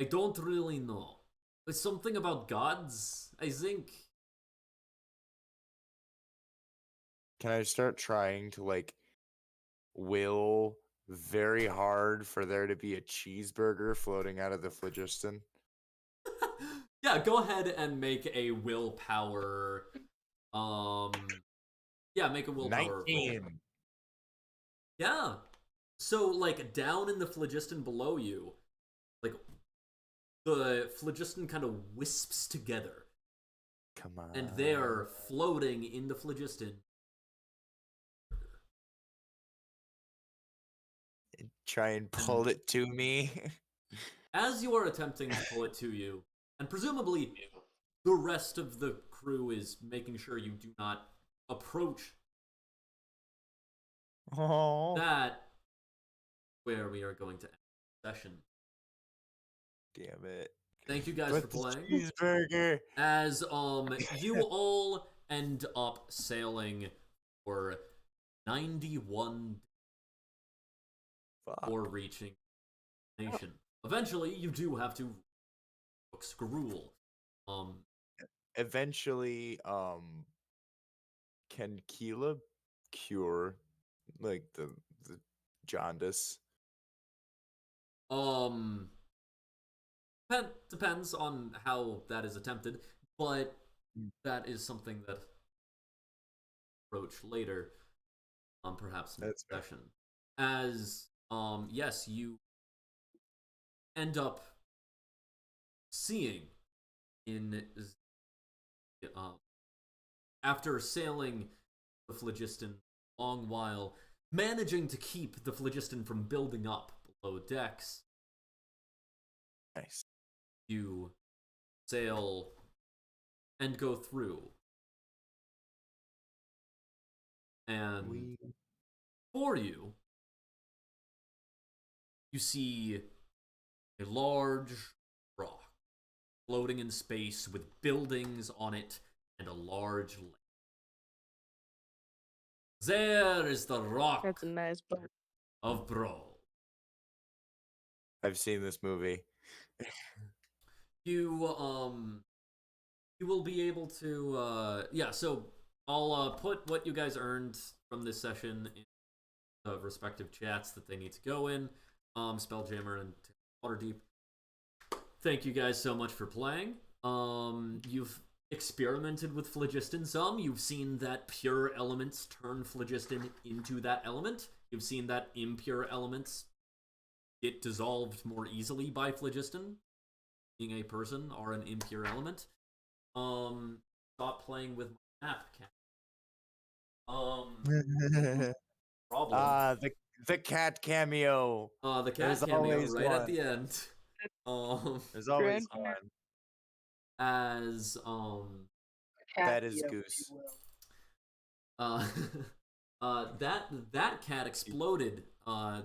don't really know. It's something about gods, I think. Can I start trying to, like, will very hard for there to be a cheeseburger floating out of the phlogiston? Yeah, go ahead and make a willpower. Yeah, make a willpower. 19. Yeah. So, like, down in the phlogiston below you, like, the phlogiston kind of wisps together. Come on. And they're floating in the phlogiston. Try and pull it to me. As you are attempting to pull it to you, and presumably the rest of the crew is making sure you do not approach that, where we are going to end the session. Damn it. Thank you guys for playing. Cheeseburger. As you all end up sailing for 91 before reaching nation. Eventually, you do have to Gruel. Eventually, can Keela cure like the jaundice? Depends on how that is attempted, but that is something that approach later, perhaps next session. As yes, you end up seeing in after sailing the phlogiston a long while, managing to keep the phlogiston from building up below decks. Nice. You sail and go through. And for you, you see a large rock floating in space with buildings on it and a large lake. There is the rock That's a nice boat. of Brawl. I've seen this movie. You will be able to so I'll put what you guys earned from this session in the respective chats that they need to go in. Spelljammer and Waterdeep. Thank you guys so much for playing. You've experimented with phlogiston some. You've seen that pure elements turn phlogiston into that element. You've seen that impure elements get dissolved more easily by phlogiston. Being a person or an impure element. Stop playing with my map, cat. Problem. The cat cameo. The cat There's cameo always right at one. the end. There's always Grandparent. one. As That is Catio, if Goose. you will. that cat exploded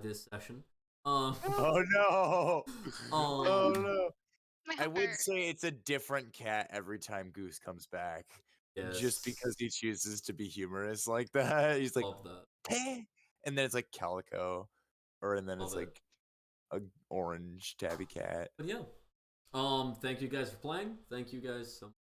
this session. Oh no! Oh Um, no! My I would helper. say it's a different cat every time Goose comes back. yes, Just because he chooses to be humorous like that. He's like, love that. "Hey," and then it's like Calico, and then Love it's it. like a orange tabby cat. But yeah, thank you guys for playing. Thank you guys so much.